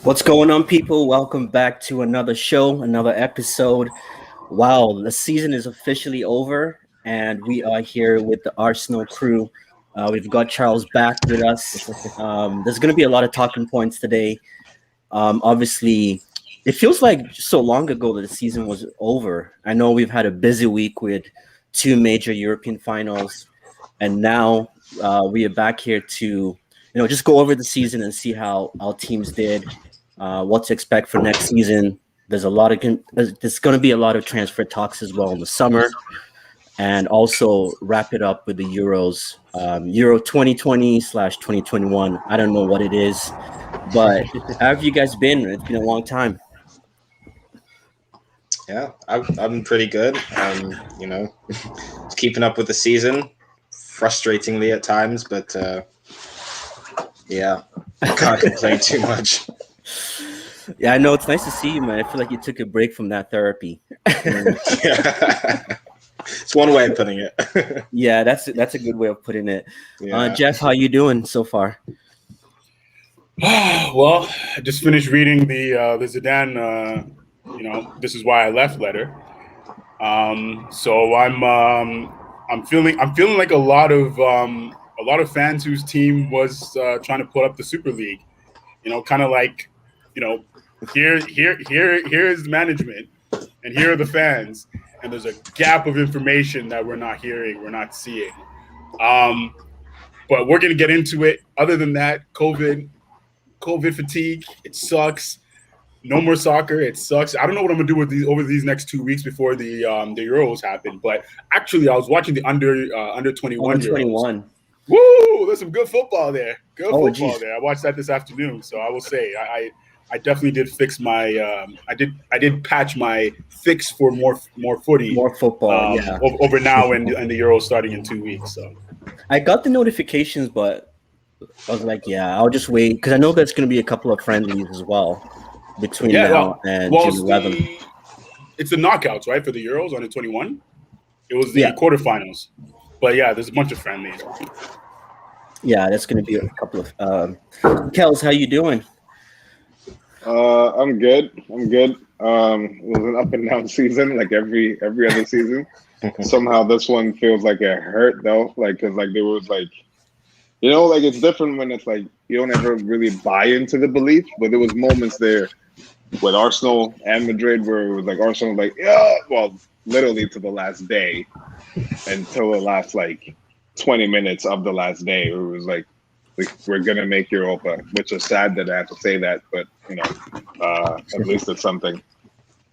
What's going on, people? Welcome back to another show, another episode. Wow, the season is officially over, and we are here with the Arsenal crew. We've got Charles back with us. There's going to be a lot of talking points today. Obviously, it feels like so long ago that the season was over. I know we've had a busy week with two major European finals, and now we are back here to just go over the season and see how our teams did, what to expect for next season. There's going to be a lot of transfer talks as well in the summer, and also wrap it up with the Euros, Euro 2020/2021. I don't know what it is, but how have you guys been? It's been a long time. Yeah, I'm pretty good. Keeping up with the season, frustratingly at times, but yeah, I can't complain too much. Yeah, I know. It's nice to see you, man. I feel like you took a break from that therapy. Yeah. It's one way of putting it. Yeah, that's a good way of putting it. Yeah. Jeff, how you doing so far? Well, I just finished reading the Zidane. This is why I left letter. So I'm feeling like a lot of fans whose team was trying to put up the Super League. Kind of like, here is management, and here are the fans, and there's a gap of information that we're not hearing, we're not seeing. But we're gonna get into it. Other than that, COVID fatigue, it sucks. No more soccer, it sucks. I don't know what I'm gonna do with over these next 2 weeks before the Euros happen. But actually, I was watching the under 21 21. Woo! There's some good football there. Football geez. there. I watched that this afternoon, so I will say I definitely did fix my I did patch my fix for more footy, More football, yeah. over now and the Euros starting in 2 weeks. So I got the notifications, but I was like, yeah, I'll just wait because I know there's going to be a couple of friendlies as well between now and June 11th. It's the knockouts, right, for the Euros under 21. It was the quarterfinals, but yeah, there's a bunch of friendlies. Yeah, that's going to be a couple of. Kels, how you doing? I'm good. It was an up and down season, like every other season. Somehow this one feels like it hurt though, because there was it's different when it's like you don't ever really buy into the belief, but there was moments there with Arsenal and Madrid where it was like Arsenal literally to the last day until the last 20 minutes of the last day, where it was like we're gonna make Europa, which is sad that I have to say that, but at least it's something.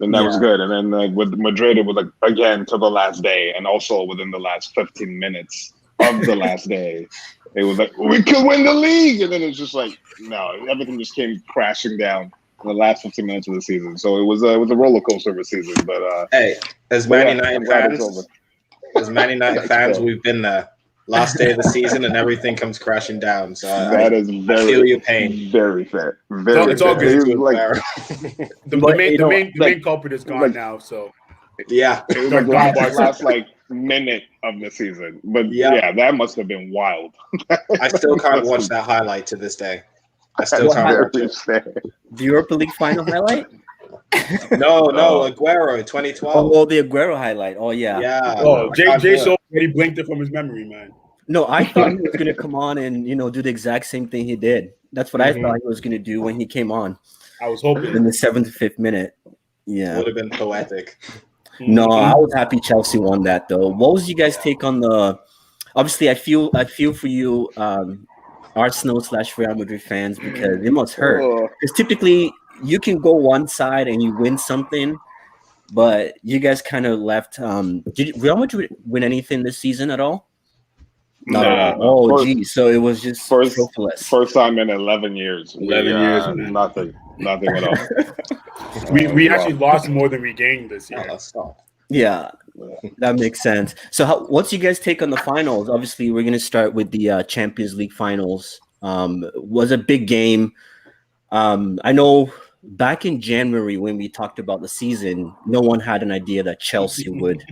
And that was good. And then with Madrid, it was again to the last day, and also within the last 15 minutes of the last day, it was like we could win the league, and then it's just no, everything just came crashing down in the last 15 minutes of the season. So it was a roller coaster of a season. But hey, as Man United fans, we've been there. Last day of the season and everything comes crashing down. So I feel your pain. Very fair. It's all good. The main culprit is gone like, now. So yeah, it was last minute of the season. But yeah, that must have been wild. I still can't watch that highlight to this day. I still can't watch it. The Europa League final highlight? No, Aguero 2012. Oh, the Aguero highlight. Oh yeah. Yeah. Oh, Jay so already blinked it from his memory, man. No, I thought he was gonna come on and do the exact same thing he did. That's what I thought he was gonna do when he came on. I was hoping in the 75th minute. Yeah, would have been poetic. No, I was happy Chelsea won that though. What was you guys' take on the? Obviously, I feel for you, Arsenal/Real Madrid fans, because it must hurt. Because typically you can go one side and you win something, but you guys kind of left. Did Real Madrid win anything this season at all? No. Oh, geez. So it was just first time in 11 years. 11 years. Nothing at all. we actually lost more than we gained this year. Yeah, that makes sense. So what's you guys' take on the finals? Obviously, we're going to start with the Champions League finals. Was a big game. I know back in January when we talked about the season, no one had an idea that Chelsea would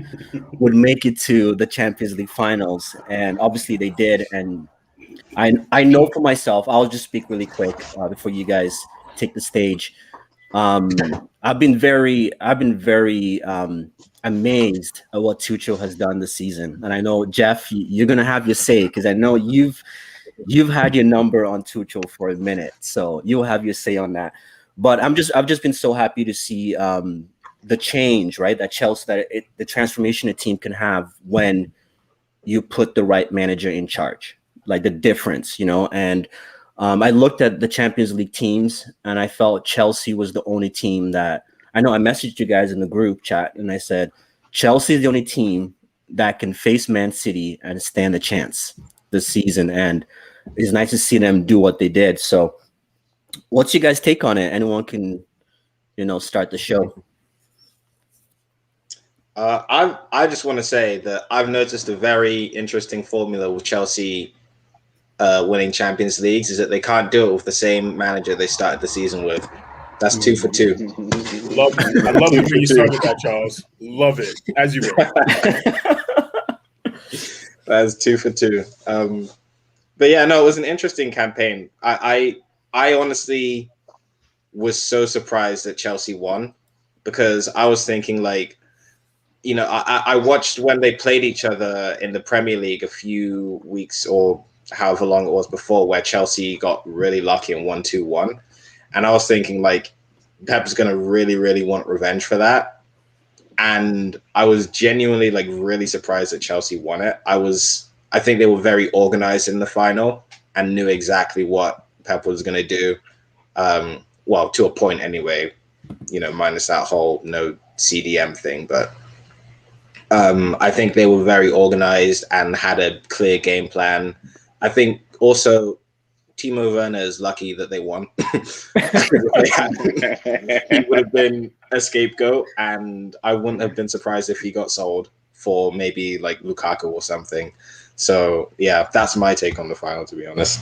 make it to the Champions League finals, and obviously they did. And I know for myself, I'll just speak really quick before you guys take the stage. I've been very amazed at what Tuchel has done this season, and I know Jeff, you're gonna have your say because I know you've had your number on Tuchel for a minute, so you'll have your say on that. But I've just been so happy to see the change, right? That Chelsea, the transformation a team can have when you put the right manager in charge, like the difference, and. I looked at the Champions League teams, and I felt Chelsea was the only team that I know. I messaged you guys in the group chat, and I said Chelsea is the only team that can face Man City and stand a chance this season. And it's nice to see them do what they did. So, what's your guys' take on it? Anyone can, start the show. I just want to say that I've noticed a very interesting formula with Chelsea. Winning Champions Leagues is that they can't do it with the same manager they started the season with. That's 2 for 2. Love it. I love it when you started that, Charles. Love it. As you were. That's 2 for 2. But yeah, no, it was an interesting campaign. I honestly was so surprised that Chelsea won because I was thinking I watched when they played each other in the Premier League a few weeks or however long it was before, where Chelsea got really lucky and won 2-1. And I was thinking Pep's going to really, really want revenge for that. And I was genuinely really surprised that Chelsea won it. I think they were very organized in the final and knew exactly what Pep was going to do. Well, to a point anyway, minus that whole no CDM thing. But I think they were very organized and had a clear game plan. I think also Timo Werner is lucky that they won. He would have been a scapegoat, and I wouldn't have been surprised if he got sold for maybe Lukaku or something. So yeah, that's my take on the final, to be honest.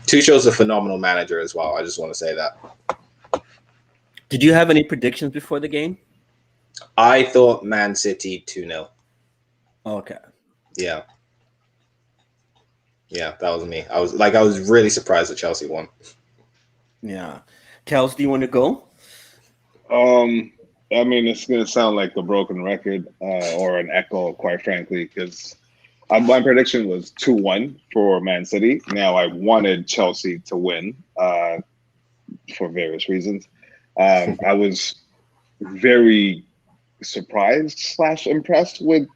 Tuchel's a phenomenal manager as well. I just want to say that. Did you have any predictions before the game? I thought Man City 2-0. Okay. Yeah. Yeah, that was me. I was really surprised that Chelsea won. Yeah. Kels, do you want to go? I mean, it's going to sound like a broken record or an echo, quite frankly, because my prediction was 2-1 for Man City. Now, I wanted Chelsea to win for various reasons. I was very surprised / impressed with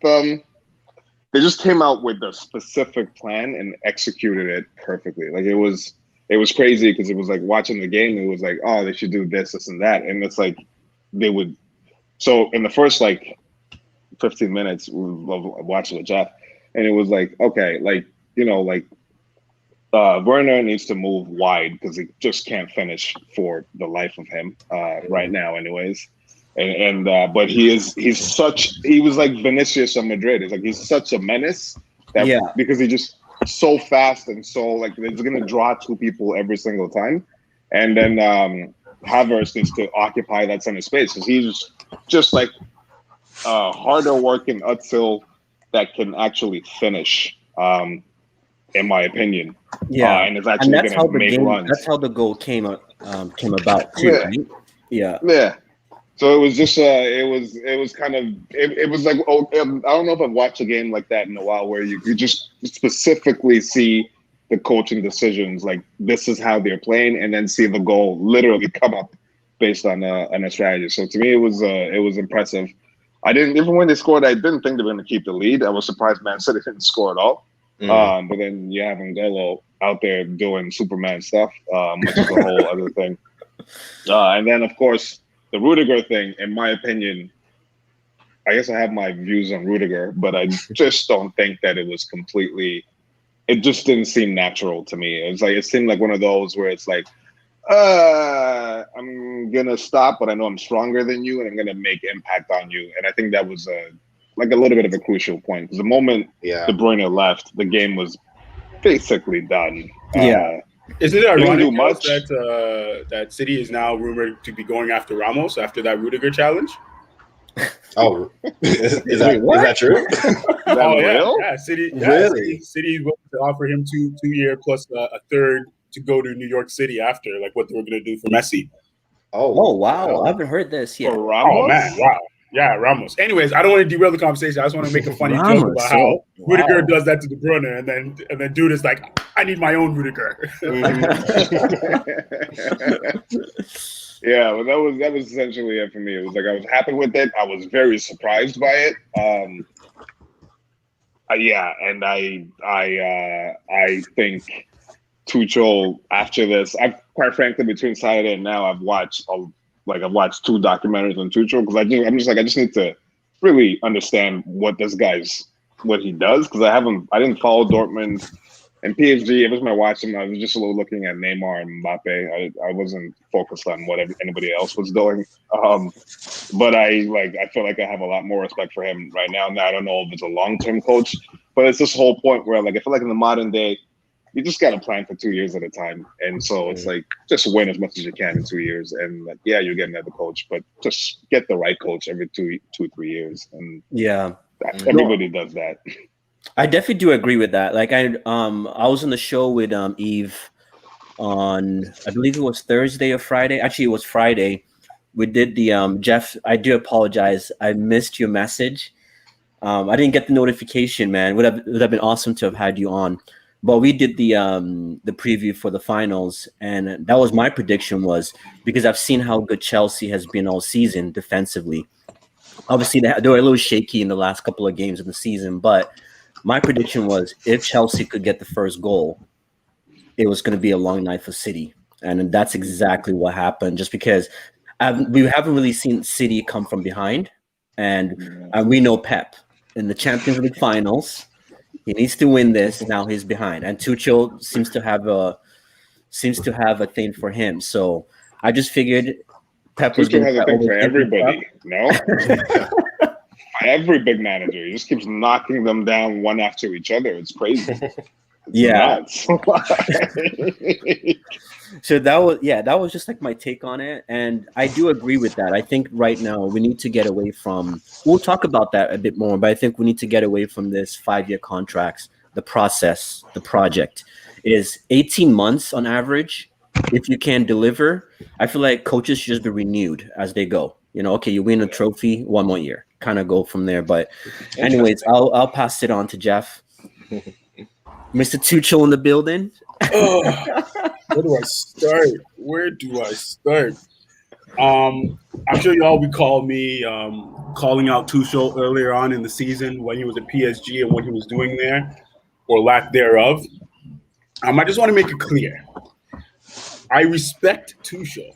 they just came out with a specific plan and executed it perfectly. It was crazy because it was watching the game. It was oh, they should do this, this, and that. And it's they would. So in the first 15 minutes, we were watching with Jeff, and it was okay, Werner needs to move wide because he just can't finish for the life of him right now, anyways. But he was like Vinicius of Madrid. It's he's such a menace because he just so fast and so it's gonna draw 2 people every single time. And then Havertz needs to occupy that center space because he's just harder working Özil that can actually finish, in my opinion. Yeah, and it's actually going to make runs. That's how the goal came about too. Yeah. Right? Yeah. Yeah. So it was just it was kind of it was I don't know if I've watched a game like that in a while where you just specifically see the coaching decisions this is how they're playing, and then see the goal literally come up based on a strategy. So to me, it was impressive. Even when they scored, I didn't think they were going to keep the lead. I was surprised Man City didn't score at all. But then you have Ngolo out there doing Superman stuff, which is a whole other thing. And then of course, the Rudiger thing, in my opinion, I guess I have my views on Rudiger, but I just don't think that it was completely. It just didn't seem natural to me. It seemed like one of those where it's I'm gonna stop, but I know I'm stronger than you, and I'm gonna make impact on you. And I think that was a little bit of a crucial point because the moment De Bruyne left, the game was basically done. Isn't it ironic that City is now rumored to be going after Ramos after that Rudiger challenge? Oh, is that true? Real? Yeah, City. Yeah, really? City is willing to offer him 2 year plus a third to go to New York City after, like what they were going to do for Messi. Oh wow, I haven't heard this yet. Oh man, wow. Yeah, Ramos. Anyways, I don't want to derail the conversation. I just want to make a funny joke about how Rudiger does that to De Bruyne, and then dude is like, I need my own Rudiger. Yeah, well, that was essentially it for me. It was like I was happy with it. I was very surprised by it. Yeah, and I think Tuchel after this, I've quite frankly between Saturday and now I've watched 2 documentaries on Tuchel because I just need to really understand what he does because I didn't follow Dortmund and PSG. Every time I watched him, I was just a little looking at Neymar and Mbappe. I wasn't focused on what anybody else was doing. But I feel like I have a lot more respect for him right now. Now I don't know if it's a long-term coach, but it's this whole point where like I feel like in the modern day, you just got to plan for 2 years at a time. And so it's like, just win as much as you can in 2 years. And like, yeah, you get another coach, but just get the right coach every 3 years. And yeah, everybody does that. I definitely do agree with that. Like I was on the show with Eve on, I believe it was Thursday or Friday. Actually, it was Friday. We did the Jeff. I do apologize. I missed your message. I didn't get the notification, man. Would have been awesome to have had you on. But we did the preview for the finals, and that was my prediction was because I've seen how good Chelsea has been all season defensively. Obviously, they were a little shaky in the last couple of games of the season, but my prediction was if Chelsea could get the first goal, it was going to be a long night for City, and that's exactly what happened. Just because we haven't really seen City come from behind, and we know Pep in the Champions League finals. He needs to win this. Now he's behind, and Tuchel seems to have a thing for him. So I just figured Pep was Tuchel has a thing for everybody. No, every big manager, he just keeps knocking them down one after each other. It's crazy. Yeah. So that was just like my take on it, and I do agree with that. I think right now we need to get away from. We'll talk about that a bit more, but I think we need to get away from this 5-year contracts. The process, the project is 18 months on average. If you can deliver, I feel like coaches should just be renewed as they go. You know, okay, you win a trophy, 1 more year, kind of go from there. But anyways, I'll pass it on to Jeff. Mr. Tuchel in the building. Where do I start? I'm sure y'all recall me calling out Tuchel earlier on in the season when he was at PSG and what he was doing there, or lack thereof. I just want to make it clear. I respect Tuchel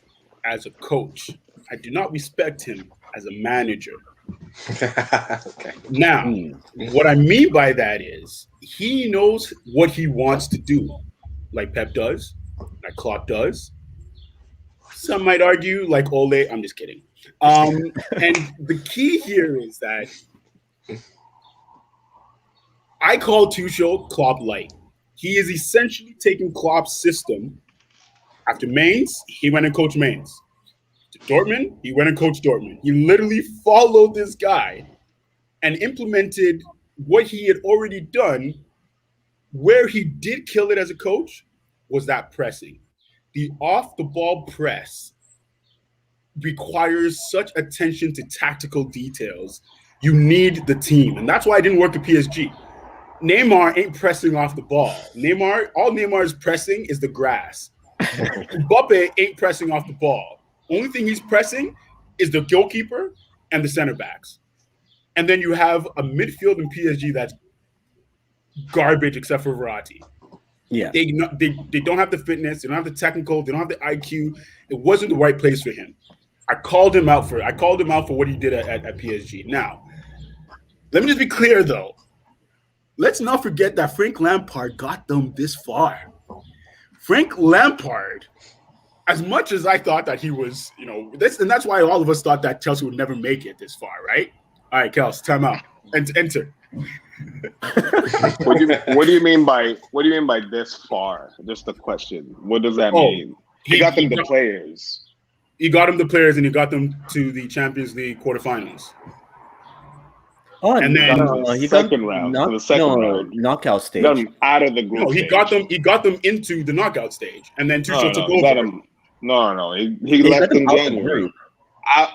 as a coach. I do not respect him as a manager. Okay. Now, what I mean by that is he knows what he wants to do, like Pep does, like Klopp does. Some might argue like Ole. I'm just kidding. And the key here is that I call Tuchel Klopp light. He is essentially taking Klopp's system. After Mainz, he went and coached Mainz. To Dortmund, he went and coached Dortmund. He literally followed this guy and implemented what he had already done. Where he did kill it as a coach was that pressing. The off-the-ball press requires such attention to tactical details. You need the team, and that's why it didn't work at PSG. Neymar ain't pressing off the ball. All Neymar's pressing is the grass. Mbappe ain't pressing off the ball. Only thing he's pressing is the goalkeeper and the center backs. And then you have a midfield in PSG that's garbage except for Verratti. Yeah. They don't have the fitness, they don't have the technical, they don't have the IQ. It wasn't the right place for him. I called him out for what he did at PSG. Now, let me just be clear though. Let's not forget that Frank Lampard got them this far. Frank Lampard, as much as I thought that he was, that's why all of us thought that Chelsea would never make it this far, right? All right, Kels, time out. Enter. What do you mean by this far? Just a question. What does that mean? He got them the players. He got them the players, and he got them to the Champions League quarterfinals. Oh, And then he second round. To the second round. knockout He stage. got him out of the group. no, he stage. got them into the knockout stage, and then Tuchel took He got over. him. No. He left got him in out the January. group.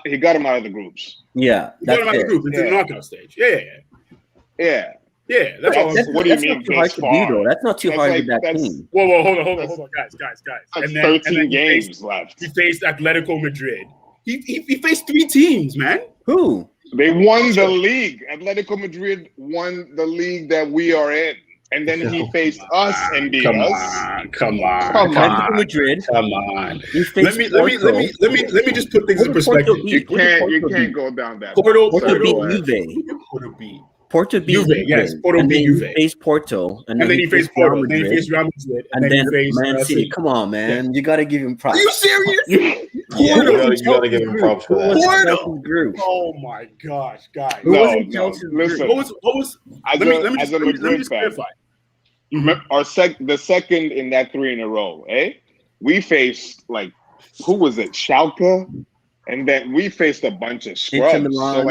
He got him out of the groups. Yeah, He got him out of the it. group into the knockout stage. Yeah. What That's all. do you mean? Not too hard to do, though. That's not too hard with that team. Whoa, hold on, guys. That's 13 games left. He faced Atletico Madrid. He faced 3 teams, man. Who? They won the league. Atletico Madrid won the league that we are in. And then he faced us and beat us. Come on. Atletico Madrid. Come on. Let me just put things in perspective. You can't go down that. Porto beat Juve. Porto beat Juve, yes. Porto beat Juve. He faced Porto, and then he faced Porto. Then he faced Real Madrid, and then he faced Man City. Come on, man, you got to give him props. Are you serious? You got to give him props for that. Porto. Oh my gosh, guys! Listen. What was? Let me just clarify. The second in that 3 in a row, we faced who was it? Schalke, and then we faced a bunch of scrubs. So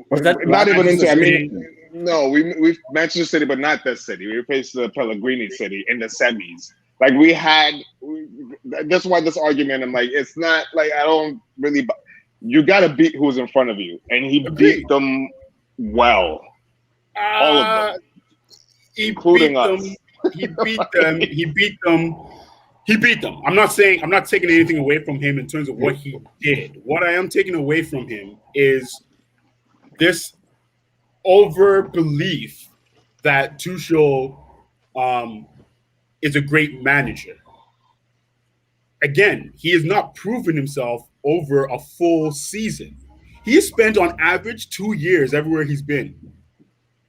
was that not even into? I mean, no, we Manchester City, but not that city. We faced the Pellegrini City in the semis. That's why this argument. I'm like, it's not I don't really. You got to beat who's in front of you, and he beat them well. All of them. Including us. He beat them. I'm not taking anything away from him in terms of what he did. What I am taking away from him is this over belief that Tuchel is a great manager. Again, he has not proven himself over a full season. He has spent on average 2 years everywhere he's been.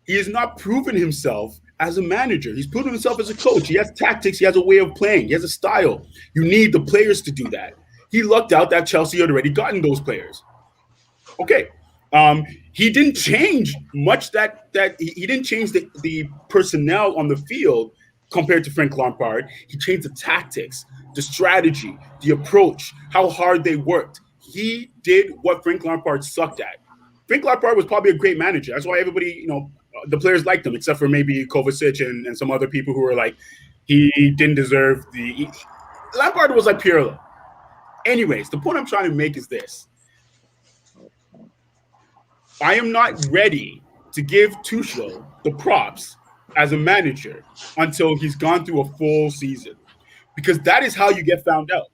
He has not proven himself as a manager. He's proven himself as a coach. He has tactics. He has a way of playing. He has a style. You need the players to do that. He lucked out that Chelsea had already gotten those players. Okay. He didn't change much he didn't change the personnel on the field compared to Frank Lampard. He changed the tactics, the strategy, the approach, how hard they worked. He did what Frank Lampard sucked at. Frank Lampard was probably a great manager. That's why everybody, the players liked him, except for maybe Kovacic and some other people who were like, he didn't deserve Lampard was like Pirlo. Anyways, the point I'm trying to make is this. I am not ready to give Tuchel the props as a manager until he's gone through a full season, because that is how you get found out.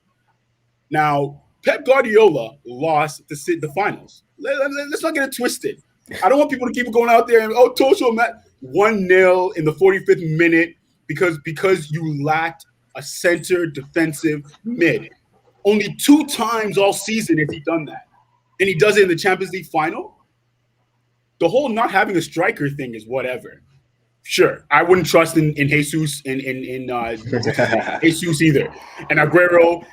Now, Pep Guardiola lost the finals. Let's not get it twisted. I don't want people to keep going out there and Tuchel 1-0 in the 45th minute because you lacked a center defensive mid. Only 2 times all season has he done that, and he does it in the Champions League final. The whole not having a striker thing is whatever. Sure, I wouldn't trust in Jesus in Jesus either. And Aguero,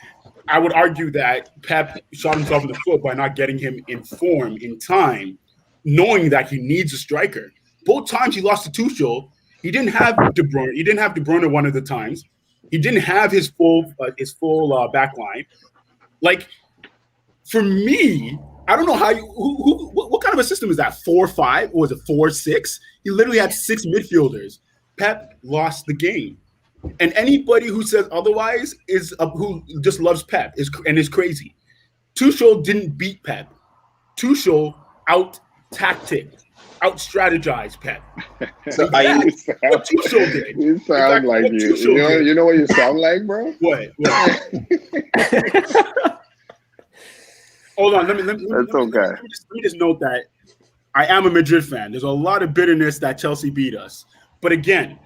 I would argue that Pep shot himself in the foot by not getting him in form in time, knowing that he needs a striker. Both times he lost to Tuchel, he didn't have De Bruyne. He didn't have De Bruyne one of the times. He didn't have his full back line. For me, I don't know how what kind of a system is that? 4-5 or was it 4-6? He literally had 6 midfielders. Pep lost the game, and anybody who says otherwise is who just loves Pep is crazy. Tuchel didn't beat Pep. Tuchel out-tacticked, out-strategized Pep. So what Tuchel did. You sound like you. You know what you sound like, bro? What? Hold on. Let me just note that I am a Madrid fan. There's a lot of bitterness that Chelsea beat us. But again,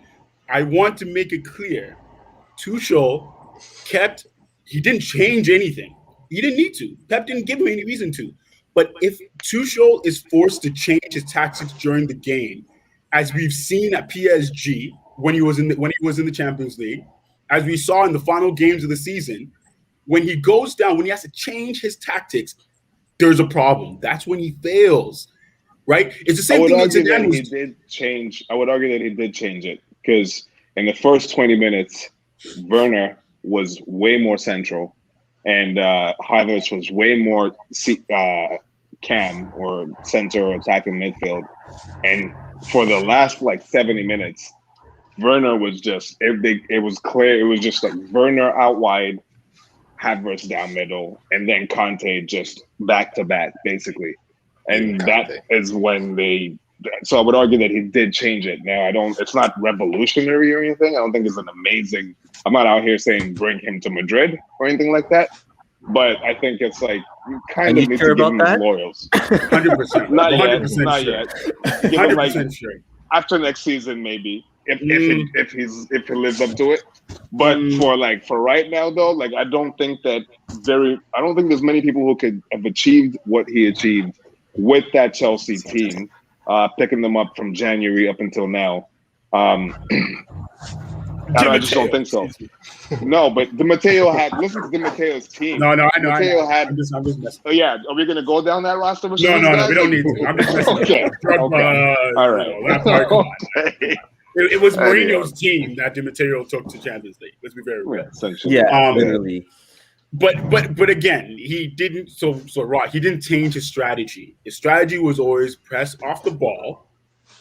I want to make it clear. Tuchel he didn't change anything. He didn't need to. Pep didn't give him any reason to. But if Tuchel is forced to change his tactics during the game, as we've seen at PSG when he was in the Champions League, as we saw in the final games of the season, when he goes down, when he has to change his tactics, there's a problem. That's when he fails, right? It's the same thing that Zidane he did change. I would argue that he did change it because in the first 20 minutes, Werner was way more central, and Havertz was way more cam or center or attacking midfield, and for the last like 70 minutes, Werner was just it was clear. It was just like Werner out wide, Havertz down middle, and then Conte just back to back basically, and that is when they. So I would argue that he did change it. Now it's not revolutionary or anything. I don't think it's an amazing. I'm not out here saying bring him to Madrid or anything like that. But I think it's like you kind of need to give him his laurels. 100%. Not yet. 100% Not sure. yet. Give him like 100% sure. after next season maybe if he lives up to it. But for right now though, like I don't think there's many people who could have achieved what he achieved with that Chelsea team. Picking them up from January up until now. I just don't think so. No, but Di Matteo listen to Di Matteo's team. No, I know. Di Matteo I'm just messing. Oh yeah, are we gonna go down that roster? No, we don't need to. I'm just messing. Okay. All right. It was Mourinho's team that Di Matteo took to Champions League. Let's be very real. Yeah, literally. But again, he didn't. So Rod, he didn't change his strategy. His strategy was always press off the ball,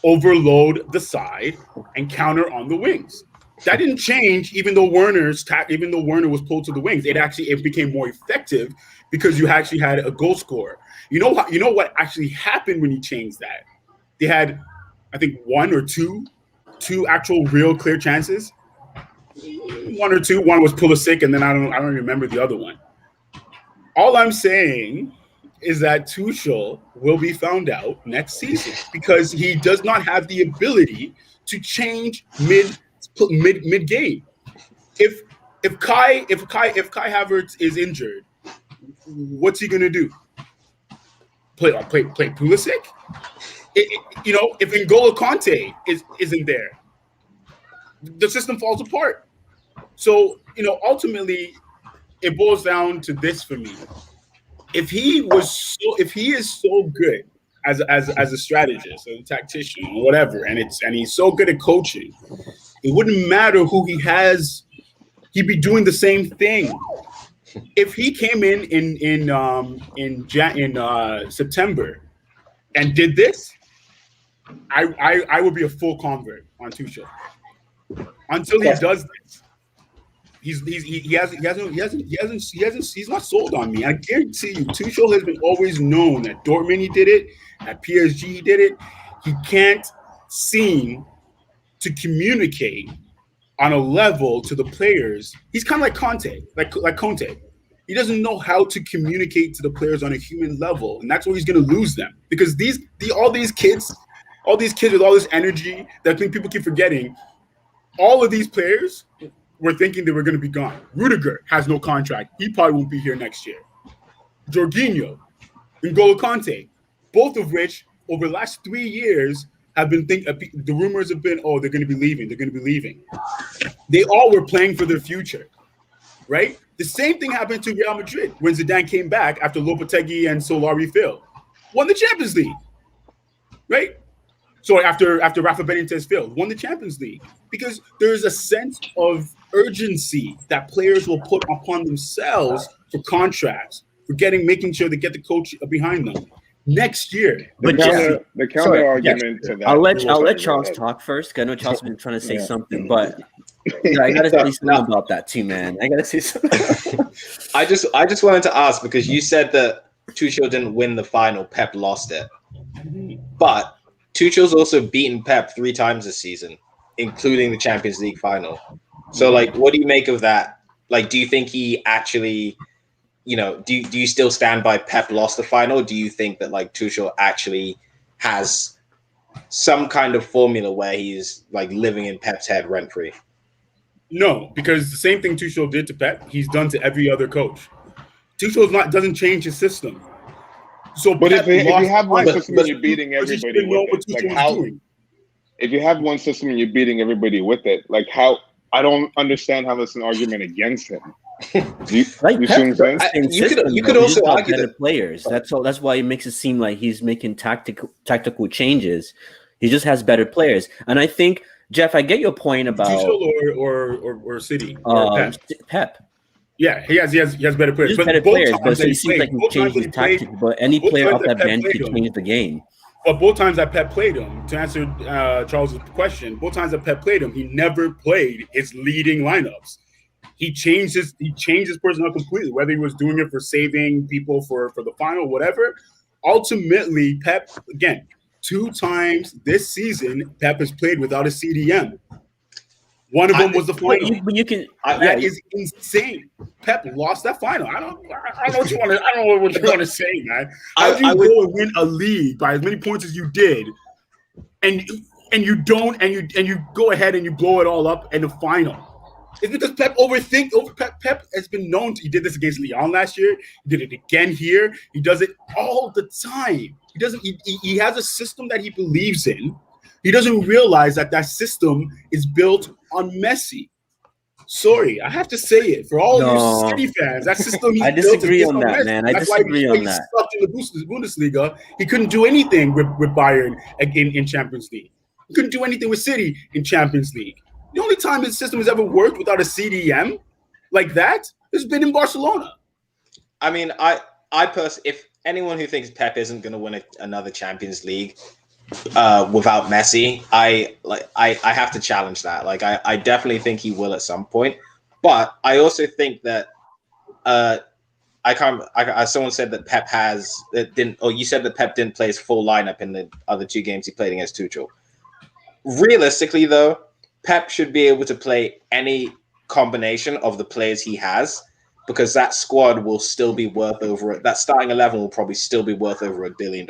overload the side, and counter on the wings. That didn't change, even though Werner was pulled to the wings. It became more effective because you actually had a goal scorer. You know what actually happened when you changed that? They had, I think, one or two actual real clear chances. One or two. One was Pulisic, and then I don't remember the other one. All I'm saying is that Tuchel will be found out next season because he does not have the ability to change mid game. If Kai Havertz is injured, what's he gonna do? Play Pulisic? If N'Golo Kante isn't there, the system falls apart. So, ultimately, it boils down to this for me. If he is so good as a strategist, as a tactician, or whatever, and he's so good at coaching, it wouldn't matter who he has. He'd be doing the same thing. If he came in September and did this, I would be a full convert on Tuchel. Until he does this. He's not sold on me. I guarantee you, Tuchel has been always known at Dortmund he did it, at PSG he did it. He can't seem to communicate on a level to the players. He's kind of like Conte, like Conte. He doesn't know how to communicate to the players on a human level, and that's where he's going to lose them because all these kids with all this energy that people keep forgetting. All of these players were thinking they were going to be gone. Rudiger has no contract. He probably won't be here next year. Jorginho, N'Golo Kante, both of which over the last 3 years have been the rumors have been, they're going to be leaving. They're going to be leaving. They all were playing for their future, right? The same thing happened to Real Madrid when Zidane came back after Lopetegui and Solari failed. Won the Champions League, right? So after Rafa Benitez failed, won the Champions League because there is a sense of urgency that players will put upon themselves for contracts, for making sure they get the coach behind them next year. The counter argument to that. I'll let Charles talk first. Cause I know Charles has been trying to say something, but I gotta say something about that too, man. I gotta say something. I just wanted to ask because you said that Tuchel didn't win the final, Pep lost it, but Tuchel's also beaten Pep 3 times this season, including the Champions League final. So, what do you make of that? Do you think he actually, do you still stand by Pep lost the final? Do you think that, Tuchel actually has some kind of formula where he's, living in Pep's head rent-free? No, because the same thing Tuchel did to Pep, he's done to every other coach. Tuchel doesn't change his system. So, but if you have one system and you're beating everybody with it, if you have one system and you're beating everybody with it, how I don't understand how that's an argument against him. You could also argue that players. That's all. That's why it makes it seem like he's making tactical changes. He just has better players, and I think Jeff, I get your point about Tuchel or City or Pep. Yeah, he has better players. Just better both players, times but that it seems played, like he both times changed that his he played, tactics. But any both player times off that that Pep bench played could him. change the game. But both times that Pep played him, to answer Charles's question, both times that Pep played him, he never played his leading lineups. He changed his personnel completely, whether he was doing it for saving people for the final, whatever. Ultimately, Pep, again, 2 times this season, Pep has played without a CDM. One of them was the final. But you can. That is insane. Pep lost that final. I don't know what you want to. I don't know what you want to say, man. How do you go and win a league by as many points as you did, and you don't, and you go ahead and you blow it all up in the final? It's because Pep Pep has been known to. He did this against Lyon last year. He did it again here. He does it all the time. He doesn't. He has a system that he believes in. He doesn't realize that system is built on Messi. Sorry, I have to say it for all you City fans. That system he's I built disagree is on that, Messi. man. I That's disagree why on that. He sucked in the Bundesliga. He couldn't do anything with Bayern in Champions League. He couldn't do anything with City in Champions League. The only time his system has ever worked without a CDM like that has been in Barcelona. I mean, I personally, if anyone who thinks Pep isn't going to win another Champions League without Messi, I have to challenge that. Like, I definitely think he will at some point, but I also think that someone said that Pep you said that Pep didn't play his full lineup in the other 2 games he played against Tuchel. Realistically, though, Pep should be able to play any combination of the players he has, because that squad will still be worth that starting 11 will probably still be worth over $1 billion.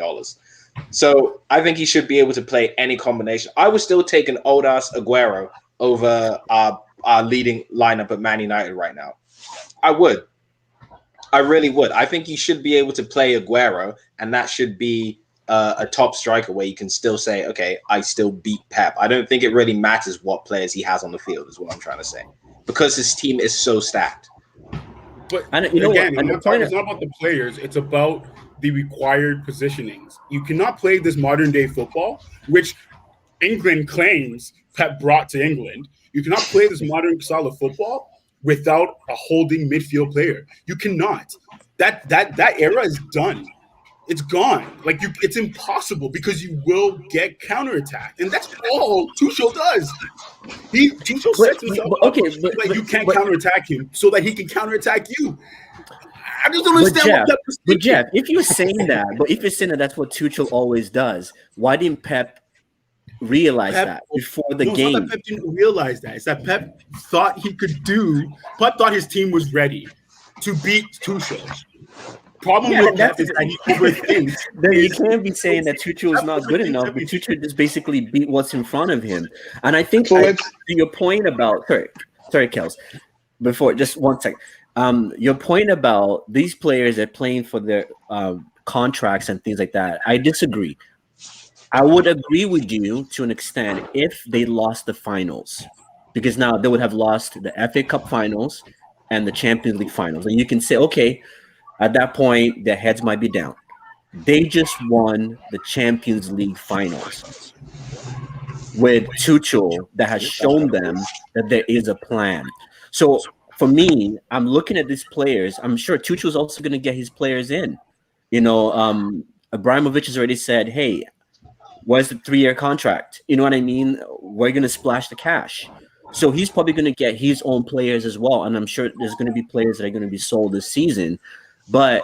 So I think he should be able to play any combination. I would still take an old ass Aguero over our leading lineup at Man United right now. I would. I really would. I think he should be able to play Aguero, and that should be a top striker where you can still say, okay, I still beat Pep. I don't think it really matters what players he has on the field, is what I'm trying to say, because his team is so stacked. But again, it's not about the players. It's about the required positionings. You cannot play this modern day football, which England claims Pep brought to England. You cannot play this modern style of football without a holding midfield player. You cannot. That era is done. It's gone. Like, it's impossible, because you will get counterattack, and that's all Tuchel does. Tuchel sets himself up, but you can't counterattack him, so that he can counterattack you. I just don't understand what Pep was thinking. But Jeff, if you're saying that, that's what Tuchel always does, why didn't Pep realize that before the game? It's not that Pep didn't realize that. It's that Pep thought he could Pep thought his team was ready to beat Tuchel. Problem with Pep is that he overthinks. You can't be saying that Tuchel is not good enough, but Tuchel just basically beat what's in front of him. And I think to your point about sorry, Kels, before just 1 second. Your point about these players are playing for their contracts and things like that, I disagree. I would agree with you to an extent if they lost the finals, because now they would have lost the FA Cup finals and the Champions League finals. And you can say, okay, at that point, their heads might be down. They just won the Champions League finals with Tuchel that has shown them that there is a plan. So for me, I'm looking at these players. I'm sure Tuchel's also going to get his players in. Abramovich has already said, hey, where's the 3-year contract? You know what I mean? We're going to splash the cash. So he's probably going to get his own players as well. And I'm sure there's going to be players that are going to be sold this season. But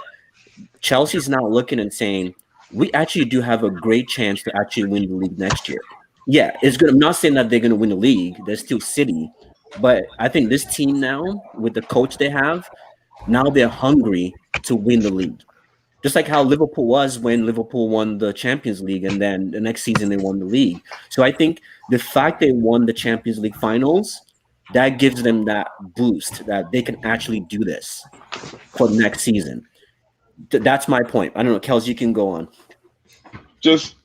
Chelsea's now looking and saying, we actually do have a great chance to actually win the league next year. Yeah, it's good. I'm not saying that they're going to win the league. They're still City. But I think this team now, with the coach they have, now they're hungry to win the league. Just like how Liverpool was when Liverpool won the Champions League, and then the next season they won the league. So I think the fact they won the Champions League finals, that gives them that boost that they can actually do this for the next season. That's my point. I don't know, Kels, you can go on. Just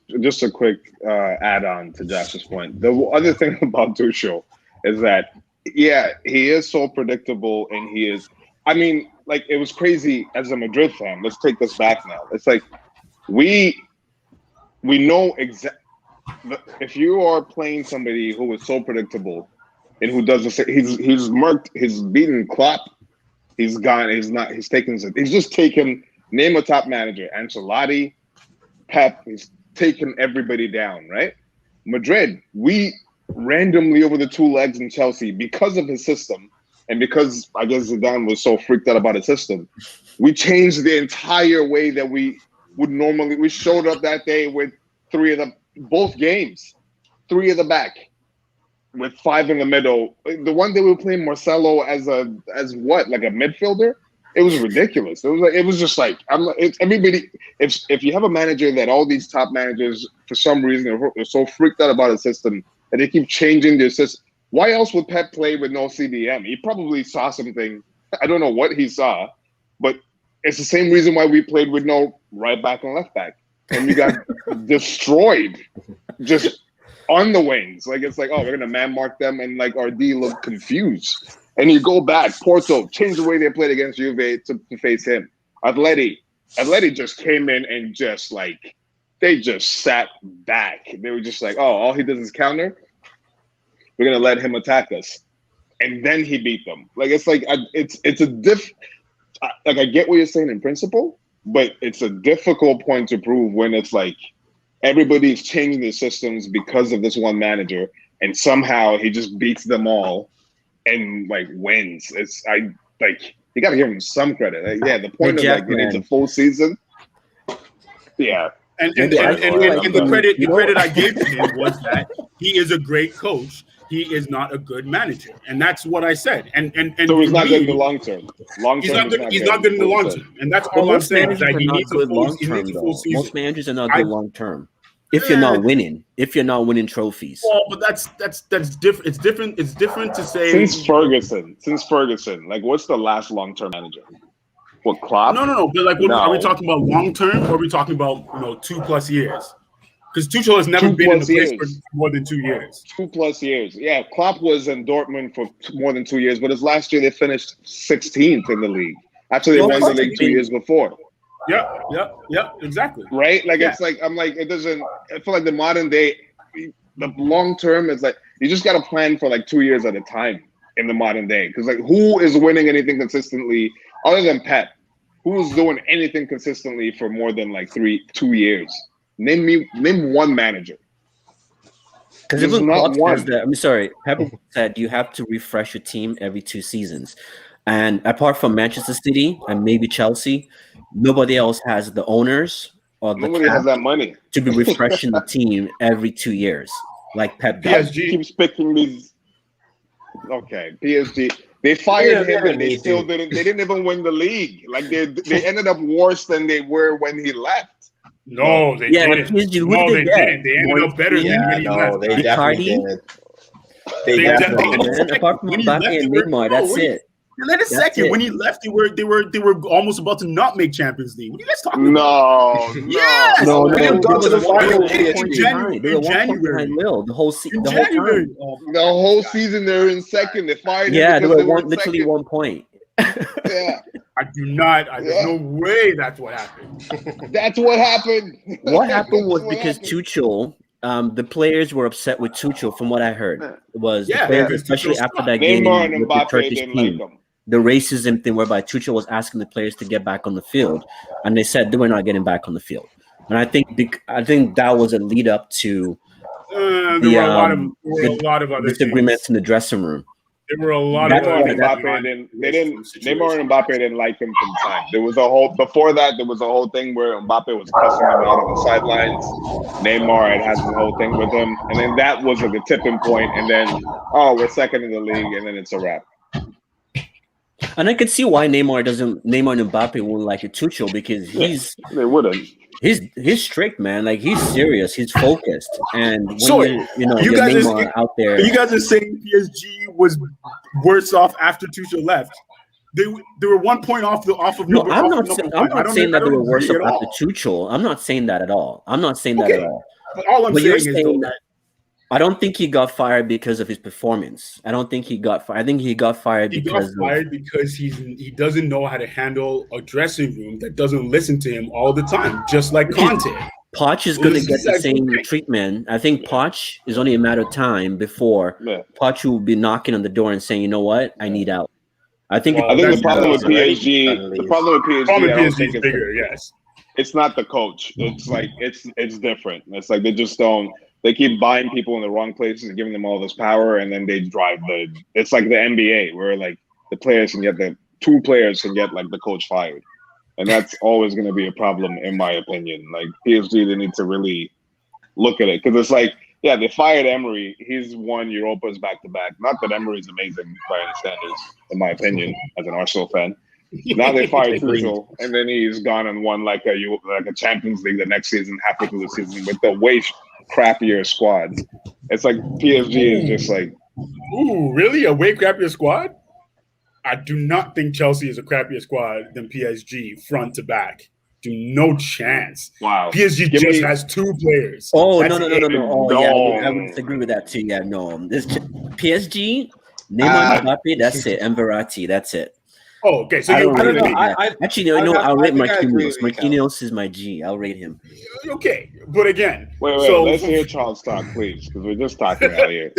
a quick add-on to Josh's point. The other thing about Tuchel is that, yeah, he is so predictable, and he is. I mean, like, it was crazy as a Madrid fan. Let's take this back now. It's like we know exactly. If you are playing somebody who is so predictable and who doesn't say he's beaten Klopp, He's gone. He's taken. He's just taken. Name a top manager: Ancelotti, Pep. He's taken everybody down. Right? Madrid. We randomly over the two legs in Chelsea because of his system, and because I guess Zidane was so freaked out about his system, we changed the entire way that we would normally. We showed up that day with both games, 3 at the back, with 5 in the middle. The one day we were playing Marcelo as what, like a midfielder. It was ridiculous. It was just like everybody. If you have a manager that all these top managers for some reason are so freaked out about a system and they keep changing their system, why else would Pep play with no CDM? He probably saw something. I don't know what he saw, but it's the same reason why we played with no right back and left back, and we got destroyed just on the wings. Like it's like, oh, we're gonna man mark them, and like our D look confused. And you go back, Porto changed the way they played against Juve to face him. Atleti just came in and just like they just sat back. They were just like, oh, all he does is counter. We're gonna let him attack us, and then he beat them. Like it's like it's a like I get what you're saying in principle, but it's a difficult point to prove when it's like everybody's changing their systems because of this one manager, and somehow he just beats them all and like wins. You got to give him some credit. Like, yeah, the point of like it needs a full season. Yeah. And the credit I gave to him was that he is a great coach. He is not a good manager, and that's what I said. And so he's not good in the long term. He's not good in the long term, and that's all I'm saying. Is that he needs a full season. Most managers are not good long term. If you're not winning trophies. Well, but that's different. It's different. It's different to say since Ferguson. Like, what's the last long term manager? What, Klopp? No. But like, are we talking about long term, or are we talking about 2+ years? Because Tuchel has never been in the place for more than 2 years. 2+ years. Yeah, Klopp was in Dortmund for more than 2 years, but his last year they finished 16th in the league. After they won the league 2 years before. Yeah, exactly. Right? Like, it's like, I'm like, it doesn't, I feel like the modern day, the long term is like, you just got to plan for like 2 years at a time in the modern day. Because like, who is winning anything consistently other than Pep? Who's doing anything consistently for more than like 2 years? Name one manager. Because if not one. I'm sorry, Pep said you have to refresh your team every 2 seasons. And apart from Manchester City and maybe Chelsea, nobody else has the owners or nobody has that money to be refreshing the team every 2 years, like Pep does. PSG keeps picking these. Okay, PSG. They fired him and they still didn't. They didn't even win the league. Like they ended up worse than they were when he left. No, they didn't. PSG, they didn't. They ended up better than when he left. They definitely did. They definitely. Apart from Mbappe and Neymar, that's it. Wait a second. When he left, they were almost about to not make Champions League. What are you guys talking about? Yes. No. They got to the final in January. The whole season. The whole season they're in second. They fired him. They were literally 1 point. Yeah. There's no way that's what happened. That's what happened. What happened was because Tuchel, the players were upset with Tuchel, from what I heard. The players, especially after that game with the Turkish team. The racism thing whereby Tuchel was asking the players to get back on the field, and they said they were not getting back on the field. And I think that was a lead up to there were a lot of other disagreements in the dressing room. There were a lot of Neymar and Mbappe didn't like him from time. There was a whole thing where Mbappe was cussing him out on the sidelines. Neymar had the whole thing with him, and then that was like a tipping point. And then we're second in the league, and then it's a wrap. And I could see why Neymar and Mbappe won't like Tuchel, because they wouldn't. He's strict, man. Like, he's serious. He's focused. And when you guys Neymar out there, you guys are saying PSG was worse off after Tuchel left. They were 1 point off of. No, I'm not saying that they were worse off after Tuchel. I'm not saying that at all. But all I'm saying is that I don't think he got fired because of his performance. I don't think he got fired. I think he got fired because he doesn't know how to handle a dressing room that doesn't listen to him all the time, just like Conte. Poch is going to get the same treatment. I think Poch is only a matter of time before Poch will be knocking on the door and saying, "You know what? I need out." I think Well, I think the that's- problem with that's already PSG, done the leave. problem with PSG, Problem I don't PSG think is it's bigger, yes. it's not the coach. It's like it's different. It's like they just don't. They keep buying people in the wrong places and giving them all this power, and then they drive the. It's like the NBA where like the players can get the 2 players can get like the coach fired, and that's always going to be a problem in my opinion. Like PSG, they need to really look at it because it's like, yeah, they fired Emery. He's won Europas back to back. Not that Emery's amazing by any standards, in my opinion, as an Arsenal fan. Now they fired Agreed. Tuchel, and then he's gone and won like a Champions League the next season, halfway through the season with the way crappier squad. It's like PSG is just like, Ooh, really? A way crappier squad? I do not think Chelsea is a crappier squad than PSG front to back. Do no chance. wow. PSG Give just me- has 2 players. Oh That's no. it. Oh yeah, I would No. disagree with that too. Yeah, no. This PSG, Neymar, Mbappe, that's it, and Verratti, that's it. Oh, okay. So I you don't I agree don't with know. me? Actually, I'll rate Marquinhos. Marquinhos is my G. I'll rate him. Okay, but again, Wait, so let's hear Charles talk, please, because we're just talking out here.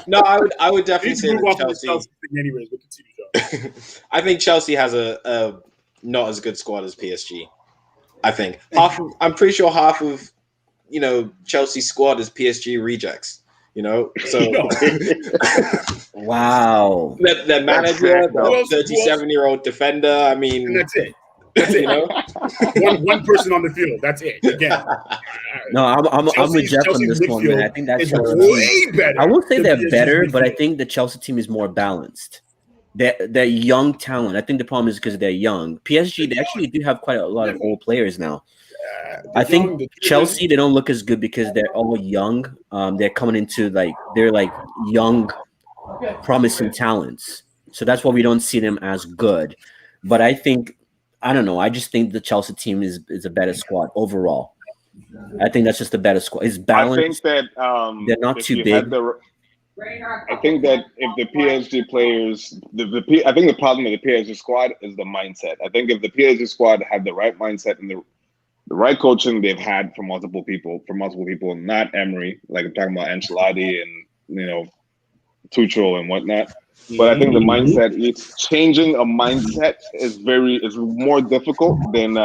No, I would definitely Let's say move that on from the Chelsea. Chelsea thing anyways. We'll continue, Joe. I think Chelsea has a not as good squad as PSG. I think I'm pretty sure half of Chelsea's squad is PSG rejects. So No. Wow. their manager, correct, though. the 37-year-old defender. I And mean, that's it. That's it. one person on the field. That's it. Again, No, I'm with Chelsea's Jeff on this one, man. I think that is Chelsea team. way better. I won't say than they're PSG's better, but I midfield. think the Chelsea team is more balanced. They're young talent. I think the problem is because they're young. PSG, they actually do have quite a lot of old players now. I think Chelsea, they don't look as good because they're all young. They're coming into they're young, promising talents. So that's why we don't see them as good. But I don't know. I just think the Chelsea team is a better squad overall. I think that's just a better squad. It's I think balanced. that They're not if too you big. had I think that if the PSG players, I think the problem with the PSG squad is the mindset. I think if the PSG squad had the right mindset and the right coaching they've had from multiple people, not Emery, like I'm talking about Ancelotti and Tuchel and whatnot. But I think the mindset, it's changing a mindset is more difficult than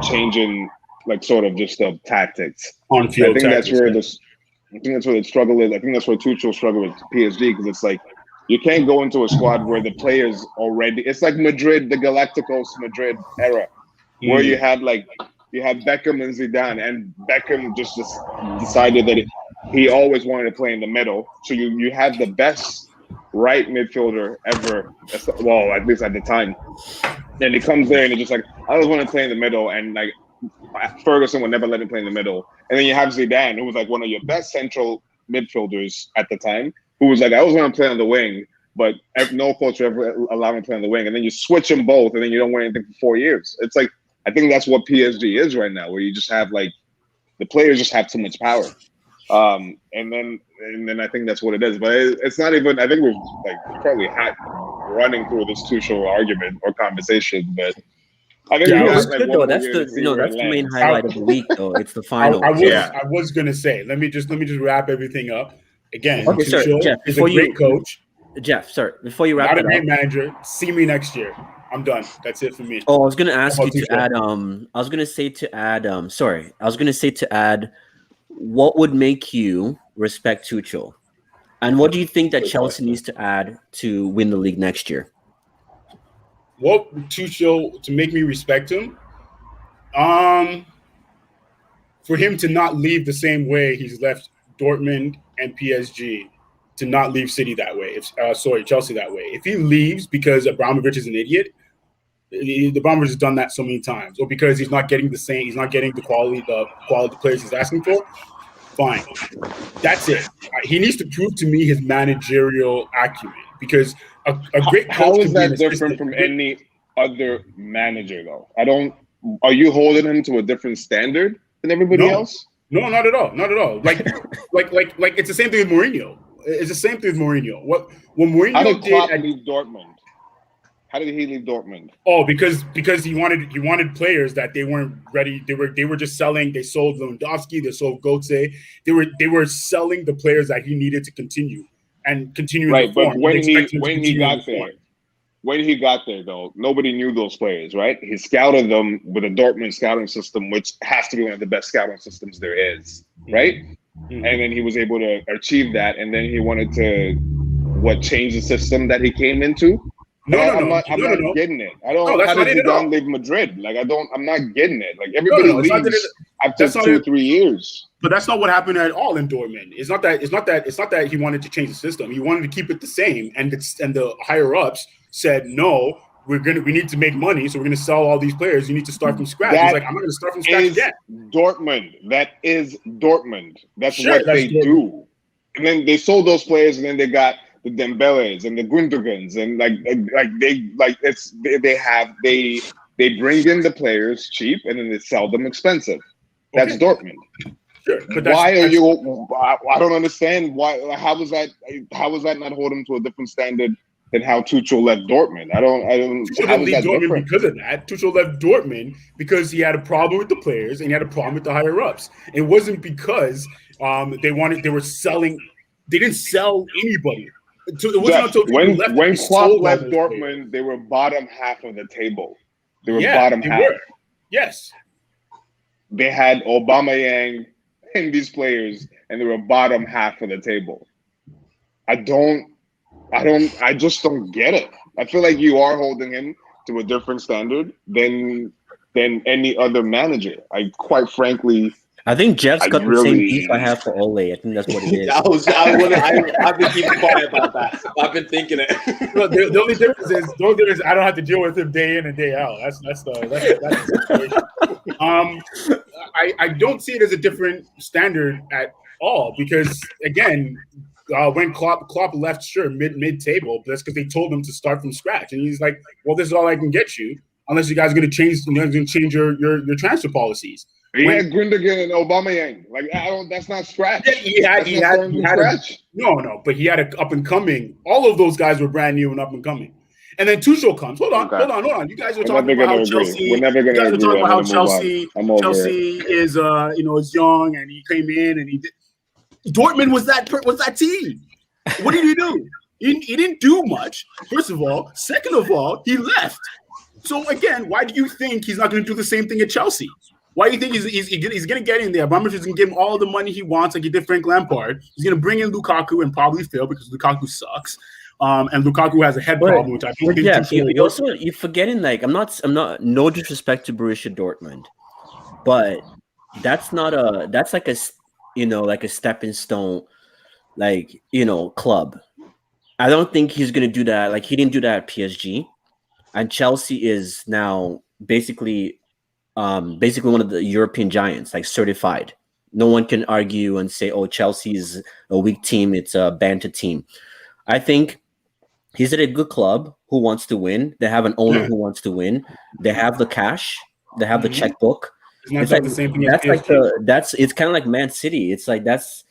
changing like sort of just the tactics. On field I think tactics, that's where the struggle is. I think that's where Tuchel struggled with PSG because it's like you can't go into a squad where the players already. It's like Madrid, the Galacticos Madrid era, where you had Beckham and Zidane, and Beckham just decided that he always wanted to play in the middle. So you had the best right midfielder ever, well, at least at the time. And he comes there and he's just like, I always want to play in the middle, and like Ferguson would never let him play in the middle. And then you have Zidane, who was like one of your best central midfielders at the time, who was like, I always want to play on the wing, but no coach would ever allow me to play on the wing. And then you switch them both, and then you don't win anything for 4 years. It's like, I think that's what PSG is right now, where you just have like the players just have too much power. And then I think that's what it is. But it's not even. I think we're probably running through this Tuchel argument or conversation, but I think Yeah, we it's got, good one though. more That's year to see where that's it the main lands. highlight of the week though. It's the final. I was gonna say, let me just wrap everything up. Again, Okay, sorry, Tuchel Jeff, is a before great coach, Jeff, sorry, before you wrap not a it great up. manager. See me next year. I'm done. That's it for me. Oh, I was gonna ask How you about to Tuchel? add. I was gonna say to add. Sorry, I was gonna say to add. What would make you respect Tuchel, and what do you think that Chelsea needs to add to win the league next year? What Tuchel to make me respect him? For him to not leave the same way he's left Dortmund and PSG, to not leave City that way. Chelsea that way. If he leaves because Abramovich is an idiot, Abramovich has done that so many times, or because he's not getting the quality players he's asking for. Fine, that's it. He needs to prove to me his managerial acumen, because a great coach How is can be an that different assistant. from any other manager, though? Are you holding him to a different standard than everybody else? No, not at all. Not at all. Like it's the same thing with Mourinho. It's the same thing with Mourinho. When Mourinho How did Klopp did leave Dortmund? How did he leave Dortmund? Oh, because he wanted players that they weren't ready. They were just selling. They sold Lewandowski. They sold Götze. They were selling the players that he needed to continue Right, the form. but when he Expecting him to continue got in the there, form. when he got there, though, nobody knew those players, right? He scouted them with a Dortmund scouting system, which has to be one of the best scouting systems there is, right? Mm-hmm. And then he was able to achieve that, and then he wanted to change the system that he came into. I'm not getting it. I don't. No, how did Zidane leave Madrid? Like I'm not getting it. Like everybody leaves after 2 or 3 years. But that's not what happened at all in Dortmund. It's not that he wanted to change the system. He wanted to keep it the same, and the higher ups said no. We need to make money, so we're gonna sell all these players. You need to start from scratch. He's like, I'm not gonna start from scratch again. Dortmund. That is Dortmund. That's what they do. And then they sold those players, and then they got the Dembeles and the Gundogan's, and they bring in the players cheap, and then they sell them expensive. That's Dortmund. Sure, but why are you? I don't understand why. How was that? How was that not hold him to a different standard than how Tuchel left Dortmund? I don't. Tuchel how didn't was leave that Dortmund different? because of that. Tuchel left Dortmund because he had a problem with the players and he had a problem with the higher ups. It wasn't because they were selling. They didn't sell anybody. It wasn't until when Klopp left Dortmund, they were bottom half of the table. They were bottom half. Yes. They had Aubameyang and these players, and they were bottom half of the table. I just don't get it. I feel like you are holding him to a different standard than any other manager. Quite frankly, I think Jeff's got the same beef I have for Ole. I think that's what it is. I've been keeping quiet about that. I've been thinking it. The only difference is I don't have to deal with him day in and day out. That's the situation. I don't see it as a different standard at all because again, when Klopp left, sure, mid table, but that's because they told him to start from scratch, and he's like, "Well, this is all I can get you, unless you guys are going to change your transfer policies." He had Gundogan and Aubameyang. That's not scratch. Yeah, he had no, but he had an up and coming. All of those guys were brand new and up and coming. And then Tuchel comes. Hold on. You guys were talking about how Chelsea. We're never going to agree. Talking about how Chelsea is is young and he came in and he did. Dortmund was that team. What did he do? He didn't do much. First of all, second of all, he left. So again, why do you think he's not going to do the same thing at Chelsea? Why do you think he's going to get in there? Abramovich is going to give him all the money he wants, like he did Frank Lampard. He's going to bring in Lukaku and probably fail because Lukaku sucks. And Lukaku has a head problem, which I don't think. Yeah, you're forgetting. Like, I'm not. No disrespect to Borussia Dortmund, but that's like a stepping stone, club. I don't think he's going to do that. Like, he didn't do that at PSG, and Chelsea is now basically one of the European giants, like certified. No one can argue and say, "Oh, Chelsea is a weak team. It's a banter team." I think he's at a good club who wants to win. They have an owner who wants to win. They have the cash. They have the checkbook. It's like the same thing. It's kind of like Man City. It's like that's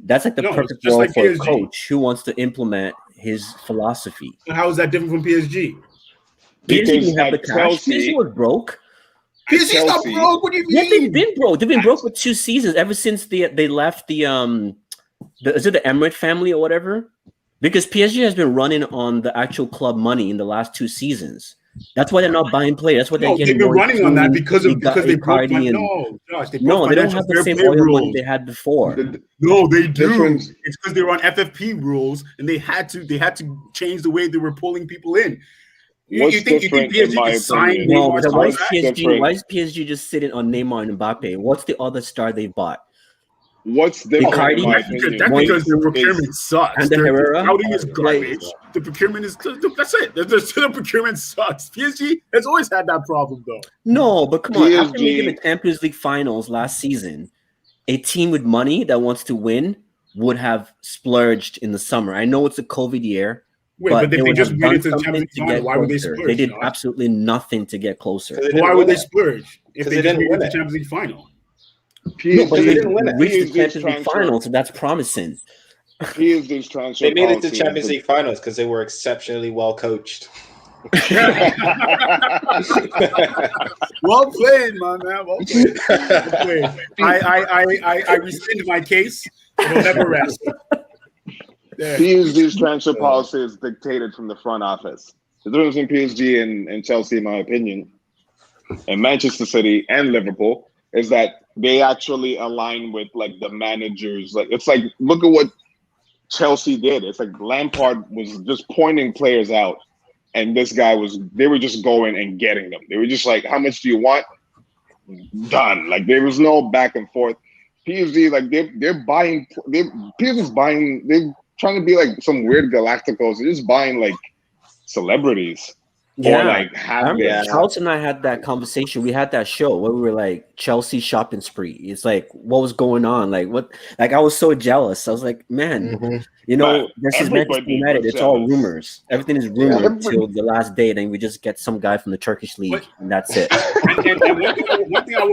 like the perfect role for a coach who wants to implement his philosophy. So how is that different from PSG? PSG didn't have the cash. PSG was broke. PSG's not broke. What do you mean? Yeah, they've been broke. They've been broke for 2 seasons ever since they left the is it the Emirate family or whatever? Because PSG has been running on the actual club money in the last 2 seasons. That's why they're not buying players. That's what they're getting. They've been running on that because they broke money. They don't have the same oil money they had before. No, they do. It's because they were on FFP rules and they had to change the way they were pulling people in. You think PSG can sign Neymar? Why is PSG just sitting on Neymar and Mbappe? What's the other star they bought? What's different? That's because their procurement sucks. And the Herrera scouting is garbage. The procurement is that's it. The procurement sucks. PSG has always had that problem, though. No, but come on. After making the Champions League finals last season, a team with money that wants to win would have splurged in the summer. I know it's a COVID year. Wait, but if they just made it to the Champions League final, why would they splurge? They did absolutely nothing to get closer. Why would they splurge if they didn't win the Champions League final? No, but they didn't win it. Reached the Champions League final, so that's promising. They made it to Champions League finals because they were exceptionally well coached. Well played, my man. Well played. I rescind my case. It'll never rest. These transfer policies dictated from the front office. The difference between PSG and Chelsea, in my opinion, and Manchester City and Liverpool is that they actually align with like the managers. Like it's like look at what Chelsea did. It's like Lampard was just pointing players out, and this guy they were just going and getting them. They were just like, how much do you want? Done. Like there was no back and forth. PSG, like they're buying. PSG's buying. They're trying to be like some weird Galacticos. They're just buying like celebrities. Yeah, Or like I remember Charles and I had that conversation. We had that show where we were like Chelsea shopping spree. It's like what was going on? Like what? Like I was so jealous. I was like, man, you know, this is Manchester United. It's all rumors. Everything is rumored until the last day, and we just get some guy from the Turkish league, and that's it. And one thing I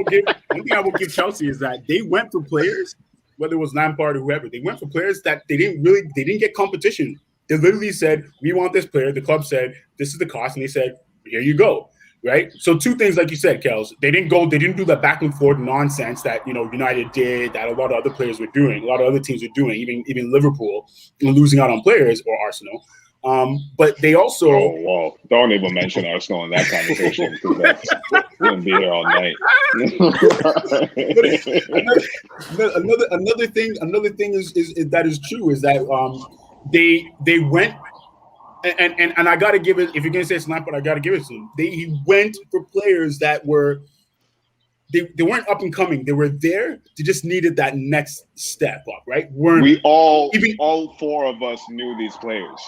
will give Chelsea is that they went for players, whether it was Lampard or whoever. They went for players that they didn't get competition. They literally said, we want this player. The club said, this is the cost. And they said, here you go. Right? So two things, like you said, Kels, they didn't do that back and forth nonsense that, you know, United did, that a lot of other players were doing, a lot of other teams were doing, even Liverpool, losing out on players, or Arsenal. But they also... Oh, whoa. Don't even mention Arsenal in that conversation, because that's going to be here all night. Another thing is that is true is that they went and I gotta give it, if you're gonna say it's Lampard, I gotta give it to him. He went for players that were they weren't up and coming. They were there. They just needed that next step up, right? All four of us knew these players,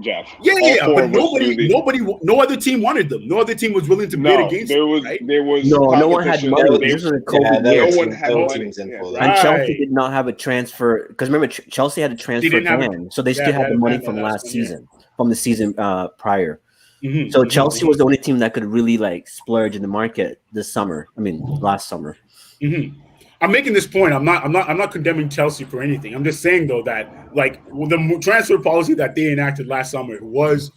Jeff. But no other team wanted them. No other team was willing to bid against them. Right? No one had money. This was a COVID year. No one had money. And Chelsea did not have a transfer, because remember, Chelsea had a transfer ban, so they still had the money from last season, from the season prior. Mm-hmm. So Chelsea was the only team that could really like splurge in the market last summer. Mm-hmm. I'm making this point. I'm not condemning Chelsea for anything. I'm just saying though that like the transfer policy that they enacted last summer was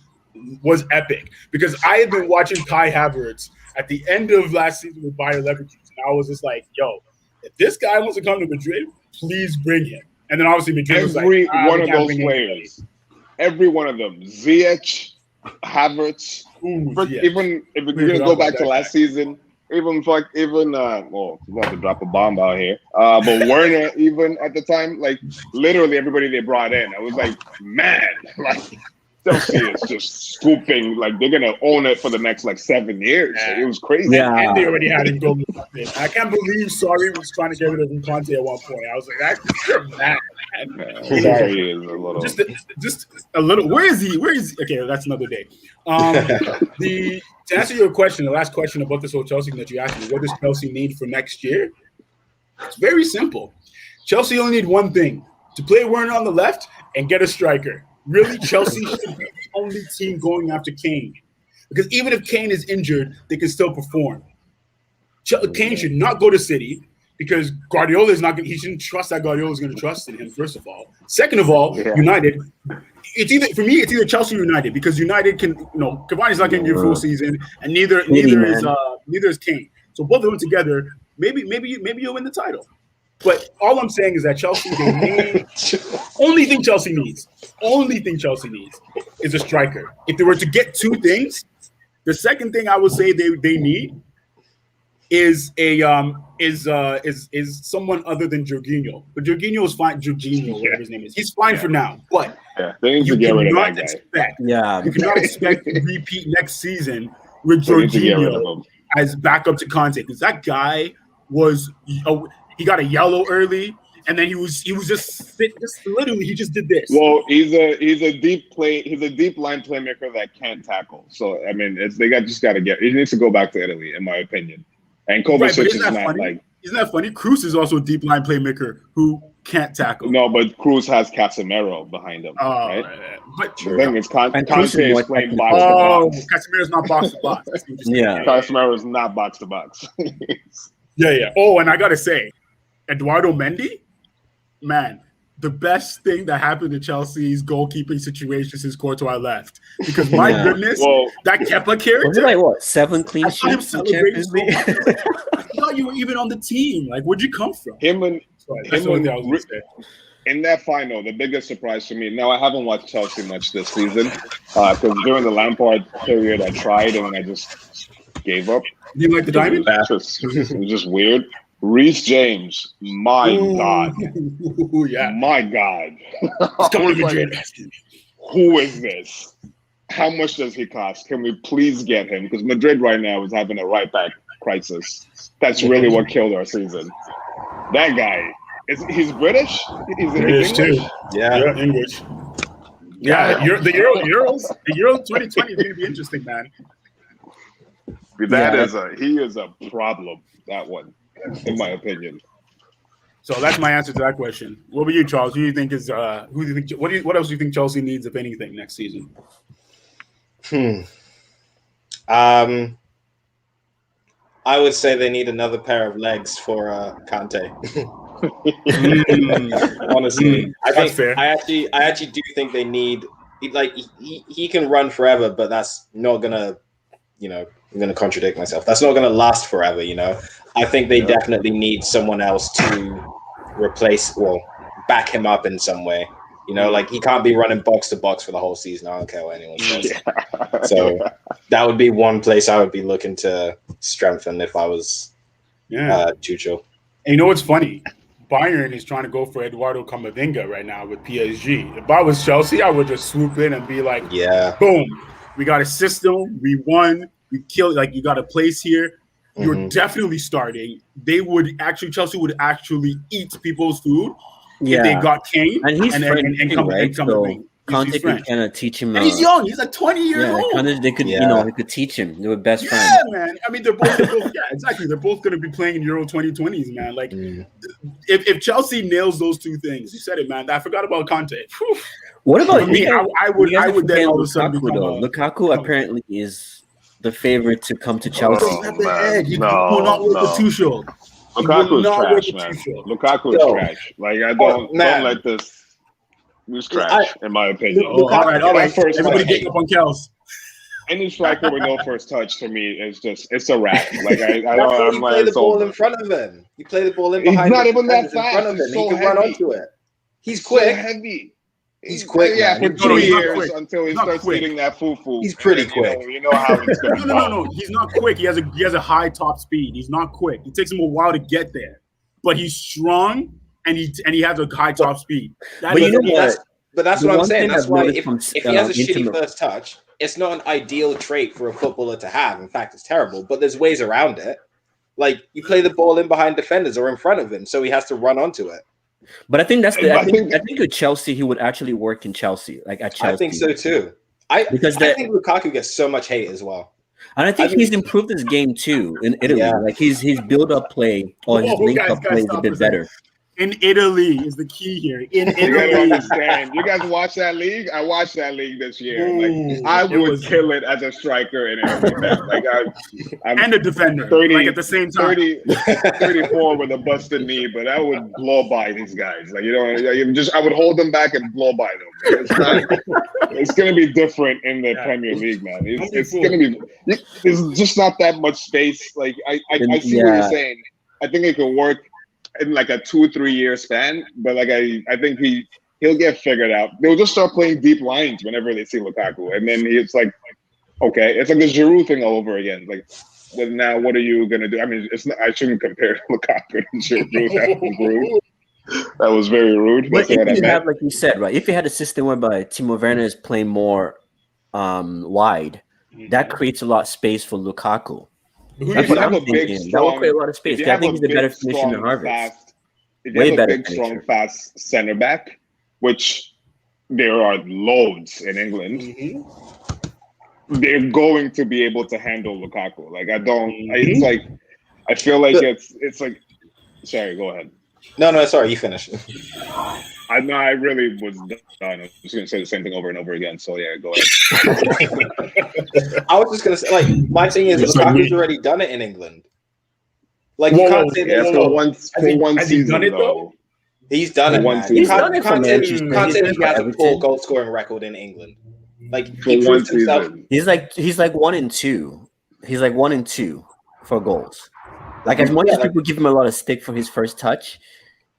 epic, because I had been watching Kai Havertz at the end of last season with Bayer Leverkusen, and I was just like, yo, if this guy wants to come to Madrid, please bring him. And then obviously Madrid was like, one of those players, every one of them, Ziyech, Havertz, even if we're gonna go back to last season. I'm about to drop a bomb out here. But Werner, even at the time, like literally everybody they brought in, I was like, man, like Chelsea is just scooping, like they're gonna own it for the next like 7 years. Like, it was crazy. Yeah, and they already had him go. I can't believe Sarri was trying to get rid of Conte at one point. I was like, you're mad. Sarri is a little, just a little. Where is he? Okay, that's another day. To answer your question, the last question about this whole Chelsea thing that you asked me, what does Chelsea need for next year? It's very simple. Chelsea only need one thing: to play Werner on the left and get a striker. Really, Chelsea should be the only team going after Kane, because even if Kane is injured, they can still perform. Kane should not go to City, because Guardiola is not going. He shouldn't trust that Guardiola is going to trust in him. First of all, second of all, United. It's either Chelsea or United, because United can, Cavani's not getting your full season, and neither is Kane. So both of them together, maybe you'll win the title. But all I'm saying is that Chelsea, only thing Chelsea needs is a striker. If they were to get two things, the second thing I would say they need is someone other than Jorginho. But Jorginho is fine. Whatever his name is, he's fine for now. But you cannot expect repeat next season with Jorginho as backup to Conte, because that guy was he got a yellow early, and then he was just literally he just did this. Well, he's a deep line playmaker that can't tackle. So I mean, he needs to go back to Italy, in my opinion. And Kovacic is not funny? Like. Isn't that funny? Cruz is also a deep line playmaker who can't tackle. No, but Cruz has Casemiro behind him, right? But the thing is, Conte is playing box to box. Casemiro's not box to box. Casemiro is not box to box. Yeah. Oh, and I gotta say, Eduardo Mendy, man, the best thing that happened to Chelsea's goalkeeping situation since Courtois left. Because my goodness, that Kepa character. Was it like what, 7 clean sheets? I thought you were even on the team. Like, where'd you come from? Him and in that final, the biggest surprise for me. Now, I haven't watched Chelsea much this season because during the Lampard period, I tried and I just gave up. Do you like the diamond? It was just weird. Reece James, my God. Yeah. My God. He's going to Madrid. Who is this? How much does he cost? Can we please get him? Because Madrid right now is having a right back crisis. That's really what killed our season. That guy, he's British? He's British English? too. Yeah. English. Yeah, the Euros 2020 is going to be interesting, man. He is a problem, that one, in my opinion. So that's my answer to that question. What about you, Charles? Who do you think is what else do you think Chelsea needs, if anything, next season? I would say they need another pair of legs for Kante. Honestly, I actually do think they need he can run forever, but that's not gonna, I'm gonna contradict myself. That's not gonna last forever, I think they definitely need someone else to back him up in some way. He can't be running box to box for the whole season. I don't care what anyone says. Yeah. So that would be one place I would be looking to strengthen if I was Tuchel. And you know what's funny? Bayern is trying to go for Eduardo Camavinga right now with PSG. If I was Chelsea, I would just swoop in and be like, boom, we got a system, we won, we killed, you got a place here. You're definitely starting. Chelsea would actually eat people's food. If they got Kane and he's French, right? So Conte could kind of teach him. And he's young. He's like 20 years old. They could, he could teach him. They were best friends. Yeah, man. I mean, they're both exactly. They're both going to be playing in Euro 2020s, man. If Chelsea nails those two things, you said it, man. I forgot about Conte. Whew. What about me? I would then all of a sudden become Lukaku apparently is the favorite to come to Chelsea. At the edge. He will not work with Tuchel. Lukaku is trash, man. Lukaku is trash. Don't let this. He's trash, in my opinion. All right. Everybody get up on Kels. Any striker with no first touch to me is it's a wrap. You play the ball in front of him. You play the ball in behind. He's not even that fast. In front of him. So he can run onto it. He's quick. So heavy. He's quick. Yeah, for 2 years until he starts eating that fufu. He's pretty quick. You know how he's going to No. He's not quick. He has a high top speed. He's not quick. It takes him a while to get there, but he's strong and he has a high top speed. But that's what I'm saying. That's why if he has a shitty first touch, it's not an ideal trait for a footballer to have. In fact, it's terrible. But there's ways around it. You play the ball in behind defenders or in front of him, so he has to run onto it. But I think I think with Chelsea, he would actually work in Chelsea, at Chelsea. I think so too. I think Lukaku gets so much hate as well. And I think he's improved his game too in Italy. Yeah. His build-up play or his link-up play is a bit better. In Italy is the key here. In Italy. You gotta understand. You guys watch that league? I watched that league this year. I would kill it as a striker in Italy. I'm and a defender. 30, at the same time. 34 with a busted knee, but I would blow by these guys. I would hold them back and blow by them. It's going to be different in the Premier League, man. It's going to be. There's just not that much space. I see what you're saying. I think it could work in a 2-3 year span, but I think he'll get figured out. They'll just start playing deep lines whenever they see Lukaku, and then it's okay, it's like the Giroud thing all over again. Well, now what are you gonna do? I mean, I shouldn't compare Lukaku to Giroud. That was rude. That was very rude. But if you have, like you said, right? If you had a system whereby Timo Werner is playing more wide, that creates a lot of space for Lukaku. That's what I'm thinking. That will create a lot of space. I think he's a better finisher than Harvard. If you have a big, strong, fast center back, which there are loads in England, they're going to be able to handle Lukaku. I feel like it's like. Sorry, go ahead. No, sorry, you finish. I really was done. I was just going to say the same thing over and over again. So yeah, go ahead. I was just going to say, my thing is, Lukaku's already done it in England. You can't say that for one season. Has he done it though? He's done it. One season. You can't say he has a full goal scoring record in England. He proved himself. He's like 1-2. He's like 1-2 for goals. As much as people give him a lot of stick for his first touch,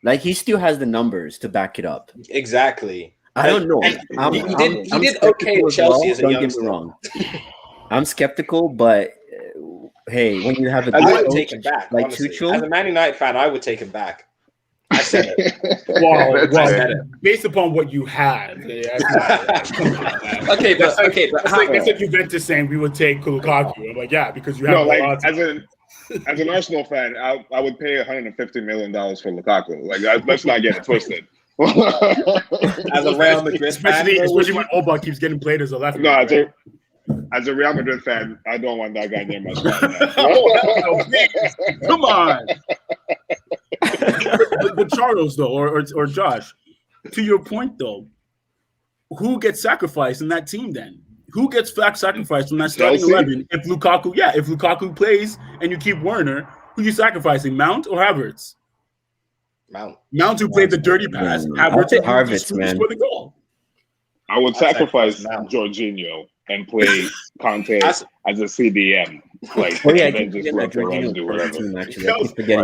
Like he still has the numbers to back it up. Exactly. I don't know. And he did I'm okay at skeptical as well. Chelsea as a Don't get youngster. me wrong. I'm skeptical, but hey, when you have a I good would take coach him back. like Honestly, Tuchel, as a Man United fan, I would take him back. I said it. Well, based upon what you have. Okay, but that's like Juventus saying we would take Lukaku. I'm like, yeah, because you have as an Arsenal fan, I would pay $150 million for Lukaku. Like, let's not get it twisted. As a Real Madrid fan, especially when Oba keeps getting played as a left. No, as a Real Madrid fan, I don't want that guy near my squad. Oh, no, come on. but Charles, though, or Josh, to your point, though, who gets sacrificed in that team then? Who gets sacrificed from that starting 11? If Lukaku plays and you keep Werner, who you sacrificing, Mount or Havertz? Mount who played the dirty pass. Havertz, man. For the goal. I would sacrifice Jorginho and play Conte as a CDM. Like, then just let the run do whatever.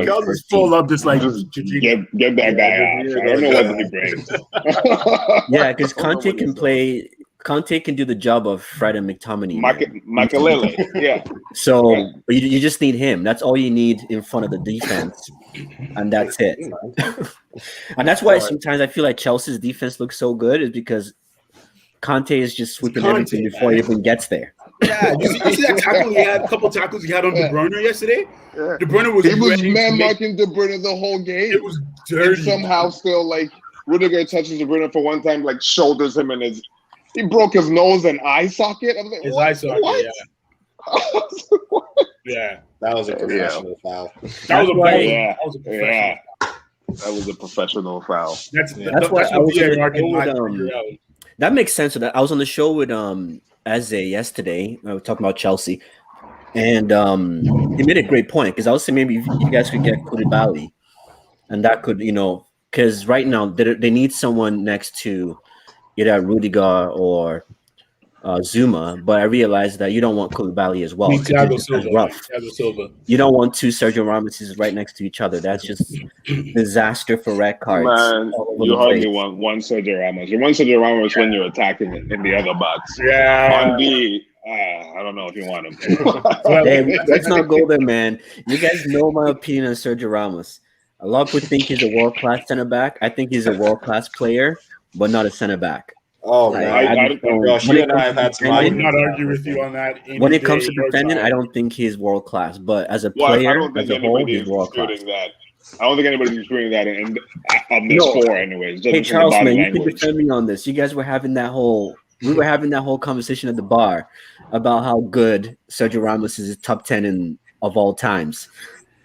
Kel's is full up just like get that guy out. I don't know what he brings. Yeah, because Conte can play. Conte can do the job of Fred and McTominay. Makelele, yeah. So you just need him. That's all you need in front of the defense, and that's it. And that's why sometimes I feel like Chelsea's defense looks so good is because Conte is just sweeping everything before he even gets there. Yeah, you see that tackle he had? A couple tackles he had on De Bruyne yesterday. Yeah. De Bruyne was man marking De Bruyne the whole game. It was dirty. And somehow still like Rudiger touches De Bruyne for one time, like shoulders him, and he broke his nose and eye socket. I was like, his eye socket. What? Yeah. That was a professional foul. That was a professional foul. That's why I was that makes sense. I was on the show with Eze yesterday. I was talking about Chelsea, and he made a great point because I was saying maybe if you guys could get Koulibaly, and that could because right now they need someone next to either Rudiger or Zuma, but I realized that you don't want Koulibaly as well. Thiago Silva. You don't want two Sergio Ramoses right next to each other. That's just disaster for red cards. Man, you hardly want one Sergio Ramos. You want Sergio Ramos when you're attacking in the other box. Yeah. On the, I don't know if you want him. Hey, let's not go there, man. You guys know my opinion on Sergio Ramos. A lot of people think he's a world-class center back. I think he's a world-class player, but not a center back. Oh, man. Josh, you and I have had some I would not argue with you on that. When it comes to defending, I don't think he's world class. But as a player, as a whole, he's world class. I don't think anybody's disputing that on this score, anyways. Hey, Charles, man, you can defend me on this. You guys were having that whole conversation at the bar about how good Sergio Ramos is top 10 of all times.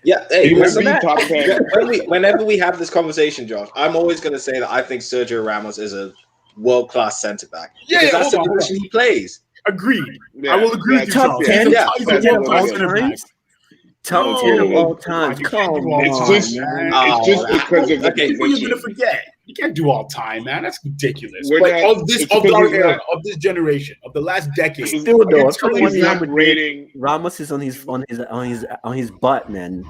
Yeah, hey, top 10. Whenever we have this conversation, Josh, I'm always going to say that I think Sergio Ramos is a world-class centre back. Yeah, because that's the position he plays. Agreed. Yeah, I will agree with you. Top 10 Yeah. Top 10 of all time. Come on, it's just because of the people you're gonna forget. You can't do all time, man. That's ridiculous. Of this generation, of the last decade. Still though, rating. Ramos is on his butt, man.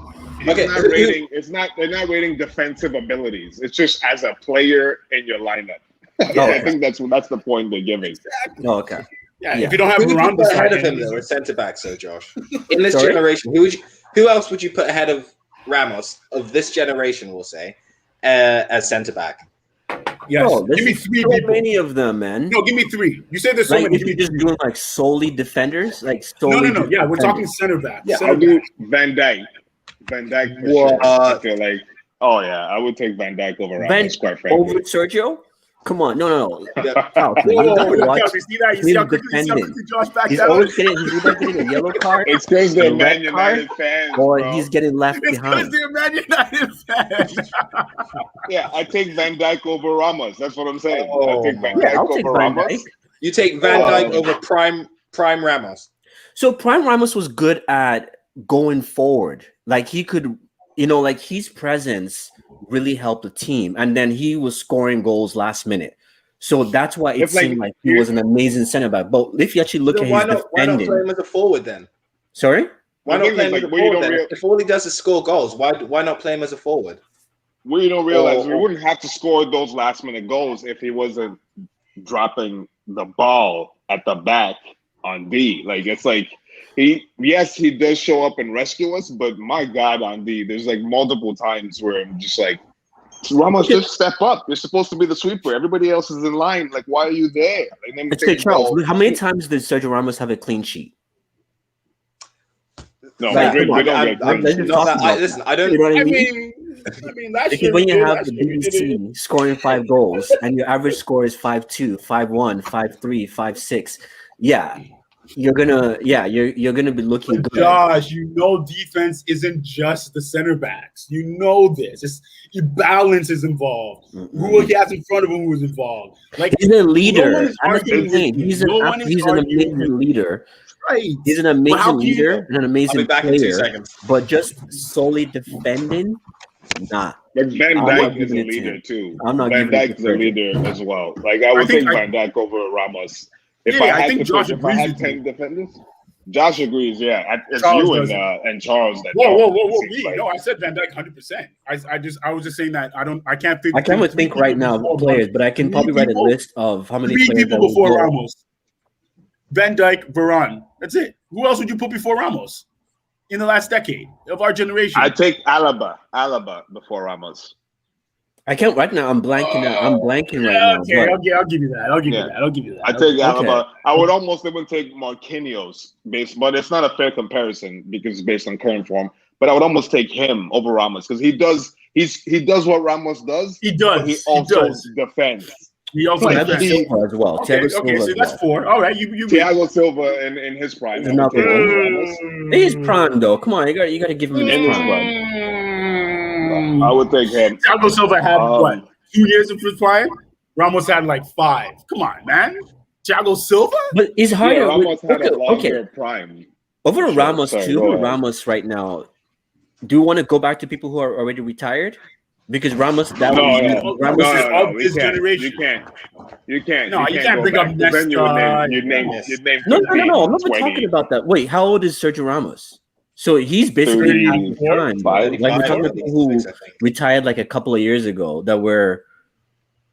Okay, they're not rating defensive abilities. It's just as a player in your lineup. I think that's the point they're giving. Exactly. Oh, okay. Yeah, if you don't have who around would you put ahead of him though, a centre back, so Josh. In this generation, who else would you put ahead of Ramos of this generation? We'll say as centre back. Yes. Oh, give me three. So many of them, man. No, give me three. You said there's so like, many. If you're just doing like solely defenders, like No. solely. Yeah, we're talking center back. Yeah, center I'll do Van Dijk. Van Dijk. For sure. I feel like. Oh yeah, I would take Van Dijk over Ramos. Quite frankly. Over Sergio. Come on, no. He's always getting a yellow card. It's because they're Man United fans, or bro. He's getting left behind. Because they're Man United fans. Yeah, I take Van Dijk over Ramos. That's what I'm saying. I take Van Dijk over Ramos. You take Van Dijk over Prime Ramos. So Prime Ramos was good at going forward. Like he could, like his presence really helped the team, and then he was scoring goals last minute. So that's why it seemed like he was an amazing center back. But if you actually look at his defending, why not play him as a forward then? Sorry, why not play him as a forward then? If all he does is score goals, why not play him as a forward? We don't realize we wouldn't have to score those last minute goals if he wasn't dropping the ball at the back on D. Like it's like he does show up and rescue us, but my God, on D, there's like multiple times where I'm just like, Ramos, just step up. You're supposed to be the sweeper. Everybody else is in line. Like, why are you there? Like, It's good, Charles. How many times did Sergio Ramos have a clean sheet? No, Like, we don't get listen, I don't. You know what I I mean? mean, last Because year when you have last the year we did it. BBC scoring 5 goals and your average score is 5-2, 5-1, 5-3, 5-6, you're gonna be looking good. Josh, you know defense isn't just the center backs. You know this. It's your balance is involved. Who he has in front of him who is involved. Like He's a leader. No one is arguing. He's an amazing leader. Right. He's an amazing leader and an amazing back in 2 player. seconds. But just solely defending, nah. But Van I'm Dijk not is a giving it to leader him. too. I'm not Van giving it Dijk to is a leader as well. Like I would think take Van Dijk over Ramos. If Yeah, I I had think to Josh pick, if I had agrees with 10 defenders, Josh agrees. Yeah, it's Charles you doesn't. and Charles. That Whoa! seems Me? like- No, I said Van Dijk 100%. I was just saying that I can't think. I can't think right now of players, but I can probably write a list of how many 3 players people that will before go. Ramos. Van Dijk, Varane. That's it. Who else would you put before Ramos in the last decade of our generation? I take Alaba before Ramos. I can't right now. I'm blanking out. I'm blanking right now. Okay, but- I'll give you that. I'll give you that. I take Alaba. Okay. I would almost even take Marquinhos, but it's not a fair comparison because it's based on current form. But I would almost take him over Ramos because he does what Ramos does. He does. But he also does. defends. He also Thiago defends. Silva as well. Okay, Thiago Silva so as that's well. 4. All right, you Thiago Silva in his prime. He's I would not take good. over Ramos. He's prime though. Come on, you got to give him his In his prime. I would take him. Thiago Silva had what? 2 years of his prime. Ramos had like 5. Come on, man. Thiago Silva. But it's harder. Yeah, Ramos had a longer Okay, prime. over Sure. Ramos Sorry, too. go Over ahead. Ramos right now. Do you want to go back to people who are already retired? Because Ramos, that No, would be no, Ramos is of we this can't. generation. You can't. No, you can't go bring up back. 'Cause then Nesta. you'd name no. 15, I'm not 20. talking about that. Wait, how old is Sergio Ramos? So he's basically half his time. Bro. 35, Like we're talking about people who retired like a couple of years ago that were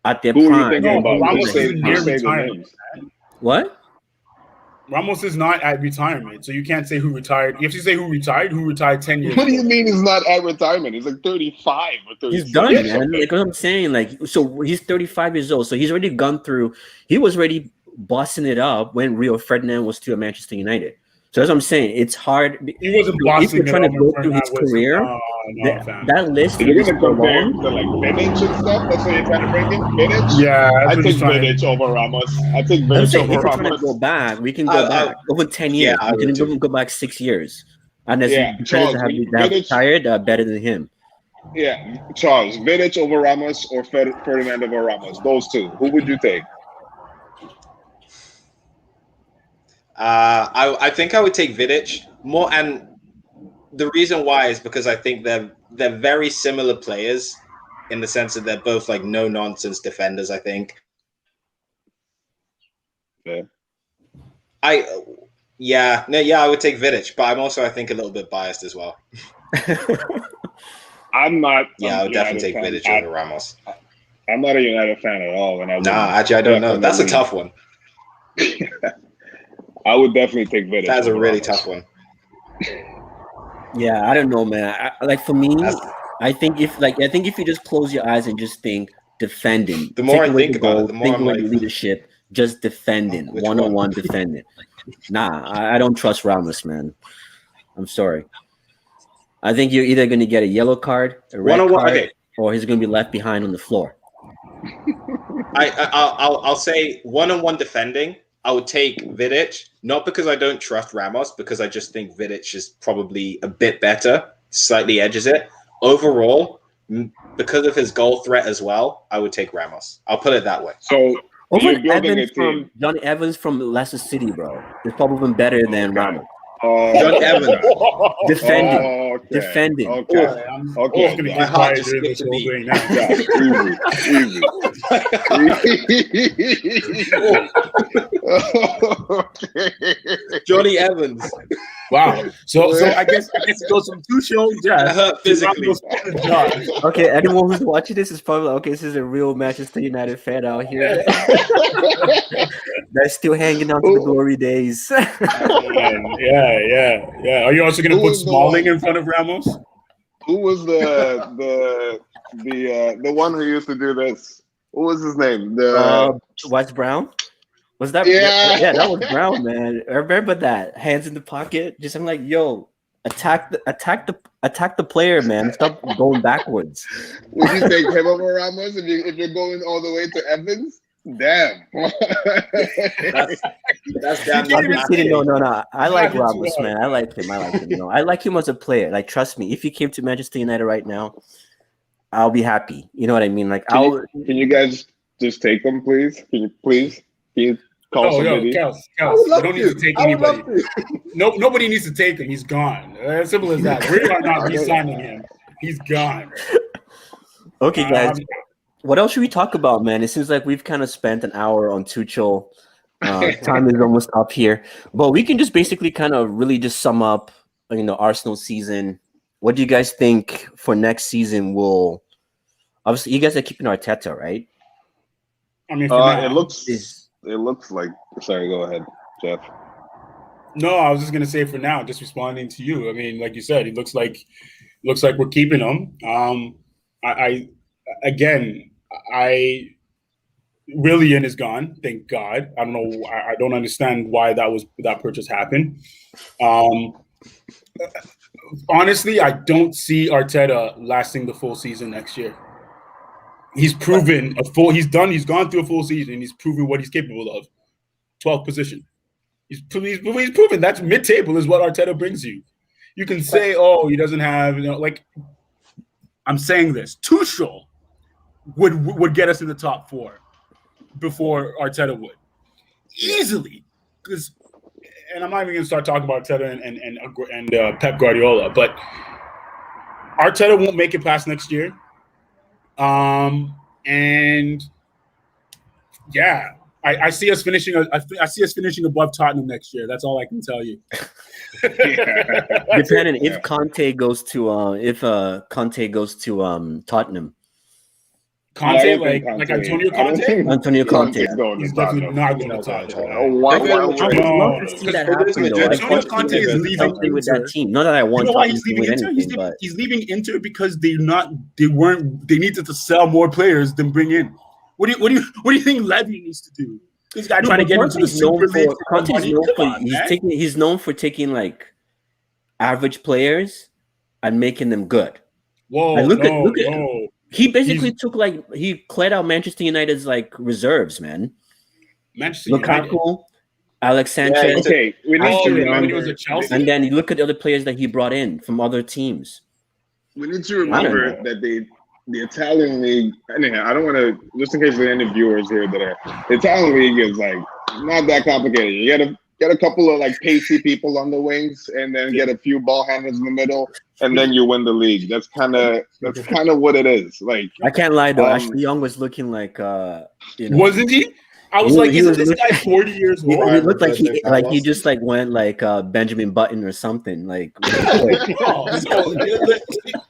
at their Who are you prime. thinking about? Ramos Just say- is near just say the retirement. names. What? Ramos is not at retirement, so you can't say who retired. You have to say who retired 10 years What do ago. you mean he's not at retirement? He's like 35 or 36. He's done, man. Like what I'm saying, like so he's 35 years old. So he's already gone through. He was already bossing it up when Rio Ferdinand was still at Manchester United. So that's what I'm saying. It's hard. He wasn't If bossing you're it trying to up go when through his Ferdinand was- career, No, fam. that list If you're is gonna so compare long. him to like Vidic and stuff, that's what you're trying to bring in? Vidic? Yeah, I that's what take he's trying. Vidic over Ramos. I take I'm Vidic saying over if we're trying to Ramos. go back, we can go back over 10 years. I we would can too. even go back 6 years. And there's Yeah, players Charles, that have Vidic- retired better than him. Yeah, Charles, Vidic over Ramos or Ferdinand over Ramos? Those two. Who would you take? I think I would take Vidic more, and the reason why is because I think they're very similar players in the sense that they're both like no nonsense defenders. I think. Yeah. I would take Vidic, but I'm also I think a little bit biased as well. I'm not. Yeah, I would definitely United take fan. Vidic over Ramos. I'm not a United fan at all, and Actually, I don't know. That's a tough one. I would definitely take Vidic. That's a over really Ramos. tough one. Yeah, I don't know, man. Like for me, I think if you just close your eyes and just think defending, The more take I away think the about it, goal, the more think I'm away like- the leadership, just defending, Which one-on-one defending. Nah, I don't trust Ramos, man. I'm sorry. I think you're either going to get a yellow card, a red One-on-one, card, okay. or he's going to be left behind on the floor. I'll say one-on-one defending. I would take Vidic, not because I don't trust Ramos, because I just think Vidic is probably a bit better, slightly edges it. Overall, because of his goal threat as well, I would take Ramos. I'll put it that way. So Over you're building a Evans team. Johnny Evans from Leicester City, bro. Is probably better than Ramos. John Evans. Defending. Okay. Defending. Okay. I'm Okay. just gonna My keep heart quiet just during this skipped a whole beat. thing now. Yeah, easy. Okay. Johnny Evans. Wow. So I guess it goes from Tuchel, That hurt physically. Josh. Okay, anyone who's watching this is probably like, okay, this is a real Manchester United fan out here. That's still hanging on to the glory days. Yeah. Are you also going to Who put was the Smalling one? in front of Ramos? Who was the one who used to do this? What was his name? Wes Brown? Was that? Yeah. That was Brown, man. I remember that. Hands in the pocket. Just I'm like, yo, attack the player, man. Stop going backwards. Would you take him over Ramos if you're going all the way to Evans? Damn. That's damn I'm just kidding. not No. I like Not too Ramos, hard. man. I like him. I like him as a player. Like, trust me, if he came to Manchester United right now, I'll be happy. You know what I mean? Like, Can you guys just take him, please? Can you call somebody? Kels, you don't need to take anybody. Nobody needs to take him. He's gone. As simple as that. We are not re-signing him. He's gone. Okay, guys. What else should we talk about, man? It seems like we've kind of spent an hour on Tuchel. Time is almost up here, but we can just basically kind of really just sum up, Arsenal season. What do you guys think for next season? Will obviously you guys are keeping Arteta, right? I mean, for now, it looks like. Sorry, go ahead, Jeff. No, I was just gonna say for now, just responding to you. I mean, like you said, it looks like we're keeping him. Willian is gone. Thank God. I don't know. I don't understand why that purchase happened. Honestly, I don't see Arteta lasting the full season next year. He's proven He's gone through a full season. He's proven what he's capable of. 12th position. He's proven that's mid-table is what Arteta brings you. You can say, oh, he doesn't have, like I'm saying this. Tuchel would get us in the top 4 before Arteta would. Easily. And I'm not even going to start talking about Arteta and Pep Guardiola, but Arteta won't make it past next year. And yeah, I see us finishing. I see us finishing above Tottenham next year. That's all I can tell you. Depending if Conte goes to Tottenham. Conte, like Antonio Conte. Antonio Conte. He's definitely not going to Tottenham. Why I would love to see that happen, though. Antonio Conte is leaving with that team. Not that I want why Tottenham he's to leaving win Inter? anything, but He's leaving Inter because they needed to sell more players than bring in. What do you think Levy needs to do? This guy trying to get into the Super League for money. He's known for taking like average players and making them good. Whoa, look at he basically he cleared out Manchester United's like reserves, man. Manchester Lukaku, United. Alex Sanchez. Okay, we need to remember. And then you look at the other players that he brought in from other teams. We need to remember that the Italian league. Anyhow, I don't want to. Just in case there are any viewers here that are, the Italian league is like not that complicated. You get a couple of like pacey people on the wings, and then get a few ball handlers in the middle, and then you win the league. That's kind of what it is. Like I can't lie though. Ashley Young was looking like wasn't he? I was like, isn't this guy 40 years old? He looked like he just like went like Benjamin Button or something. Like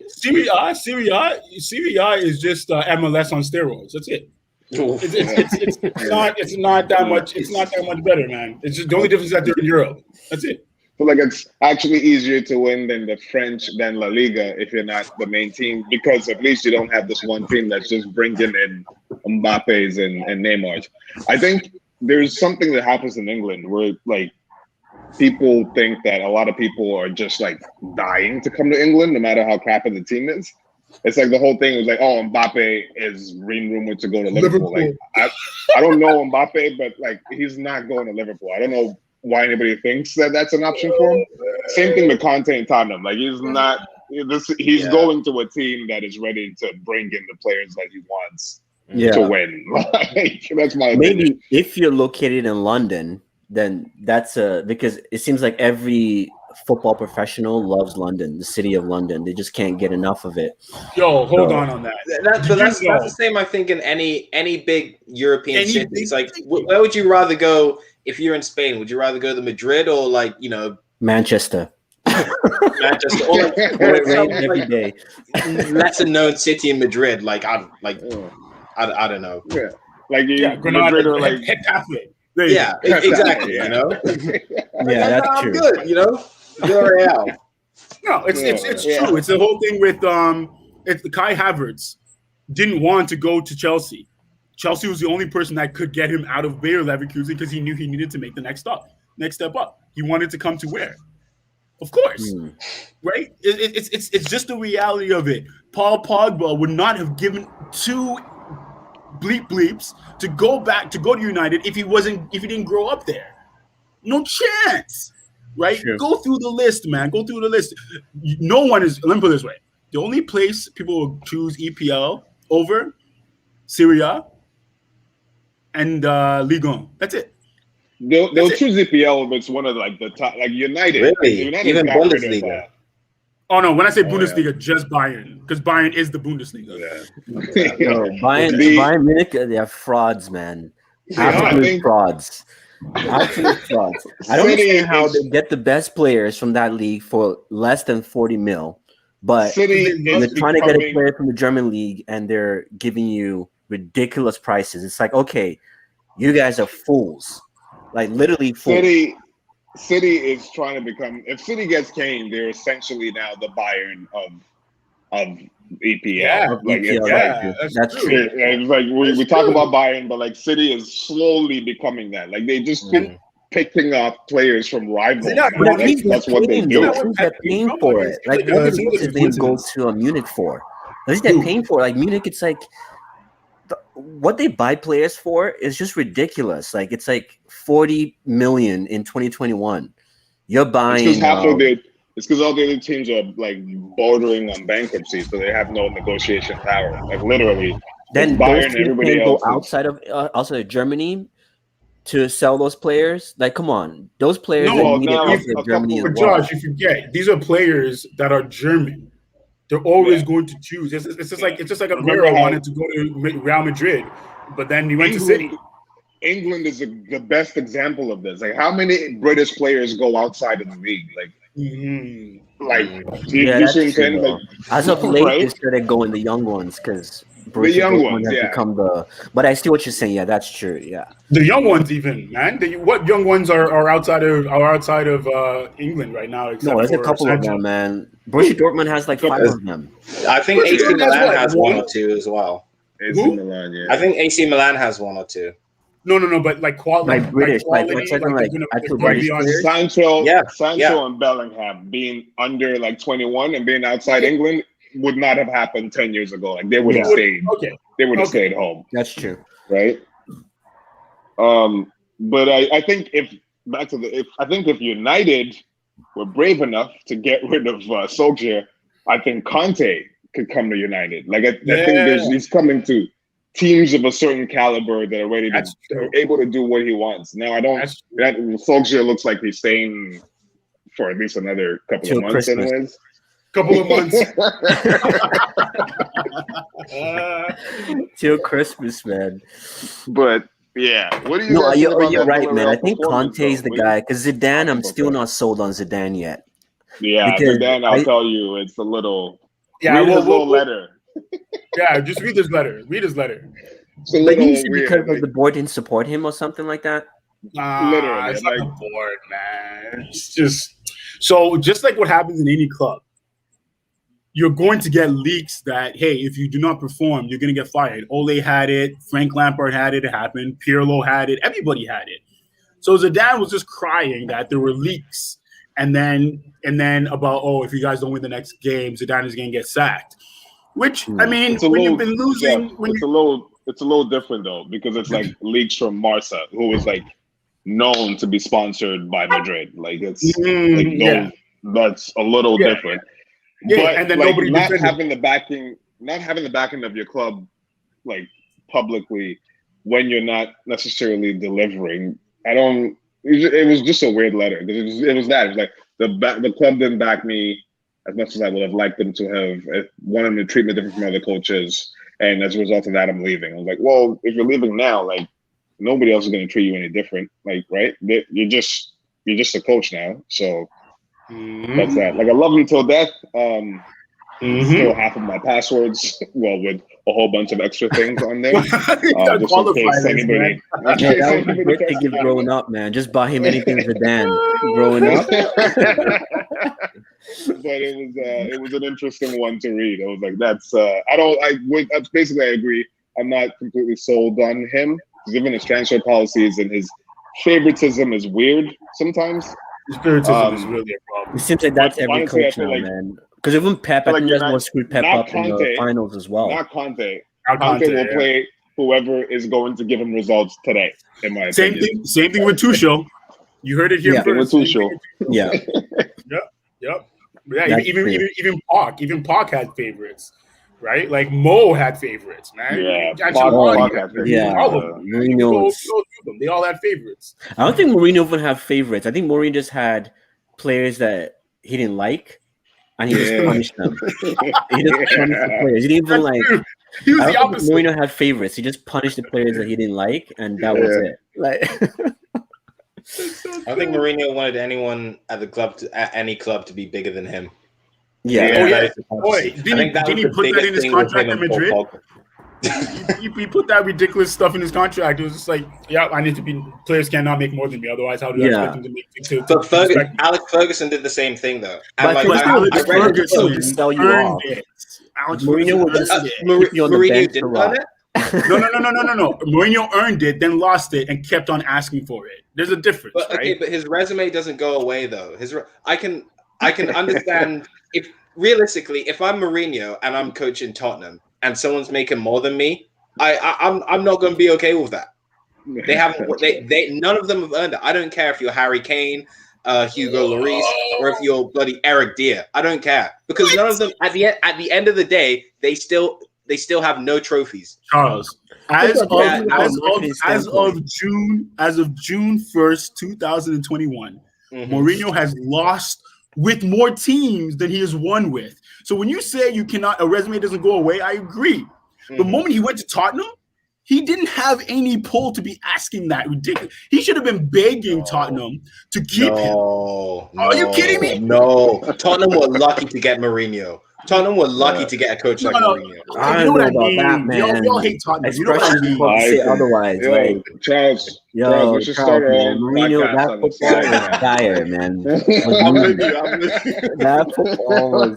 Serie A is just MLS on steroids. That's it. It's not that much. It's not that much better, man. It's just the only difference is that they're in Europe. That's it. So like it's actually easier to win than the French than La Liga if you're not the main team, because at least you don't have this one team that's just bringing in Mbappe's and Neymar's. I think there's something that happens in England where like people think that a lot of people are just like dying to come to England no matter how crappy the team is. It's like the whole thing was like, oh, Mbappe is rumored to go to Liverpool. Like I don't know Mbappe, but like he's not going to Liverpool. I don't know why anybody thinks that that's an option for him. Same thing with Conte and Tottenham. Like he's not. He's going to a team that is ready to bring in the players that he wants to win. Like, that's my opinion. Maybe if you're located in London, then that's because it seems like every football professional loves London, the city of London. They just can't get enough of it. Yo, hold on that. That's the same, I think, in any big European city. It's like, where would you rather go if you're in Spain? Would you rather go to Madrid or like, you know, Manchester? Manchester, or every day. lesser known city in Madrid? Like I don't know. Yeah. Like Granada, Madrid or like Yeah, exactly. You know, yeah, that's I'm true. good. You know, Villarreal. No, it's true. It's the whole thing with it's the Kai Havertz didn't want to go to Chelsea. Chelsea was the only person that could get him out of Bayer Leverkusen because he knew he needed to make the next step up. He wanted to come to where? Of course, right? It's just the reality of it. Paul Pogba would not have given two bleeps to go to United if he didn't grow up there. No chance, right? Sure. Go through the list, man. Go through the list. No one is. Let me put it this way: the only place people will choose EPL over Syria and Ligue 1. That's it. they'll choose EPL if it's one of like the top, like United. Really? United Even got rid of, Bundesliga? Oh no! When I say Bundesliga, just Bayern, because Bayern is the Bundesliga. No, Bayern Munich, they're frauds, man. Absolute frauds. Absolute frauds. I don't understand how they get the best players from that league for less than 40 mil, but you're trying to get a player from the German league and they're giving you ridiculous prices. It's like, okay, you guys are fools. Like literally fools. City is trying to become. If City gets Kane, they're essentially now the Bayern of EPL. Yeah, like EPL, that's true. It's like we talk about Bayern, but like City is slowly becoming that. Like they just keep picking up players from rivals. But at least that's what they do. At least they're paying for it. Like what did they go to Munich for? At least they're paying for it. Like Munich, it's like what they buy players for is just ridiculous. Like it's like 40 million in 2021. You're buying. It's because all the other teams are like bordering on bankruptcy, so they have no negotiation power. Like literally, then Bayern those and teams everybody can go else outside of Germany to sell those players. Like, come on, those players are needed outside of Germany as well. Josh, you forget these are players that are German. They're always going to choose. It's just like Aguero wanted to go to Real Madrid, but then he went to City. England is the best example of this. Like, how many British players go outside of the league? Like, you see what I'm saying? Like, as of late, they started going the young ones because the young ones have become the. But I see what you're saying. Yeah, that's true. Yeah, the young ones, even man. What young ones are outside of England right now? No, there's a couple of them, man. Borussia Dortmund has like 5 of them. I think AC Milan has 1 or 2 as well. AC Milan, yeah. I think AC Milan has 1 or 2. No, but like quality, like British, actual British players. Sancho and Bellingham being under like 21 and being outside England would not have happened 10 years ago. Like they would have stayed. They would have stayed home. That's true, right? But I think if United were brave enough to get rid of Solskjaer, I think Conte could come to United. Like I think he's coming to teams of a certain caliber that are ready to are able to do what he wants. Now Solskjaer looks like he's staying for at least another couple of months anyways. Till Christmas, man. But yeah, what do you? No, you're right, man. I think Conte's the guy because Zidane. I'm still not sold on Zidane yet. Yeah, Zidane. I'll tell you, it's a little. Yeah, read his little letter. Yeah, just read his letter. But you said because the board didn't support him or something like that. Literally, it's not the board, man. It's just just like what happens in any club. You're going to get leaks that, hey, if you do not perform, you're going to get fired. Ole had it. Frank Lampard had it. It happened. Pirlo had it. Everybody had it. So Zidane was just crying that there were leaks. And then about, if you guys don't win the next game, Zidane is going to get sacked. Which, I mean, you've been losing. It's a little different, though, because it's like leaks from Marca, who is like known to be sponsored by Madrid. Like, it's that's a little different. Yeah, but and then like, nobody not having the backing of your club like publicly when you're not necessarily delivering. I don't it was just a weird letter. It was that. It was like the club didn't back me as much as I would have liked them to have. Wanted to treat me different from other coaches, and as a result of that, I'm leaving. I was like, well, if you're leaving now, like nobody else is going to treat you any different. Like, right? You're just a coach now, so that's that. Like, I love him till death. Still half of my passwords, well, with a whole bunch of extra things on there. Just in case anybody. That was a great thing you've grown up, man. Just buy him anything Zidane growing up. But it was an interesting one to read. I was like, that's basically I agree. I'm not completely sold on him. Given his transfer policies and his favoritism is weird sometimes. His favoritism is really a problem. It seems like that's every coach now, man. Because even Pep, I think that's what screwed Pep up in the finals as well. Not Conte. Conte will play whoever is going to give him results today, in my opinion. Same thing with Tuchel. You heard it here first. With Tuchel. Yeah. Yep. Yeah, even Park had favorites, right? Like Mo had favorites, man. Yeah, Park had favorites. Yeah. Mourinho. They all had favorites. I don't think Mourinho would have favorites. I think Mourinho just had players that he didn't like. And he just punished them. He just punished the players. He didn't even like. He was I the don't think opposite. Mourinho had favorites. He just punished the players that he didn't like, and that was it. Like, I think Mourinho wanted anyone at the club at any club to be bigger than him. yeah. Boy, didn't he put that in his contract at Madrid? He put that ridiculous stuff in his contract. It was just like, I need to be. Players cannot make more than me. Otherwise, how do I expect them to make? But Alex Ferguson did the same thing, though. But Alex Ferguson sell you earned off. it. Alex Mourinho would Ferguson just earned it. keep you on the Mourinho bench didn't to earn rock. it. No. Mourinho earned it, then lost it, and kept on asking for it. There's a difference, But okay, right? but his resume doesn't go away though. I can understand if realistically, if I'm Mourinho and I'm coaching Tottenham and someone's making more than me, I'm not going to be okay with that. They haven't. They none of them have earned it. I don't care if you're Harry Kane, Hugo Lloris, or if you're bloody Eric Dier. I don't care because none of them at the end of the day they still have no trophies. Charles, as of June 1st, 2021, Mourinho has lost with more teams than he has won with. So when you say a resume doesn't go away, I agree. The moment he went to Tottenham, he didn't have any pull to be asking that ridiculous. He should have been begging Tottenham to keep him. Are you kidding me? No. Tottenham were lucky to get Mourinho. Tottenham were lucky to get a coach like Mourinho. I don't know about that, man. We all hate Tottenham. Expressions people say otherwise. Yo, Charles, we should start our own Mourinho, that football was dire, man. That football was.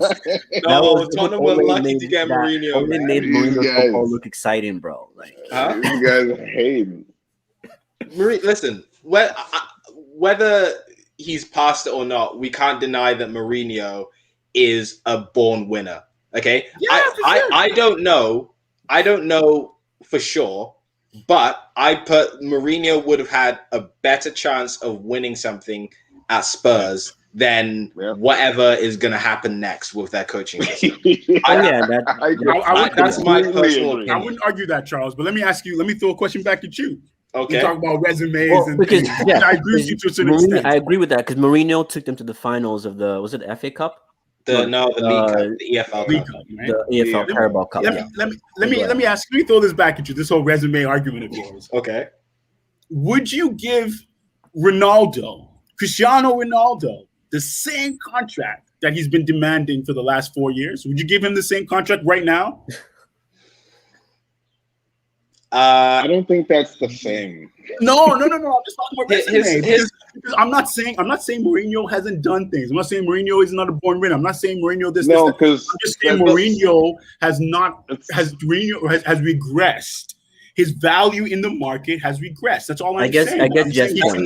Tottenham were lucky to get Mourinho. Only made Mourinho's football look exciting, bro. Like, you guys hate him. Listen, whether he's past it or not, we can't deny that Mourinho is a born winner. Okay, I don't know for sure, but Mourinho would have had a better chance of winning something at Spurs than whatever is going to happen next with their coaching system. That's my personal opinion. I wouldn't argue that, Charles, but let me throw a question back at you. Okay. We talk about resumes and because, I agree with you to a certain extent. I agree with that because Mourinho took them to the finals of the FA Cup? The League Cup, the EFL League Cup. Cup, right? The EFL Carabao Cup. Let me throw this back at you, this whole resume argument of yours. Okay. Would you give Cristiano Ronaldo, the same contract that he's been demanding for the last 4 years? Would you give him the same contract right now? I don't think that's the same. No. I'm just talking about resume. Because I'm not saying Mourinho hasn't done things. I'm not saying Mourinho is not a born winner. I'm not saying Mourinho this. No, because I'm just saying Mourinho has regressed. His value in the market has regressed. That's all I'm saying. I guess just but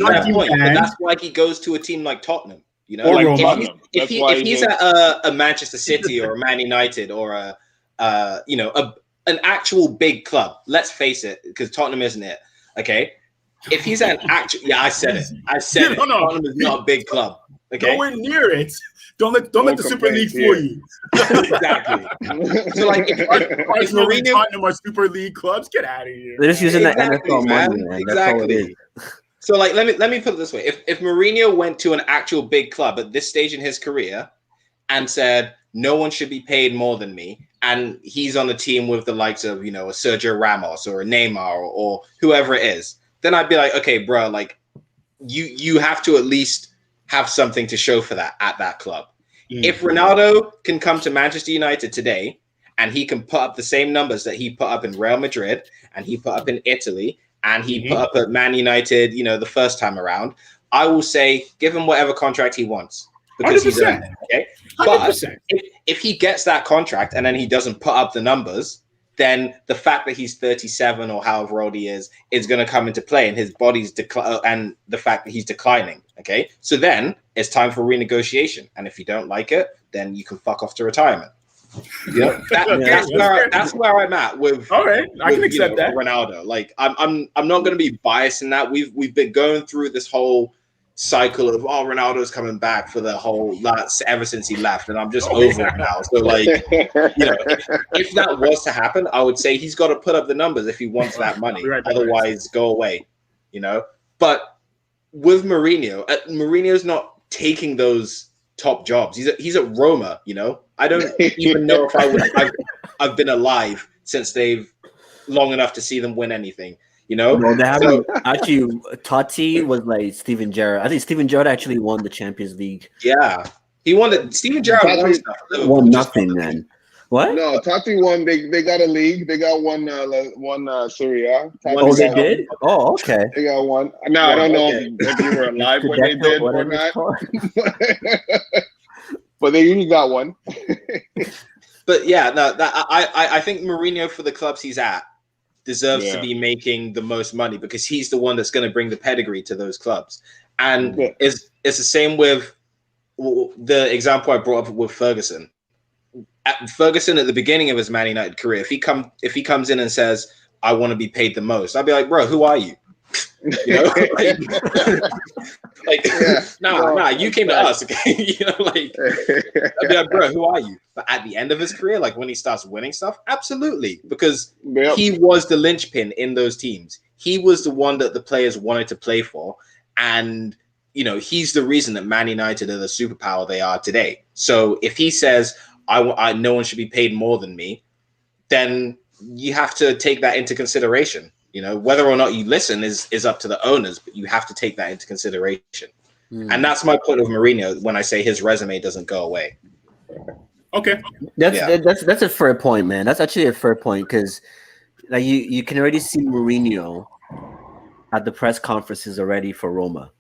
that's why he goes to a team like Tottenham. You know, like if he's at a Manchester City or a Man United or an actual big club, let's face it, because Tottenham isn't it. Okay, if he's at an actual, I said it. No. Tottenham is not a big club. Okay, nowhere near it. Don't let the Super League fool you. Exactly. So like, if Mourinho, Tottenham are Super League clubs, get out of here. They're just using the NFL money, man. Exactly. So like, let me put it this way: if Mourinho went to an actual big club at this stage in his career and said no one should be paid more than me, and he's on a team with the likes of a Sergio Ramos or a Neymar or whoever it is, then I'd be like, okay, bro, like you have to at least have something to show for that at that club. If Ronaldo can come to Manchester United today and he can put up the same numbers that he put up in Real Madrid and he put up in Italy and he put up at Man United, the first time around, I will say give him whatever contract he wants because 100%. he's earned it, okay? 100%. But if he gets that contract and then he doesn't put up the numbers, then the fact that he's 37 or however old he is going to come into play, and his body's and the fact that he's declining. Okay, so then it's time for renegotiation, and if you don't like it, then you can fuck off to retirement. That's where I'm at with. All right, I can accept that. Ronaldo. Like I'm not going to be biased in that. We've been going through this whole cycle of Ronaldo's coming back for the whole ever since he left, and I'm just over it now. So like, if that was to happen, I would say he's got to put up the numbers if he wants that money. Otherwise, go away. But with Mourinho, Mourinho's not taking those top jobs. He's at Roma. I don't even know if I've been alive since they've long enough to see them win anything. No, they haven't. Actually, Totti was like Steven Gerrard. I think Steven Gerrard actually won the Champions League. Yeah, he won it. Steven Gerrard won nothing then. What? No, Totti won. They got a league. They got one Serie A. They did? Oh, okay. They got one. No, I don't know if you were alive when they did or not. But they usually got one. But yeah, no, I think Mourinho for the clubs he's at deserves to be making the most money because he's the one that's going to bring the pedigree to those clubs. And it's the same with the example I brought up with Ferguson. Ferguson at the beginning of his Man United career, if he comes in and says, I want to be paid the most, I'd be like, bro, who are you? Nah, you came to us, okay? I'd be like, bro, who are you? But at the end of his career, like when he starts winning stuff, absolutely, because he was the linchpin in those teams. He was the one that the players wanted to play for, and he's the reason that Man United are the superpower they are today. So if he says, I no one should be paid more than me, then you have to take that into consideration. Whether or not you listen is up to the owners, but you have to take that into consideration. And that's my point of Mourinho when I say his resume doesn't go away. Okay. That's a fair point, man. That's actually a fair point because like you can already see Mourinho at the press conferences already for Roma.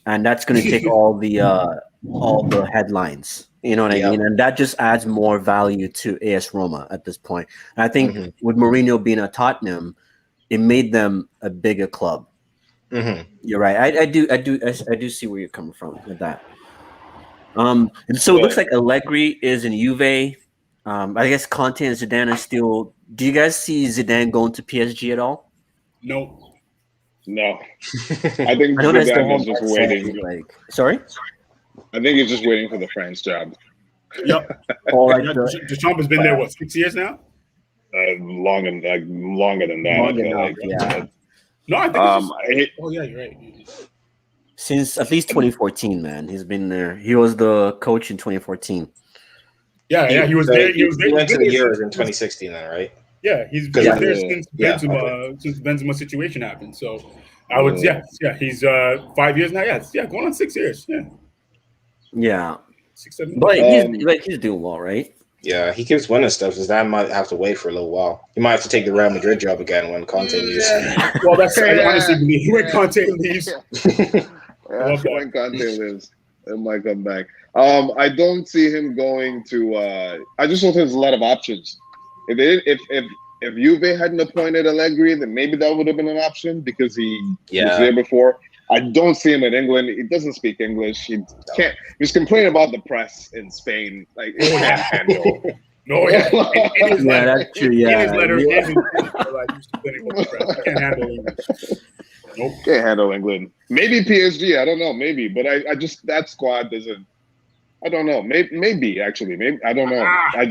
And that's going to take all the headlines. You know what I mean? And that just adds more value to AS Roma at this point. And I think with Mourinho being at Tottenham, it made them a bigger club. You're right. I do see where you're coming from with that. And so it looks like Allegri is in Juve. I guess Conte and Zidane are still. Do you guys see Zidane going to PSG at all? No. I think Zidane is just waiting. Sorry? I think he's just waiting for the France job. Yep. Deschamps has been there, 6 years now? Longer than that. No, I think you're right. Since at least 2014, man. He's been there. He was the coach in 2014. Yeah, he was there. He went to the Euros in 2016 then, right? Yeah, he's been there since Benzema's situation happened. So I would, he's 5 years now. Yeah, going on 6 years. Yeah. 6, 7. But he's doing well, right? Yeah, he keeps winning stuff, so that might have to wait for a little while. He might have to take the Real Madrid job again when Conte leaves. Well, that's I honestly believe when Conte leaves. When Conte leaves, it might come back. I don't see him going to. I just don't think there's a lot of options. If Juve hadn't appointed Allegri, then maybe that would have been an option because he was there before. I don't see him in England. He doesn't speak English. He can't. He's complaining about the press in Spain. Like, he can't handle. That's true. Yeah, in his letter, he's complaining about the press. He can't handle English. Nope. Can't handle England. Maybe PSG. I don't know. Maybe, but I just that squad doesn't. I don't know. Maybe actually. Maybe I don't know. I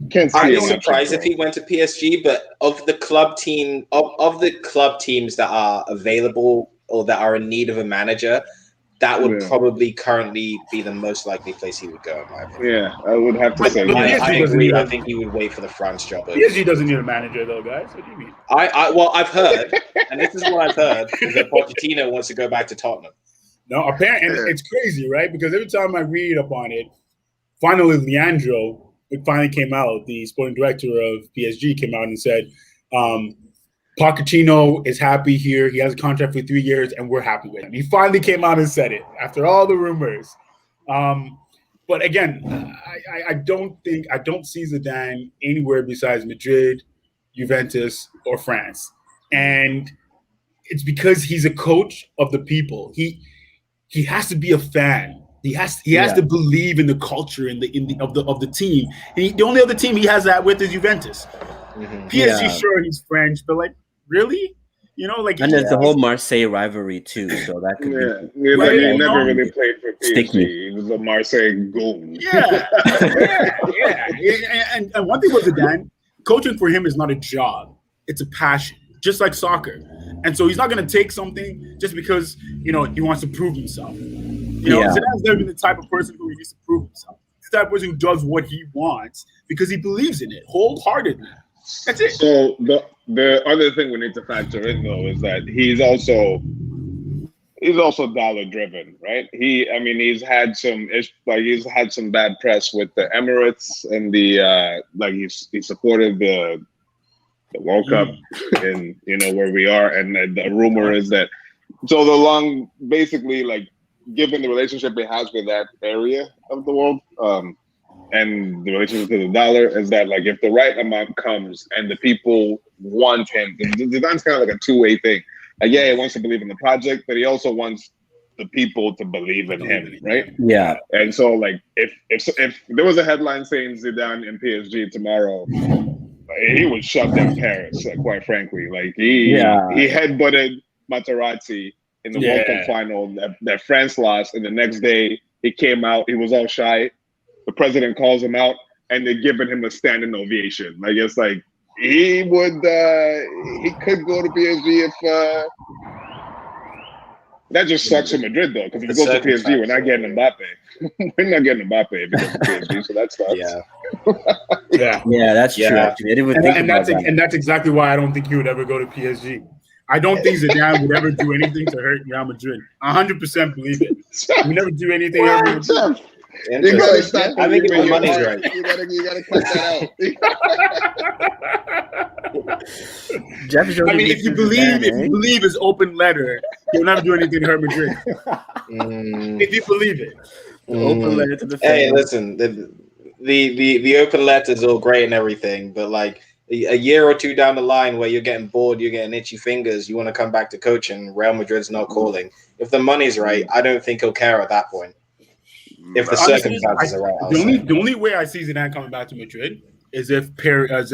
can't see. I'd be surprised if he went to PSG. But of the club teams that are available or that are in need of a manager, that would Yeah. probably currently be the most likely place he would go, in my opinion. Yeah, I would have to say. But I PSG doesn't agree. need I a- think he would wait for the France job. PSG doesn't need a manager though, guys. What do you mean? Well, I've heard, and this is what I've heard, is that Pochettino wants to go back to Tottenham. No, apparently, and it's crazy, right? Because every time I read up on it, finally Leandro, it finally came out. The sporting director of PSG came out and said, Pochettino is happy here. He has a contract for 3 years, and we're happy with him. He finally came out and said it after all the rumors. But again, I don't see Zidane anywhere besides Madrid, Juventus, or France, and it's because he's a coach of the people. He has to be a fan. He has to believe in the culture of the team. And the only other team he has that with is Juventus. Mm-hmm. PSG, sure, he's French, but like, really? You know, like, And there's the whole Marseille rivalry too, so that could be. Like, he you never know, really played for PSG. sticky. He was a Marseille goon. Yeah. And one thing with Zidane, coaching for him is not a job; it's a passion, just like soccer. And so he's not going to take something just because he wants to prove himself. Zidane's never been the type of person who needs to prove himself. He's the type of person who does what he wants because he believes in it wholeheartedly. That's it. So the other thing we need to factor in though is that he's also dollar driven, right? He's had some bad press with the Emirates and he supported the World Cup in where we are, and the rumor is that basically like given the relationship he has with that area of the world, and the relationship to the dollar, is that like if the right amount comes and the people want him, Zidane's kind of like a two-way thing. Like, yeah, he wants to believe in the project, but he also wants the people to believe in him, right? Yeah. And so like if there was a headline saying Zidane in PSG tomorrow, he would shut down Paris, quite frankly. Like he headbutted Materazzi in the World Cup final that France lost, and the next day he came out, he was all shy. The president calls him out, and they're giving him a standing ovation. Like it's like he could go to PSG if that just sucks for Madrid though, because if he goes to PSG, we're not getting Mbappe. We're not getting Mbappe if he goes to PSG, so that sucks. Yeah, that's true. Actually, I didn't even think about that. And that's exactly why I don't think he would ever go to PSG. I don't think Zidane would ever do anything to hurt Real Madrid. 100% believe it. He would never do anything. You gotta stop. I think the money's right. You gotta cut that out. If you believe his open letter, he'll never do anything to hurt Madrid. If you believe it. Open letter to the fans. Hey, listen, the open letter is all great and everything, but like a year or two down the line where you're getting bored, you're getting itchy fingers, you want to come back to coaching, Real Madrid's not calling. If the money's right, I don't think he'll care at that point. If the circumstances are right. The only way I see Zidane coming back to Madrid is if Perez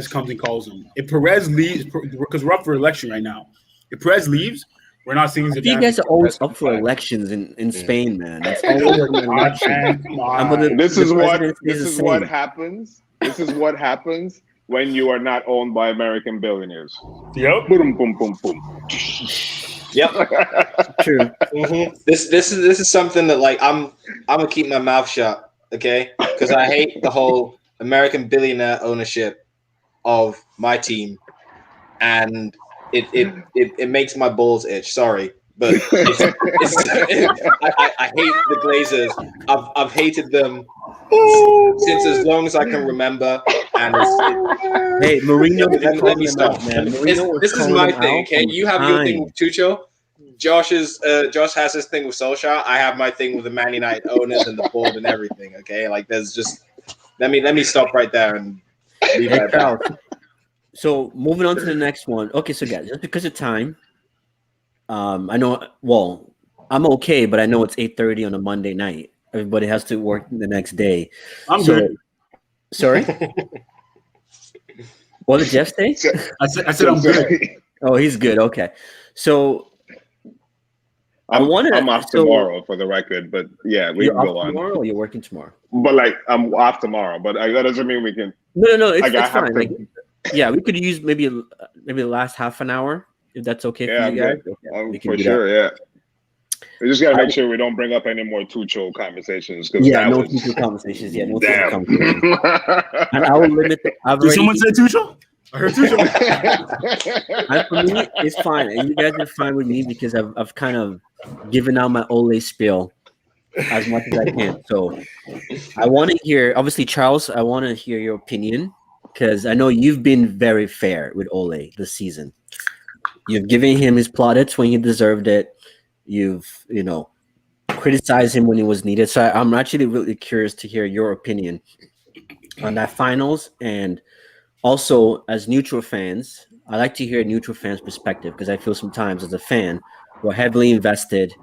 comes and calls him. If Perez leaves, because we're up for election right now. If Perez leaves, we're not seeing Zidane. You guys are always up for elections in Spain, man. That's always an election. This is what happens. This is what happens when you are not owned by American billionaires. Yep. Boom, boom, boom, boom. Yep. True. Mm-hmm. This is something that like I'm gonna keep my mouth shut, okay? Because I hate the whole American billionaire ownership of my team, and it makes my balls itch. Sorry, but I hate the Glazers. I've hated them since as long as I can remember. And hey, Mourinho, let me stop, man. This is my thing, okay? You have your thing with Tuchel. Josh has his thing with Solskjaer. I have my thing with the Man United owners and the board and everything. Okay, like there's just let me stop right there and leave that out. So moving on to the next one. Okay, so guys, just because of time, I know. Well, I'm okay, but I know it's 8:30 on a Monday night. Everybody has to work the next day. I'm good. Sorry. What did Jeff say? I said I'm good. Oh, he's good. Okay, so. I'm off tomorrow for the record, but yeah, we can go on. Tomorrow, or you're working tomorrow? But like, I'm off tomorrow, but that doesn't mean we can. No, it's fine. Like, yeah, we could use maybe the last half an hour If that's okay for Yeah, you I'm guys, good. okay, we can For do that. sure, yeah. We just gotta I, make sure we don't bring up any more Tuchel conversations because yeah, that no was future conversations. Yeah, no future damn. conversations. And I will limit. I've Did already. someone say Tuchel? I heard Tuchel. And for me, it's fine, and you guys are fine with me because I've kind of given out my Ole spiel as much as I can. So I want to hear, obviously, Charles. I want to hear your opinion because I know you've been very fair with Ole this season. You've given him his plaudits when he deserved it. You've criticized him when it was needed. So I'm actually really curious to hear your opinion on that finals, and also as neutral fans, I like to hear a neutral fans' perspective because I feel sometimes as a fan, we're heavily invested,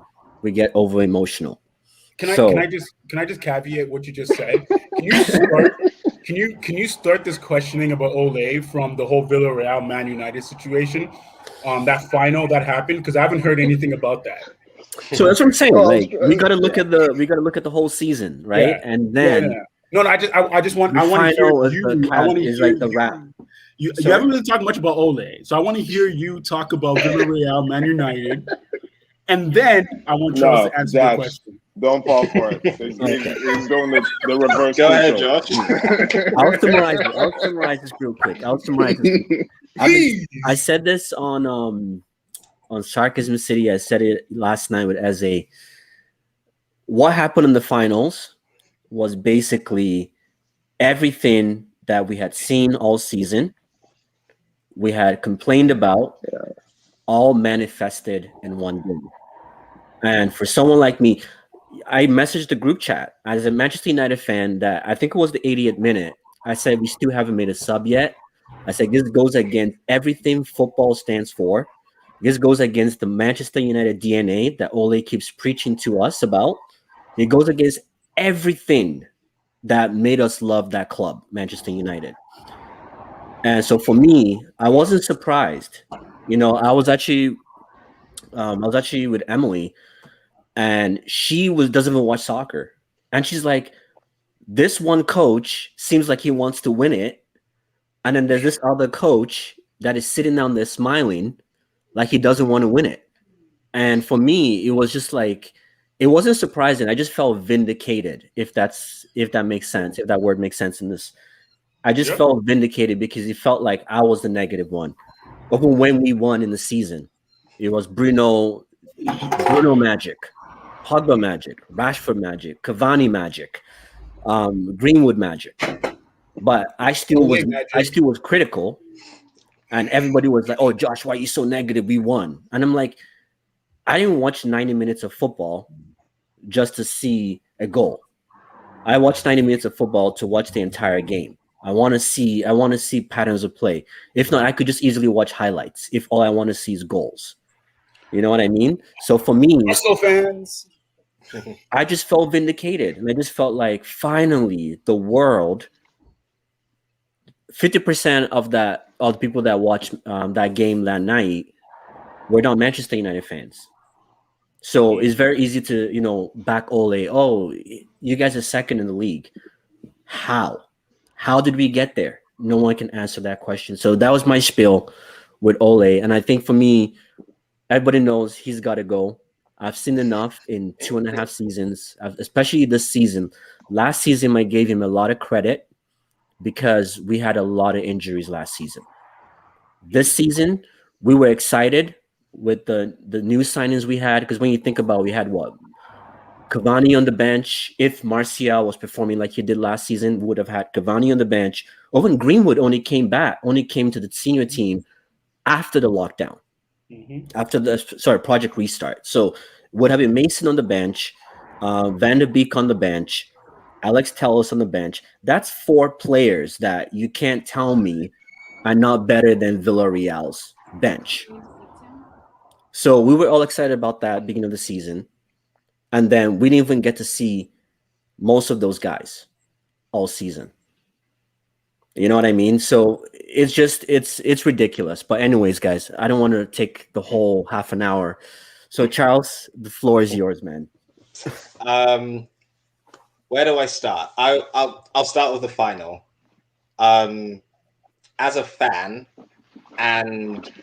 we get over emotional. Can So I just caveat what you just said? Can you start this questioning about Ole from the whole Villarreal Man United situation? That final that happened, because I haven't heard anything about that. so that's what I'm saying. Well, Like we gotta look at the whole season, right? Yeah. And then No, I just want the to hear final is you. the I want to is hear like the wrap. you Sorry? haven't really talked much about Ole, so I want to hear you talk about Villarreal, Man United, and then I want Charles no, to answer your Josh, question. don't fall for it. He's doing the reverse. Go ahead, Tuchel. Josh. I'll summarize this real quick. I said this on Sarcasm City. I said it last night with Eze. What happened in the finals was basically everything that we had seen all season, we had complained about, all manifested in one game. And for someone like me, I messaged the group chat as a Manchester United fan that I think it was the 80th minute. I said, we still haven't made a sub yet. I said, this goes against everything football stands for. This goes against the Manchester United DNA that Ole keeps preaching to us about. It goes against everything that made us love that club, Manchester United. And so for me, I wasn't surprised. I was actually with Emily, and she doesn't even watch soccer, and she's like, this one coach seems like he wants to win it, and then there's this other coach that is sitting down there smiling like he doesn't want to win it. And for me, it was just like, it wasn't surprising. I just felt vindicated, if that makes sense, if that word makes sense in this. I just felt vindicated because it felt like I was the negative one. Even when we won in the season, it was Bruno magic, Pogba magic, Rashford magic, Cavani magic, Greenwood magic. But I still was critical, and everybody was like, "Oh, Josh, why are you so negative? We won." And I'm like, I didn't watch 90 minutes of football just to see a goal. I watched 90 minutes of football to watch the entire game. I want to see patterns of play. If not, I could just easily watch highlights if all I want to see is goals. You know what I mean? So for me, Arsenal fans, I just felt vindicated, and I just felt like finally the world, 50% of the people that watched that game that night were not Manchester United fans. So it's very easy to back Ole. Oh, you guys are second in the league. How did we get there? No one can answer that question. So that was my spiel with Ole, and I think for me, everybody knows he's got to go. I've seen enough in 2.5 seasons, especially this season. Last season, I gave him a lot of credit because we had a lot of injuries last season. This season, we were excited with the new signings we had, because when you think about it, we had what? Cavani on the bench. If Martial was performing like he did last season, we would have had Cavani on the bench. Even Greenwood only came to the senior team after the lockdown. After the project restart. So would have been Mason on the bench, Van der Beek on the bench, Alex Telles on the bench. That's 4 players that you can't tell me are not better than Villarreal's bench. So we were all excited about that beginning of the season, and then we didn't even get to see most of those guys all season. You know what I mean? So it's just it's ridiculous. But anyways, guys, I don't want to take the whole half an hour. So Charles, the floor is yours, man. Where do I start? I'll start with the final. As a fan, and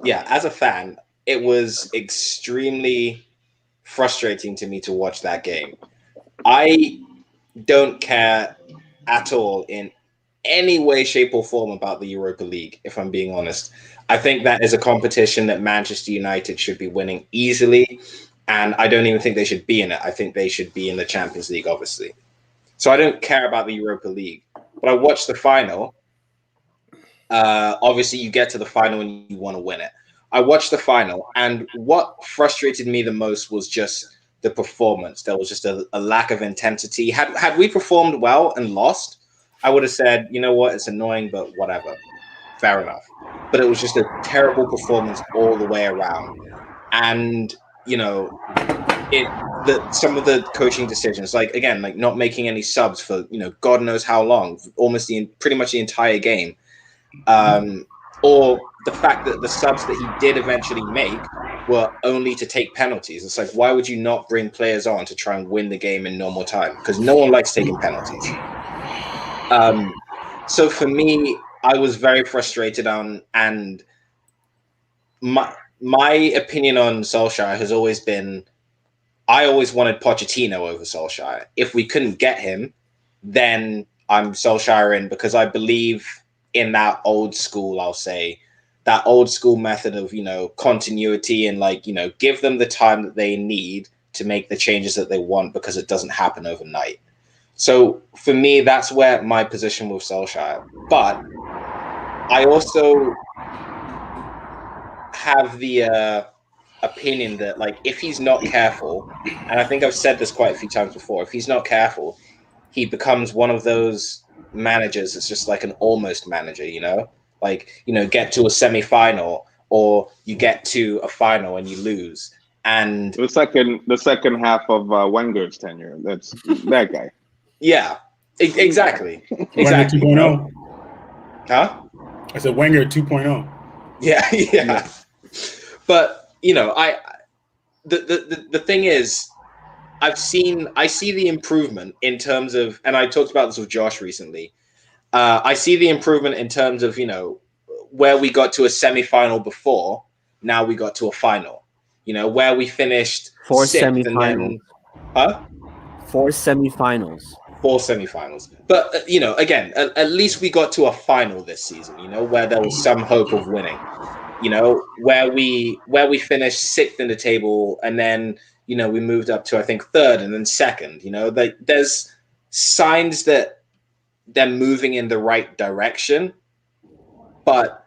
yeah, as a fan, it was extremely frustrating to me to watch that game. I don't care at all in any way, shape, or form about the Europa League, if I'm being honest. I think that is a competition that Manchester United should be winning easily, and I don't even think they should be in it. I think they should be in the Champions League, obviously. So I don't care about the Europa League. But I watched the final. Obviously, you get to the final and you want to win it. I watched the final, and what frustrated me the most was just the performance. There was just a lack of intensity. Had we performed well and lost, I would have said, you know what, it's annoying, but whatever. Fair enough. But it was just a terrible performance all the way around. And, you know, some of the coaching decisions, like again, like not making any subs for, you know, God knows how long, almost pretty much the entire game. Or the fact that the subs that he did eventually make were only to take penalties. It's like, why would you not bring players on to try and win the game in normal time? Because no one likes taking penalties. So for me, I was very frustrated and my opinion on Solskjaer has always been, I always wanted Pochettino over Solskjaer. If we couldn't get him, then I'm Solskjaer in, because I believe in that old school, I'll say, that old school method of, you know, continuity and, like, you know, give them the time that they need to make the changes that they want, because it doesn't happen overnight. So for me, that's where my position with Solskjaer. But I also have the opinion that, like, if he's not careful, and I think I've said this quite a few times before, if he's not careful, he becomes one of those managers. It's just like an almost manager, you know, like, you know, get to a semi-final or you get to a final and you lose. And The second half of Wenger's tenure. That's that guy. yeah, exactly. Wenger Exactly. 2.0. Huh? I said Wenger 2.0. Yeah. But, you know, the thing is, I see the improvement in terms of, and I talked about this with Josh recently. I see the improvement in terms of, you know, where we got to a semi-final before, now we got to a final. You know, where we finished Four sixth semifinals. Four semifinals. Four semifinals. But, you know, again, at least we got to a final this season, you know, where there was some hope of winning. You know, where we finished sixth in the table, and then, you know, we moved up to, I think, third and then second. You know, there's signs that they're moving in the right direction. But,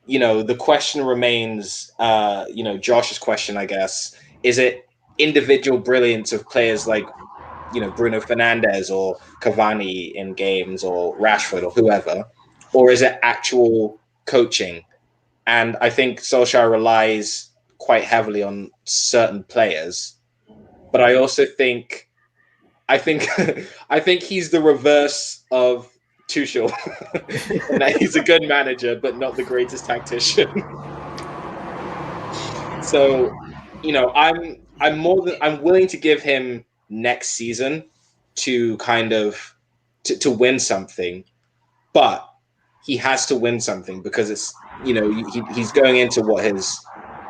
you know, the question remains, you know, Josh's question, I guess, is it individual brilliance of players like, you know, Bruno Fernandes or Cavani in games, or Rashford or whoever, or is it actual coaching? And I think Solskjaer relies quite heavily on certain players, but I also think, I think he's the reverse of Tuchel, in that he's a good manager but not the greatest tactician. So, you know, I'm willing to give him next season to kind of to win something, but he has to win something, because it's, you know, he's going into what is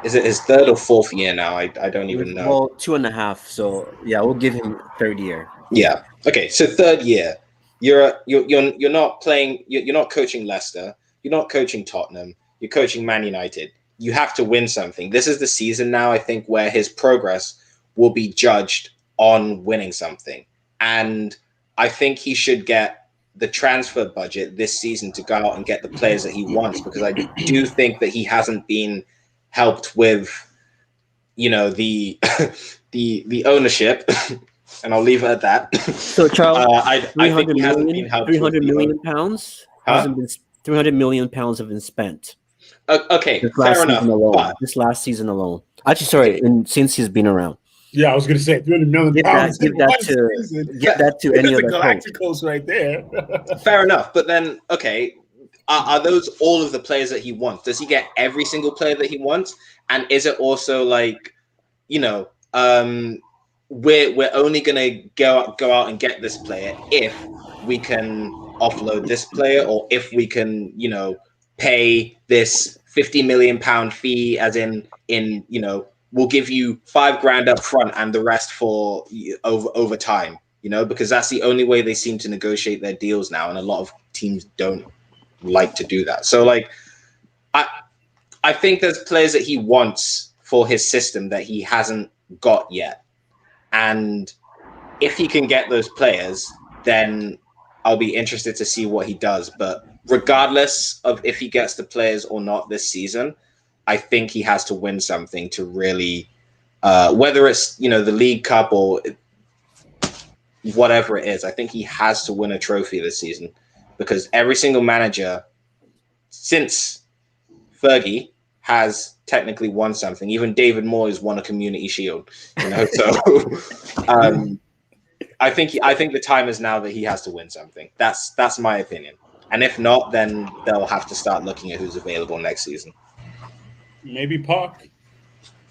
it his third or fourth year now? I don't even know. Well, 2.5. So yeah, we'll give him third year. Yeah. Okay. So third year, you're not playing. You're not coaching Leicester. You're not coaching Tottenham. You're coaching Man United. You have to win something. This is the season now, I think, where his progress will be judged on winning something, and I think he should get the transfer budget this season to go out and get the players that he wants, because I do think that he hasn't been helped with, you know, the the ownership, and I'll leave it at that. So Charles, I think he hasn't been helped. 300 million pounds Huh? 300 million pounds have been spent. Okay, fair enough. But This last season alone. Actually, sorry, since he's been around. Yeah, I was going to say 300 million pounds. Give that to any other Galacticos right there. Fair enough. But then, okay, are those all of the players that he wants? Does he get every single player that he wants? And is it also like, you know, we're only gonna go out and get this player if we can offload this player, or if we can, you know, pay this £50 million fee, as in we'll give you $5,000 up front and the rest for over time, because that's the only way they seem to negotiate their deals now, and a lot of teams don't like to do that. So like, I think there's players that he wants for his system that he hasn't got yet, and if he can get those players, then I'll be interested to see what he does. But regardless of if he gets the players or not this season, I think he has to win something to really, whether it's the League Cup or whatever it is. I think he has to win a trophy this season, because every single manager since Fergie has technically won something. Even David Moyes won a Community Shield. So I think the time is now that he has to win something. That's my opinion. And if not, then they'll have to start looking at who's available next season. Maybe Park.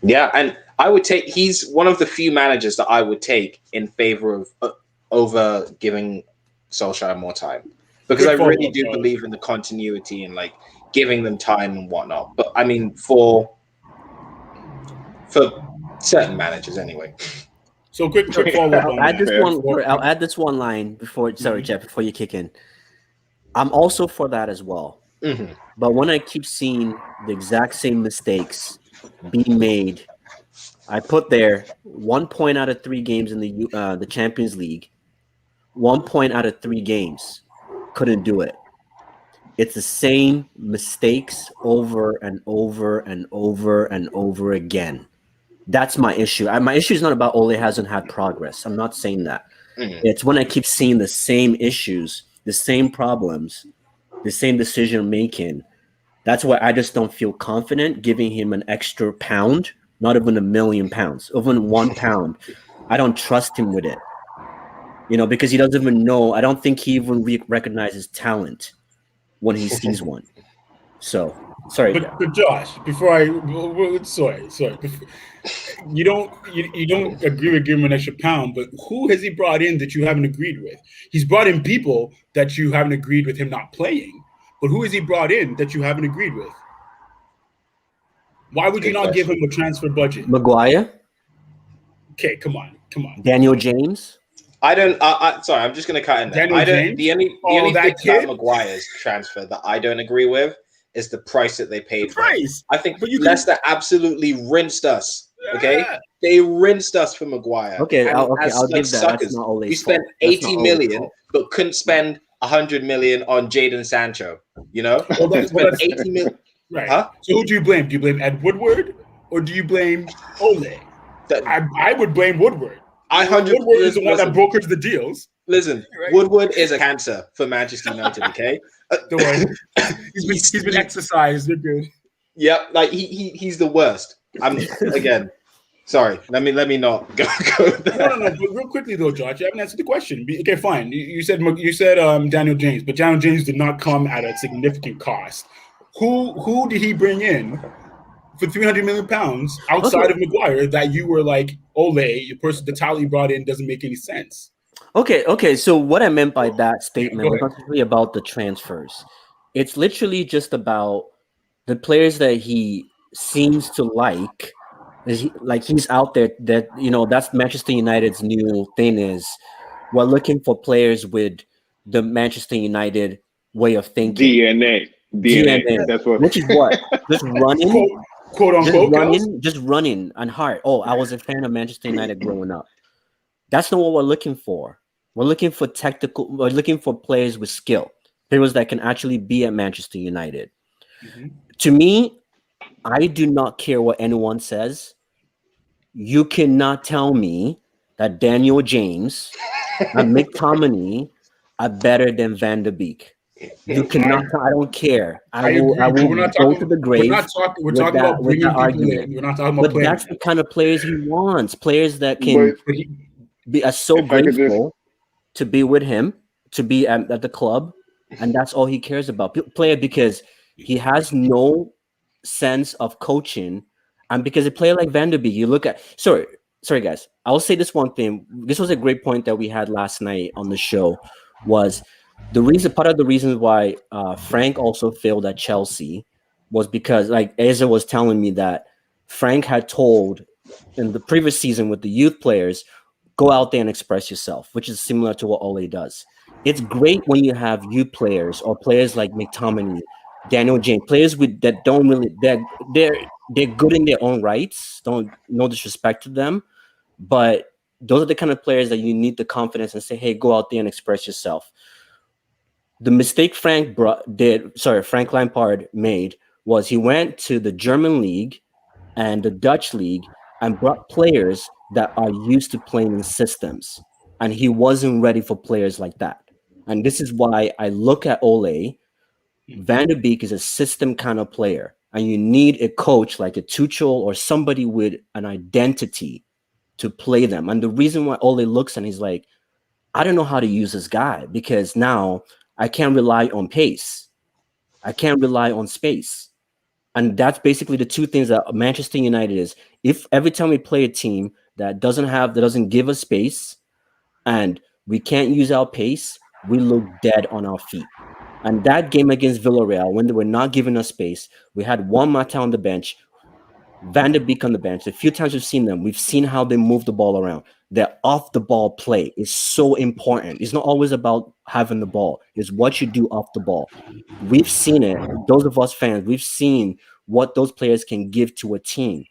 Yeah, and I would take. He's one of the few managers that I would take in favor of over giving Solskjaer more time, because I really do believe in the continuity and like giving them time and whatnot. But I mean, for certain managers, anyway. So quick follow-up. I'll add this one line before. Sorry, Jeff, before you kick in. I'm also for that as well. Mm-hmm. But when I keep seeing the exact same mistakes being made, I put there 1 point out of 3 games in the Champions League, 1 point out of 3 games, couldn't do it. It's the same mistakes over and over and over and over again. That's my issue. My issue is not about Ole hasn't had progress. I'm not saying that. Mm-hmm. It's when I keep seeing the same issues, the same problems, the same decision making. That's why I just don't feel confident giving him an extra pound, not even £1 million, even £1. I don't trust him with it, because he doesn't even know. I don't think he even recognizes talent when he sees one. So sorry, but Josh, sorry. You don't agree with giving him an extra pound, but who has he brought in that you haven't agreed with? He's brought in people that you haven't agreed with him not playing, but who has he brought in that you haven't agreed with? Why would you not give him a transfer budget? Maguire. Okay, come on. Daniel James. I don't. Sorry, I'm just going to cut in there. The only thing about Maguire's transfer that I don't agree with is the price that they paid. I think Leicester absolutely rinsed us. Okay, they rinsed us for Maguire. Okay, I'll give that. Suckers, we spent 80 million, but couldn't spend 100 million on Jadon Sancho. Well, spent 80 million. Right. Huh? So who do you blame? Do you blame Ed Woodward or do you blame Ole? I would blame Woodward. Woodward is the one that brokers the deals. Listen, right? Woodward is a cancer for Manchester United. Okay, don't worry. He's been exercised. You're good. Yeah, like he's the worst. Sorry. Let me not go there. No. But real quickly though, Josh, you haven't answered the question. Okay, fine. You said Daniel James, but Daniel James did not come at a significant cost. Who did he bring in for £300 million outside of Maguire that you were like, Ole, the talent you brought in doesn't make any sense? Okay. So what I meant by that statement was not really about the transfers. It's literally just about the players that he seems to like. He's out there that, that's Manchester United's new thing is we're looking for players with the Manchester United way of thinking. DNA. That's what. Which is what? Just running. Quote unquote. Just running and hard. Oh, I was a fan of Manchester United growing up. That's not what we're looking for. We're looking for we're looking for players with skill. Players that can actually be at Manchester United. Mm-hmm. To me, I do not care what anyone says. You cannot tell me that Daniel James and McTominay are better than Van de Beek. You cannot. I don't care. I will go to the grave. We're talking about bringing people in. We're not talking about players. But that's the kind of players he wants. Players that can be so grateful to be with him, to be at the club, and that's all he cares about. Player because he has no sense of coaching, and because a player like Van der Beek, you look at. Sorry, guys. I'll say this one thing. This was a great point that we had last night on the show. Was part of the reason why Frank also failed at Chelsea was because, like Asa was telling me, that Frank had told in the previous season with the youth players, go out there and express yourself, which is similar to what Ole does. It's great when you have youth players or players like McTominay, Daniel James, players with that don't really they're good in their own rights. Don't no disrespect to them, but those are the kind of players that you need the confidence and say, hey, go out there and express yourself. The mistake Frank Lampard made was he went to the German league and the Dutch league and brought players that are used to playing in systems. And he wasn't ready for players like that. And this is why I look at Ole. Van de Beek is a system kind of player. And you need a coach like a Tuchel or somebody with an identity to play them. And the reason why Ole looks and he's like, I don't know how to use this guy, because now I can't rely on pace. I can't rely on space. And that's basically the two things that Manchester United is. If every time we play a team that doesn't give us space and we can't use our pace, we look dead on our feet. And that game against Villarreal, when they were not giving us space, we had Juan Mata on the bench, Van de Beek on the bench. A few times we've seen them. We've seen how they move the ball around. Their off-the-ball play is so important. It's not always about having the ball. It's what you do off the ball. We've seen it. Those of us fans, we've seen what those players can give to a team.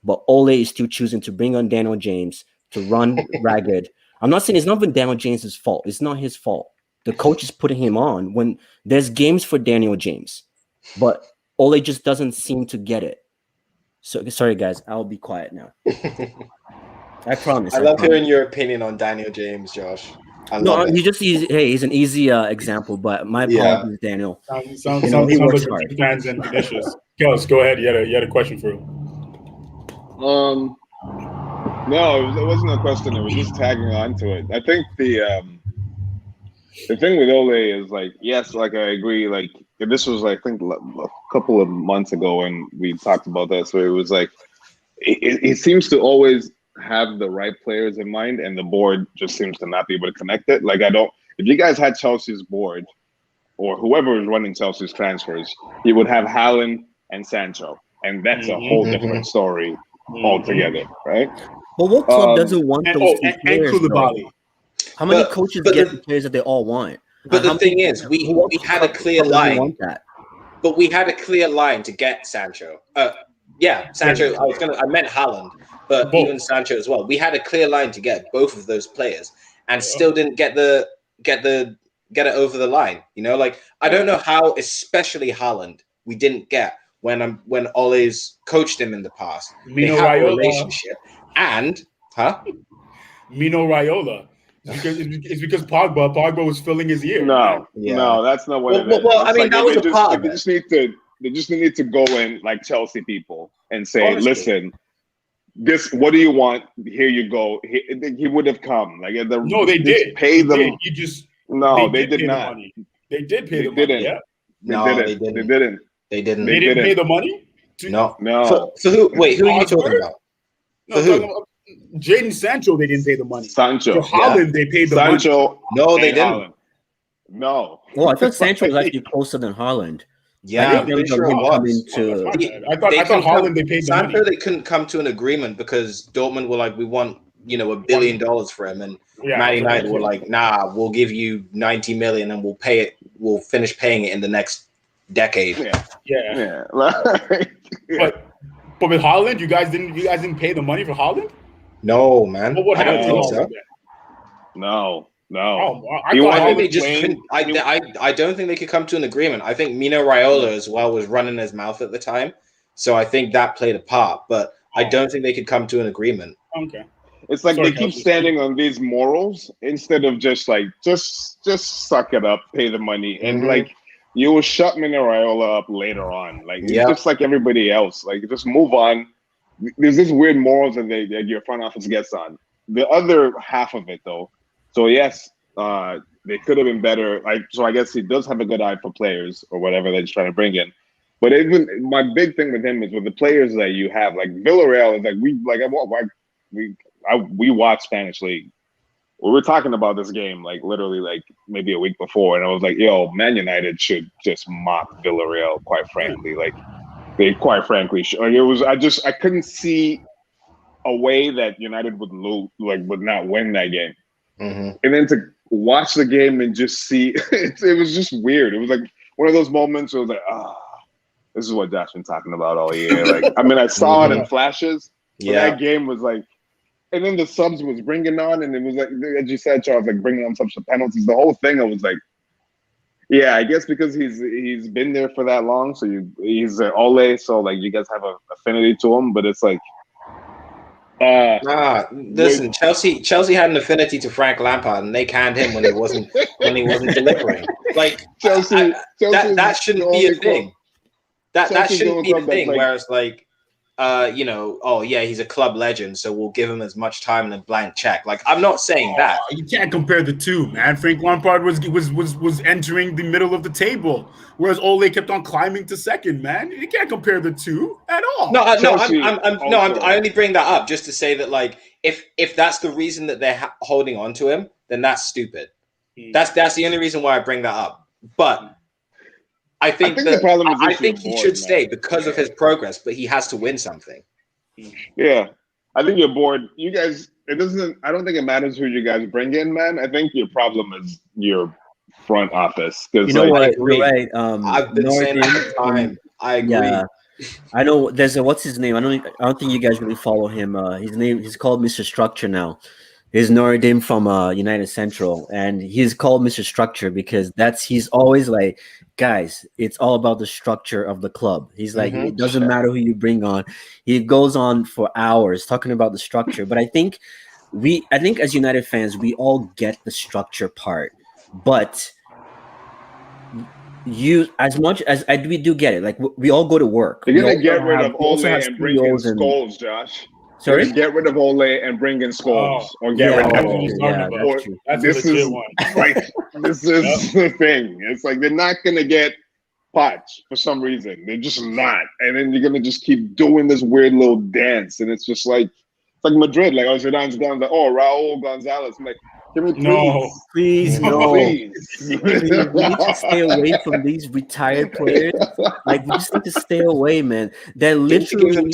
But Ole is still choosing to bring on Daniel James to run ragged. I'm not saying it's not even Daniel James's fault. It's not his fault. The coach is putting him on when there's games for Daniel James. But Ole just doesn't seem to get it. So sorry, guys. I'll be quiet now. I promise. I love hearing your opinion on Daniel James, Josh. He's an easy example, but my apologies, Daniel. Sounds like a fans and delicious. Kels, go ahead. You had a question for him. No, it wasn't a question. It was just tagging on to it. I think the thing with Ole is like, yes, like I agree. Like this was, I think, a couple of months ago when we talked about this, where it was like, it seems to always have the right players in mind, and the board just seems to not be able to connect it. Like if you guys had Chelsea's board or whoever is running Chelsea's transfers, you would have Haaland and Sancho, and that's a whole different story altogether, right? But what club doesn't want those two players? Koulibaly. How many coaches get the players that they all want? But the thing is, we had a clear line. But we had a clear line to get Sancho. Sancho. I meant Haaland, but even Sancho as well. We had a clear line to get both of those players, and still didn't get it over the line. You know, like I don't know how, especially Haaland, we didn't get when Ole's coached him in the past. Mino they have Raiola. a relationship, and Mino Raiola. It's because Pogba was filling his ear. No, that's not what it is. Well, I mean, that was a part of it. They just need to go in like Chelsea people and say, listen, what do you want? Here you go. He would have come. Like no, they did. Pay them. They did not. They did pay the money. Yeah. They didn't. They didn't pay the money? No. So who? Wait, who are you talking about? No, talking about Jadon Sancho. They didn't pay the money. Sancho. For Haaland, they paid the money. No, they didn't. Haaland. No. Well, I thought Sancho was actually closer than Haaland. Yeah, I'm pretty sure he was. I thought Haaland they paid the money. Sancho, they couldn't come to an agreement because Dortmund were like, we want $1 billion for him, and Man United were like, nah, we'll give you 90 million and we'll pay it. We'll finish paying it in the next decade. Yeah. But with Haaland, you guys didn't pay the money for Haaland? No, man. Well, what I don't happened? think so. No. I don't think they could come to an agreement. I think Mino Raiola as well was running his mouth at the time, so I think that played a part. But I don't think they could come to an agreement. Okay. It's like they keep standing on these morals instead of just suck it up, pay the money, and like you will shut Mino Raiola up later on. Like just like everybody else, like just move on. There's this weird morals that your front office gets on. The other half of it, though. So yes, they could have been better. So I guess he does have a good eye for players or whatever they're just trying to bring in. But even my big thing with him is with the players that you have, like Villarreal is we watch Spanish league. We were talking about this game literally maybe a week before, and I was like, "Yo, Man United should just mock Villarreal." Quite frankly, They quite frankly, it was. I couldn't see a way that United would lose, would not win that game. Mm-hmm. And then to watch the game and just see, it was just weird. It was like one of those moments where it was like, this is what Josh been talking about all year. Like, I mean, I saw it in flashes, but that game was like, and then the subs was bringing on, and it was like, as you said, Charles, like bringing on such penalties. The whole thing, I was like, yeah, I guess because he's been there for that long, so he's an Ole, so like you guys have an affinity to him, but it's like, listen, Chelsea had an affinity to Frank Lampard, and they canned him when he wasn't delivering. Like Chelsea, that shouldn't be a thing. That shouldn't be a thing. Where it's like, he's a club legend, so we'll give him as much time and a blank check. Like, I'm not saying that. You can't compare the two, man. Frank Lampard was entering the middle of the table, whereas Ole kept on climbing to second, man. You can't compare the two at all. I only bring that up just to say that, like, if that's the reason that they're holding on to him, then that's stupid. That's the only reason why I bring that up. But I think the problem is I think he should stay because of his progress, but he has to win something. Yeah, I think you're bored. You guys, it doesn't. I don't think it matters who you guys bring in, man. I think your problem is your front office. You know what? You're right. I've been saying that all the time. I agree. Yeah, I know. There's what's his name? I don't think you guys really follow him. He's called Mr. Structure now. He's Noradim from United Central, and he's called Mr. Structure because he's always like, guys, it's all about the structure of the club. He's like, it doesn't matter who you bring on. He goes on for hours talking about the structure. But I think as United fans, we all get the structure part. But as much as we do get it, like we all go to work. You're gonna get rid of Ole and bring in Scholes, Josh. Sorry? Get rid of Ole and bring in Scholes, or get rid of Ole. This is the thing. It's like they're not gonna get Poch for some reason. They're just not, and then you're gonna just keep doing this weird little dance, and it's just like Madrid. Like Zidane's gone, like, Raul Gonzalez. I'm like, can we please, please, we need to stay away from these retired players. Like, we just need to stay away, man. They're literally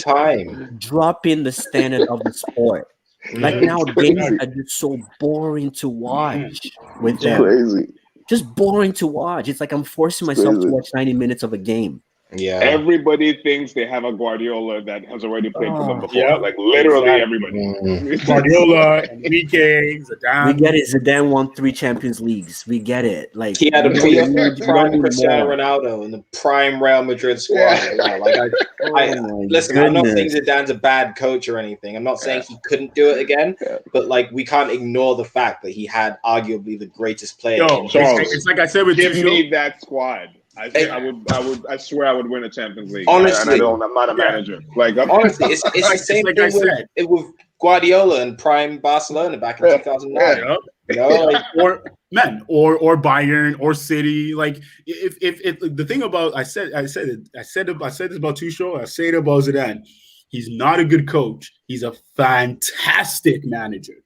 dropping the standard of the sport. Like, now games are just so boring to watch with them. Crazy. Just boring to watch. It's like I'm forcing myself to watch 90 minutes of a game. Yeah, everybody thinks they have a Guardiola that has already played for them before. Yeah, like literally everybody. Guardiola, Enrique, Zidane. We get it. Zidane won 3 Champions Leagues. We get it. Like, he had a prime Cristiano Ronaldo in the prime Real Madrid squad. Yeah. Listen, I'm not saying Zidane's a bad coach or anything. I'm not saying he couldn't do it again, but like we can't ignore the fact that he had arguably the greatest player. It's like I said with give me that squad. I swear I would win a Champions League. Honestly, I'm not a manager. Like, honestly, it's the same thing with Guardiola and prime Barcelona back in 2009. Or Bayern or City. Like, if the thing about I said this about Tuchel. I say it about Zidane. He's not a good coach. He's a fantastic manager.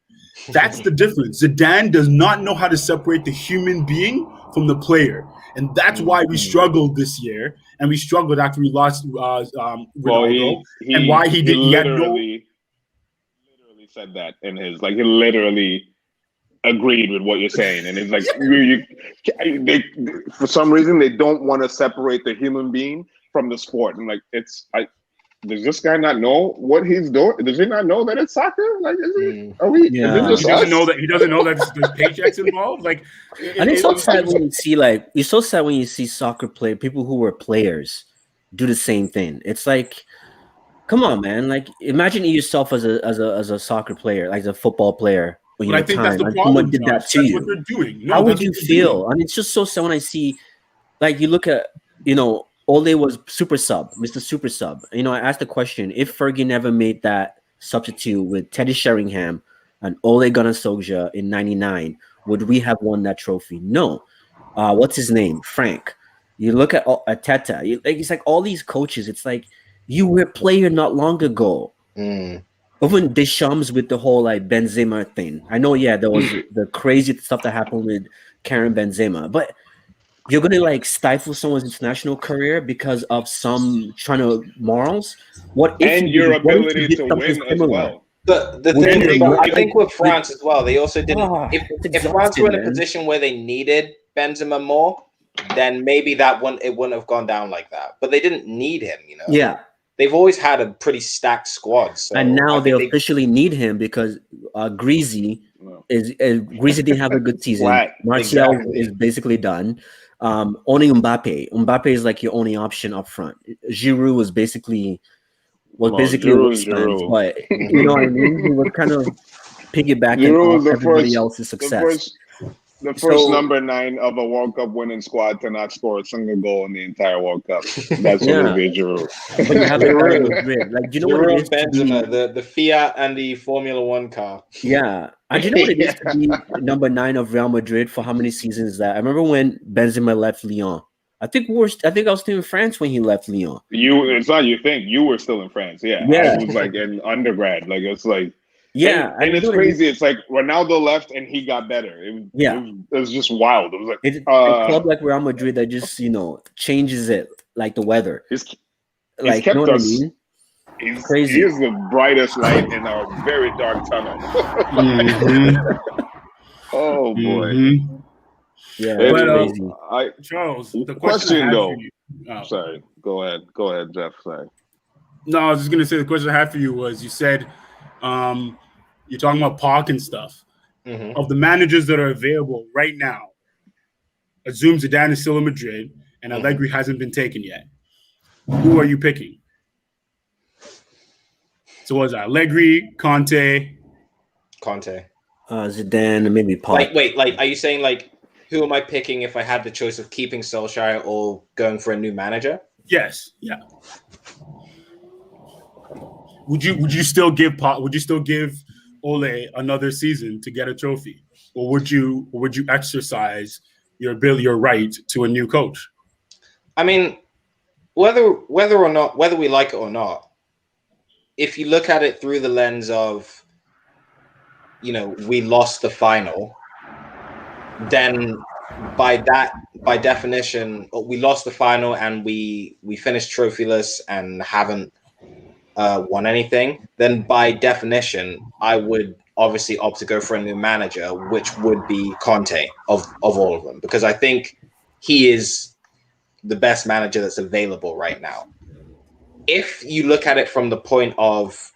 That's the difference. Zidane does not know how to separate the human being from the player. And that's why we struggled this year, and we struggled after we lost Ronaldo. And why he literally said that in his he literally agreed with what you're saying, and it's like they, for some reason they don't want to separate the human being from the sport, and does this guy not know what he's doing? Does he not know that it's soccer? Like, are we? Yeah. He doesn't know that. He doesn't know that there's paychecks involved. Like, and it's so sad when you see it's so sad when you see soccer people who were players do the same thing. It's like, come on, man. Like, imagine yourself as a soccer player, like a football player. But I think that's the problem. Someone did that to you. What they're doing. How would you feel? I mean, it's just so sad when I see, like, you look at, Ole was super sub, Mr. Super Sub. I asked the question, if Fergie never made that substitute with Teddy Sheringham and Ole Gunnar Solskjaer in 99, would we have won that trophy? No. What's his name? Frank. You look at Teta. It's like all these coaches, it's like you were a player not long ago. Even Deschamps with the whole Benzema thing. I know, there was the crazy stuff that happened with Karim Benzema, but you're gonna like stifle someone's international career because of some trying to morals. What if And you your what if you ability did to something win as similar? well. But the Would thing you is, not, I think with like, France as well, they also didn't. it's If France were in a man. position where they needed Benzema more, then maybe it wouldn't have gone down like that. But they didn't need him, you know. Yeah, They've always had a pretty stacked squad. So and now I they think officially need him because Greasy No. Greasy didn't have a good season. Flat. Martial Exactly. is basically done. Only Mbappe. Mbappe is like your only option up front. Giroud was basically a Giroud's wasteland, Giroud. but you know what I mean. He was kind of piggybacking Giroud off was everybody else's success. the first So number 9 of a World Cup winning squad to not score a single goal in the entire World Cup. That's yeah, Olivier Giroud. but you have it Real Giroud. Madrid. Like, do you know what it Giroud is and to be? Benzema, the Fiat and the Formula One car. Yeah, and do you know what it is to be number 9 of Real Madrid for how many seasons that? I remember when Benzema left Lyon. I think I was still in France when he left Lyon. It's not you think. You were still in France. Yeah. Yeah. I was like in undergrad. Like it's like Yeah, and you it's know what it is? crazy. It's like Ronaldo left and he got better. Yeah. It was just wild. It was like It's a club like Real Madrid that just changes it like the weather. he's Like, you kept know what I us. mean? He Crazy. is the brightest light in a very dark tunnel. Oh boy. Mhm. Yeah, Anyway, that's crazy. Charles, the Question, I had though. for you. Oh. Sorry. Go ahead, Jeff. Sorry. No, I was just gonna say the question I had for you was you said you're talking about Park and stuff. Mhm. Of the managers that are available right now, assume Zidane is still in Madrid and Allegri hasn't been taken yet. Who are you picking? So was that Allegri, Conte? Zidane, maybe Paul. Are you saying like who am I picking if I had the choice of keeping Solskjaer or going for a new manager? Yes. Yeah. Would you still give Ole another season to get a trophy, or would you exercise your right to a new coach? I mean, whether we like it or not, if you look at it through the lens of, we lost the final, then by definition, we lost the final and we finished trophyless and haven't won anything, then by definition, I would obviously opt to go for a new manager, which would be Conte of all of them, because I think he is the best manager that's available right now. If you look at it from the point of,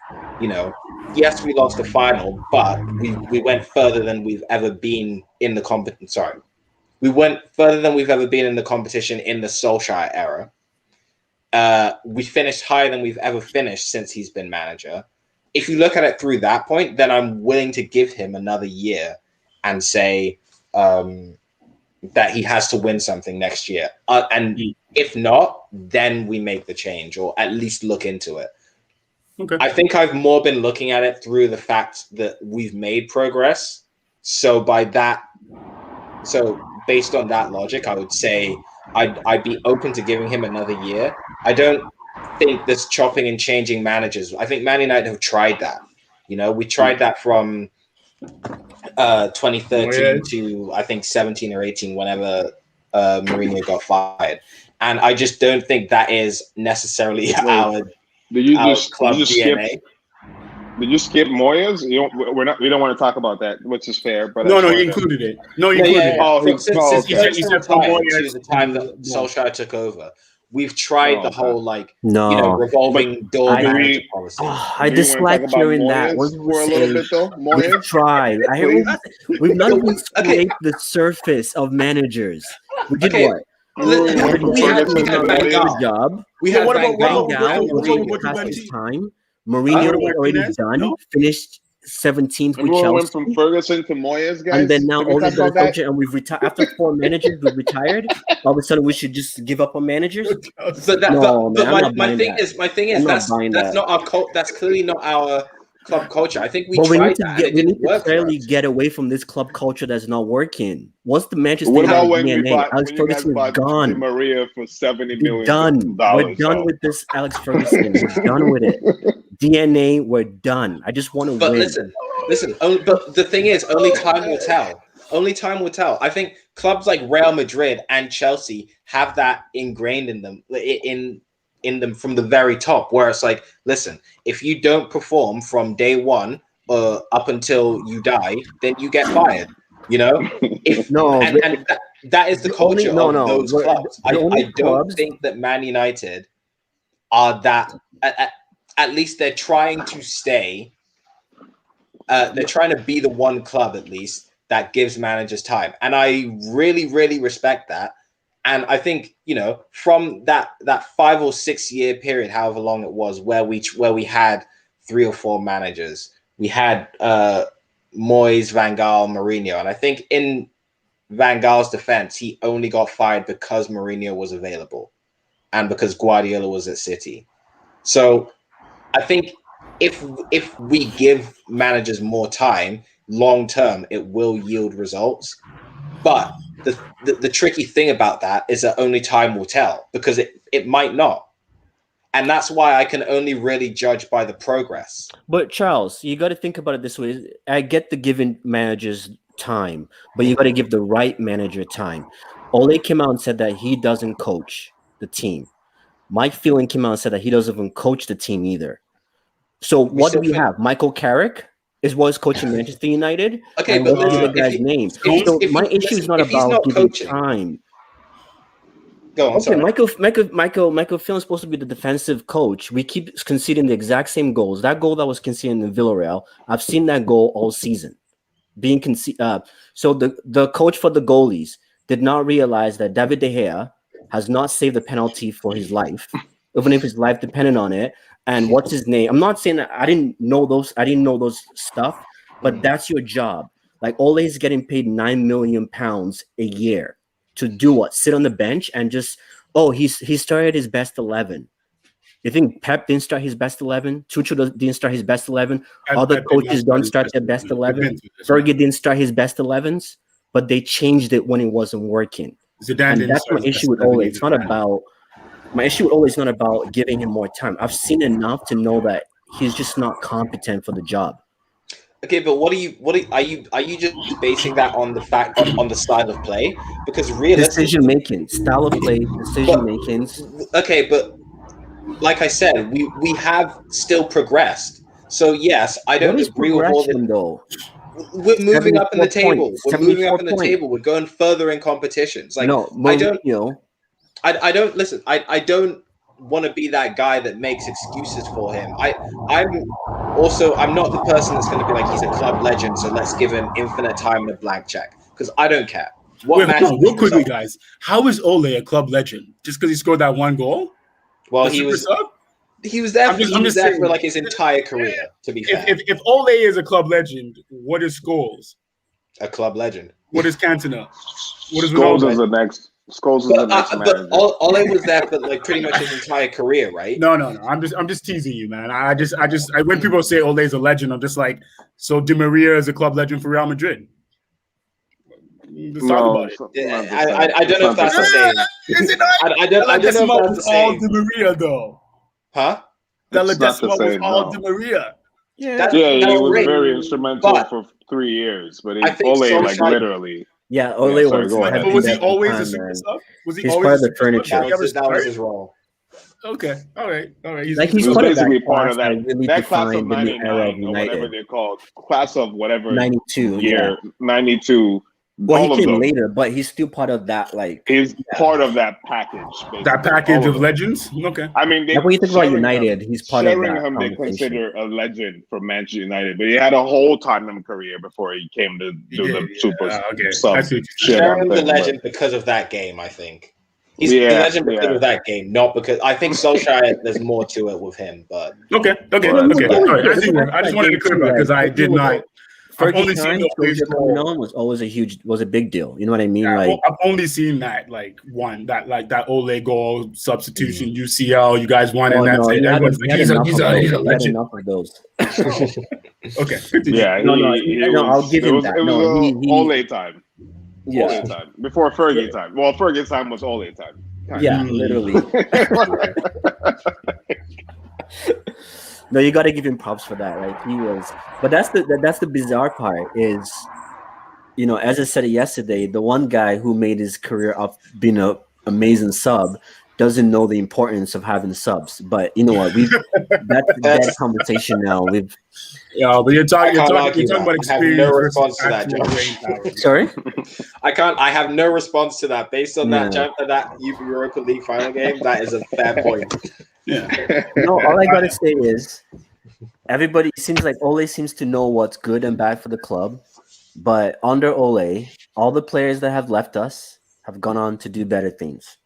yes, we lost the final, but we went further than we've ever been in the competition. Sorry. We went further than we've ever been in the competition in the Solskjaer era. We finished higher than we've ever finished since he's been manager. If you look at it through that point, then I'm willing to give him another year and say that he has to win something next year. And if not, then we make the change or at least look into it. Okay. I think I've more been looking at it through the fact that we've made progress. So based on that logic, I would say I'd be open to giving him another year. I don't think this chopping and changing managers. I think Man United have tried that. We tried that from 2013 to I think 17 or 18, whenever Mourinho got fired, and I just don't think that is necessarily our club DNA. Did you skip Moyes? We don't want to talk about that, which is fair. But no, you included it. No, you included it. Oh, since he said from Moyes to the time that Solskjaer took over, we've tried the whole revolving door manager policy. I dislike hearing that. What did we say? We've tried. We've not even scraped the surface of managers. We did what? We had Van Gaal. Job. We had Van Gaal was past his time. Mourinho already done. No? Finished 17th with Everyone Chelsea. went from Ferguson to Moyes, guys. And then now all Ole's the coach, and we've retired after 4 managers. We've retired. All of a sudden, we should just give up on managers. My thing is that's not our cult. That's clearly not our club culture. I think we need to clearly get away from this club culture that's not working. What's the Manchester What about United when DNA? Alex Ferguson is gone. Maria for $70 million. Done. We're done with this Alex Ferguson. We're done with it. DNA, we're done. I just want to win. Listen. But the thing is, only time will tell. Only time will tell. I think clubs like Real Madrid and Chelsea have that ingrained in them, in them from the very top, where it's like, listen, if you don't perform from day one up until you die, then you get fired. You know, if No, and that is the culture of those clubs. I don't think that Man United are that. At least they're trying to stay. They're trying to be the one club, at least, that gives managers time, and I really, really respect that. And I think, you know, from that 5 or 6 year period, however long it was, where we had 3 or 4 managers, we had Moyes, Van Gaal, Mourinho, and I think in Van Gaal's defense, he only got fired because Mourinho was available and because Guardiola was at City. So I think if we give managers more time, long term, it will yield results. But the tricky thing about that is that only time will tell, because it might not. And that's why I can only really judge by the progress. But Charles, you got to think about it this way. I get the giving managers time, but you got to give the right manager time. Ole came out and said that he doesn't coach the team. Mike Phelan came out and said that he doesn't even coach the team either. So what do we have? Michael Carrick was coaching Manchester United. Okay, and but what's the guy's name? So my issue is not about giving time. Go on, okay, sorry. Michael Phelan's supposed to be the defensive coach. We keep conceding the exact same goals. That goal that was conceded in Villarreal, I've seen that goal all season. So the coach for the goalies did not realize that David De Gea has not saved the penalty for his life, even if his life depended on it. And what's his name? I'm not saying that I didn't know those stuff, but that's your job. Like Ole is getting paid £9 million a year to do what? Sit on the bench and just he started his best 11. You think Pep didn't start his best 11? Tuchel didn't start his best 11. Other coaches don't start their best 11. Fergie didn't start his best 11s, but they changed it when it wasn't working. And that's my issue with Ole. It's not about. My issue with Ole is not about giving him more time. I've seen enough to know that he's just not competent for the job. Okay, but are you just basing that on the fact on the style of play? Because realistically, decision making, style of play, decision making. Okay, but like I said, we have still progressed. So yes, I don't agree with all the. Though? We're moving up in the table. We're moving up in the table. We're going further in competitions. Like I don't listen. I don't want to be that guy that makes excuses for him. I'm not the person that's going to be like, he's a club legend, so let's give him infinite time and a blank check, because I don't care. Real quickly, guys, how is Ole a club legend? Just because he scored that one goal? Well, he was there for like his entire career. To be fair, if Ole is a club legend, what is Scholes? A club legend. What is Cantona? What is Scholes is the next? Scholes is the next manager. But Ole was there for like pretty much his entire career, right? No. I'm just teasing you, man. I when people say Ole is a legend, I'm just like, so Di Maria is a club legend for Real Madrid. Let's talk about it. I don't know if that's the same. Is it not? I don't know if that's the same. All Di Maria though. Huh? That Ledesma was all Di Maria. Yeah, he was very instrumental for 3 years, but Ole like literally. Yeah, Ole was. But was he always a super sub? Was he always part of the furniture? That was his role. Okay, all right. He's basically part of that. Really that class of 99 or whatever they're called, class of whatever 92 year, 92. Well, he came later, but he's still part of that. Like he's part of that package. Basically. That package of legends. Okay. I mean, when you think about United, he's part of that. They consider a legend for Manchester United, but he had a whole Tottenham career before he came to do the super sub. Sheringham's the legend because of that game. I think he's the legend because of that game, not because I think Solskjaer. There's more to it with him, but okay. All right. I just wanted to clear that because I did not. Fergie time was a big deal. You know what I mean? Yeah, I've only seen that that Ole goal substitution UCL. You guys won, and that's it. He's a legend. Enough of those. Okay. Yeah. I'll give him that. It was Ole time. Yeah. Ole time before Fergie time. Well, Fergie time was Ole time. Yeah, literally. No, you got to give him props for that, right? He was, but that's the bizarre part is as I said it yesterday, the one guy who made his career of being a amazing sub doesn't know the importance of having subs. But you know what? That's a dead That's conversation now. Yeah, but I can't you're argue talking about that. I have no experience versus response to that, actual brain Josh. power. Sorry. I have no response to that. Based on Yeah. that Europa League final game, that is a fair point. Yeah. No, all I gotta say is everybody seems like Ole seems to know what's good and bad for the club. But under Ole, all the players that have left us have gone on to do better things.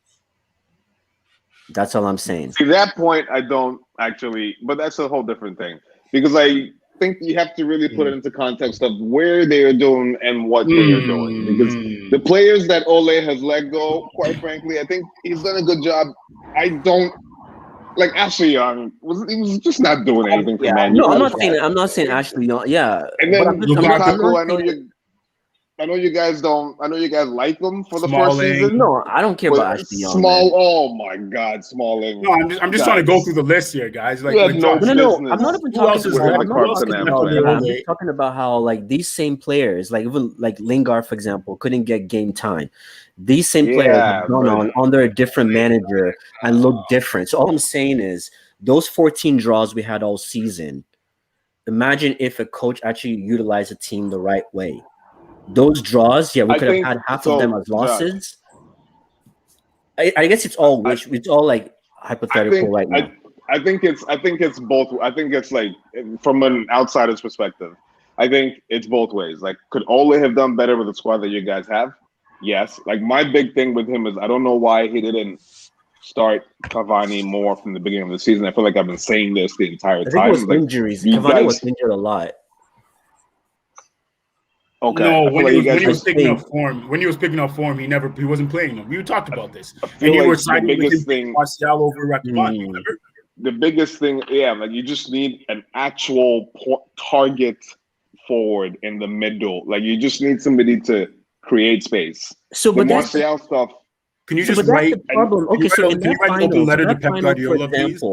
That's all I'm saying. See, that point I don't actually, but that's a whole different thing because I think you have to really put it into context of where they are doing and what they are doing. Because the players that Ole has let go, quite frankly, I think he's done a good job. I don't like Ashley Young he was just not doing anything for Man No, U. I'm not saying Ashley Young. Yeah, And then but I'm not Lukaku, I know you guys like him for the first Smalling. season. No, I don't care about Ashley Young. Small, Man. Oh my God, Smalling. No, I'm just trying to go through the list here, guys. Like, Yeah, like no, Josh, No. business. I'm not even Who talking else is about. left? I'm Who not else is talking left about under that. I'm Ole? just talking about how like these same players, like even like Lingard, for example, couldn't get game time. These same players have gone on under a different manager and look different. So all I'm saying is those 14 draws we had all season. Imagine if a coach actually utilized a team the right way. Those draws, we could have had half of them as losses. I guess it's all like hypothetical right now. I think it's both. I think it's like from an outsider's perspective. I think it's both ways. Like, could Ole have done better with the squad that you guys have? Yes. Like, my big thing with him is I don't know why he didn't start Cavani more from the beginning of the season. I feel like I've been saying this the entire time. I think it was injuries. Cavani was injured a lot. Okay. No, when he was picking up form, he wasn't playing them. We talked about this, and you were siding with him Martial over Cavani. Remember? The biggest thing, like you just need an actual target forward in the middle. Like you just need somebody to create space. So, but the Martial stuff. Can you just write? Problem. Okay, so in that final, open letter to Pep Guardiola, please?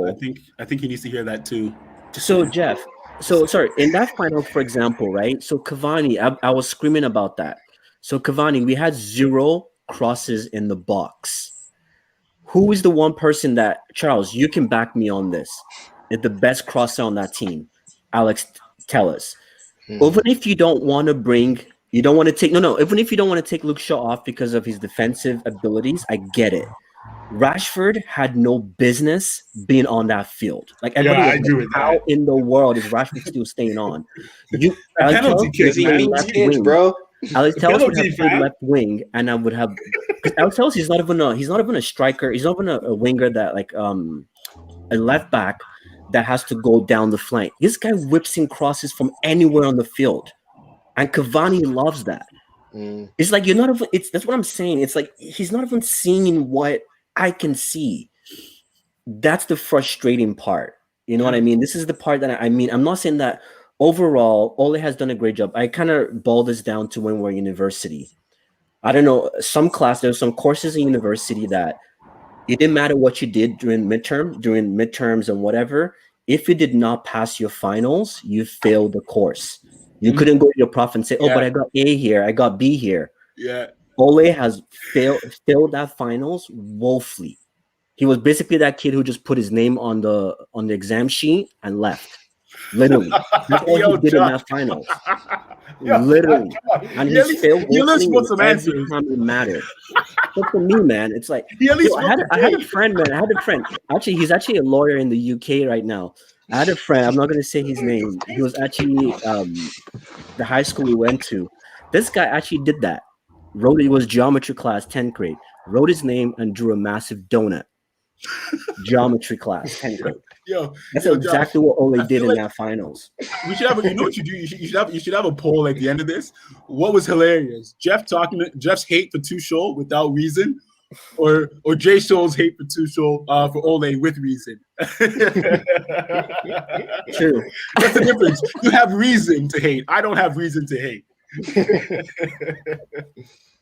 I think he needs to hear that too. So Jeff. So sorry, in that final, for example, right? So Cavani, I was screaming about that. So Cavani, we had 0 crosses in the box. Who is the one person that, Charles, you can back me on this, is the best crosser on that team? Alex, tell us. Even if you don't want to take Luke Shaw off because of his defensive abilities, I get it. Rashford had no business being on that field. Like everybody was like, how in the world is Rashford still staying on? Alex bro. Alex Telles would have played left wing, and I would have. Alex Telles, he's not even a striker. He's not even a winger that like a left back that has to go down the flank. This guy whips in crosses from anywhere on the field, and Cavani loves that. It's like you're not even. That's what I'm saying. It's like he's not even seeing what I can see. That's the frustrating part. You know what I mean? This is the part that I mean. I'm not saying that overall Ole has done a great job. I kind of boil this down to when we're in university. I don't know, there's some courses in university that it didn't matter what you did during midterms and whatever. If you did not pass your finals, you failed the course. You couldn't go to your prof and say, but I got A here, I got B here. Yeah. Ole has failed that finals woefully. He was basically that kid who just put his name on the exam sheet and left. Literally. That's all he did in that finals. Literally. And he failed every time it mattered. But for me, man, it's like I had a friend. Actually, he's actually a lawyer in the UK right now. I had a friend, I'm not gonna say his name. He was actually the high school we went to. This guy actually did that. It was geometry class, 10th grade. Wrote his name and drew a massive donut. Geometry class, 10th grade. That's exactly what Ole did in that finals. We should have. You know what you do? You should have a poll at the end of this. What was hilarious? Jeff's hate for Tuchel without reason, or Jay Scholl's hate for Tuchel for Ole with reason. True. What's the difference? You have reason to hate. I don't have reason to hate.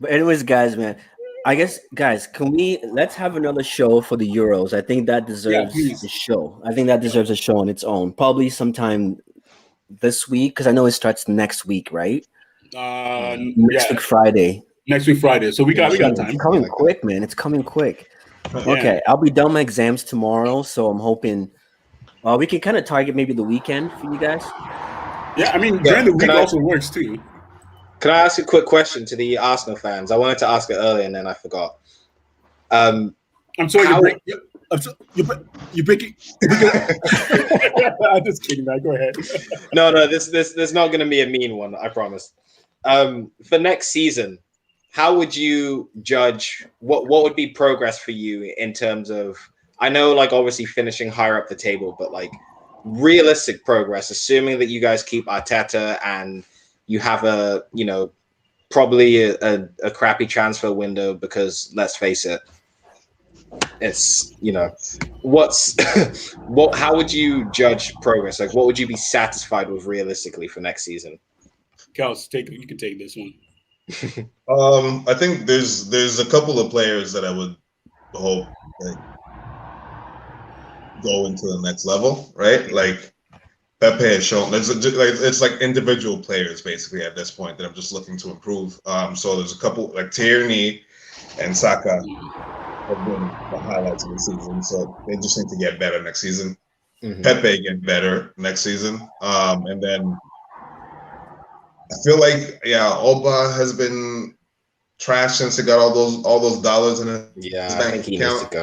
But anyways, guys, man, I guess, guys, let's have another show for the Euros. I think that deserves a show. I think that deserves a show on its own. Probably sometime this week, because I know it starts next week, right? Next week Friday. Next week Friday. So we got time. It's coming quick, man. It's coming quick. Okay, I'll be done my exams tomorrow, so I'm hoping we can kind of target maybe the weekend for you guys. Yeah, I mean during the week also works too. Can I ask a quick question to the Arsenal fans? I wanted to ask it earlier and then I forgot. I'm sorry, you're breaking. I'm just kidding, man. Go ahead. No, there's not going to be a mean one, I promise. For next season, how would you judge what would be progress for you in terms of? I know, like obviously finishing higher up the table, but like realistic progress, assuming that you guys keep Arteta and you have probably a crappy transfer window because let's face it. It's how would you judge progress? Like, what would you be satisfied with realistically for next season? Kels, you can take this one. I think there's a couple of players that I would hope go into the next level, right? Like Pepe has shown it's like individual players basically at this point that I'm just looking to improve. So there's a couple like Tierney and Saka have been the highlights of the season, so they just need to get better next season. Pepe get better next season, and then I feel like Oba has been trash since he got all those dollars in his bank think he account. Needs to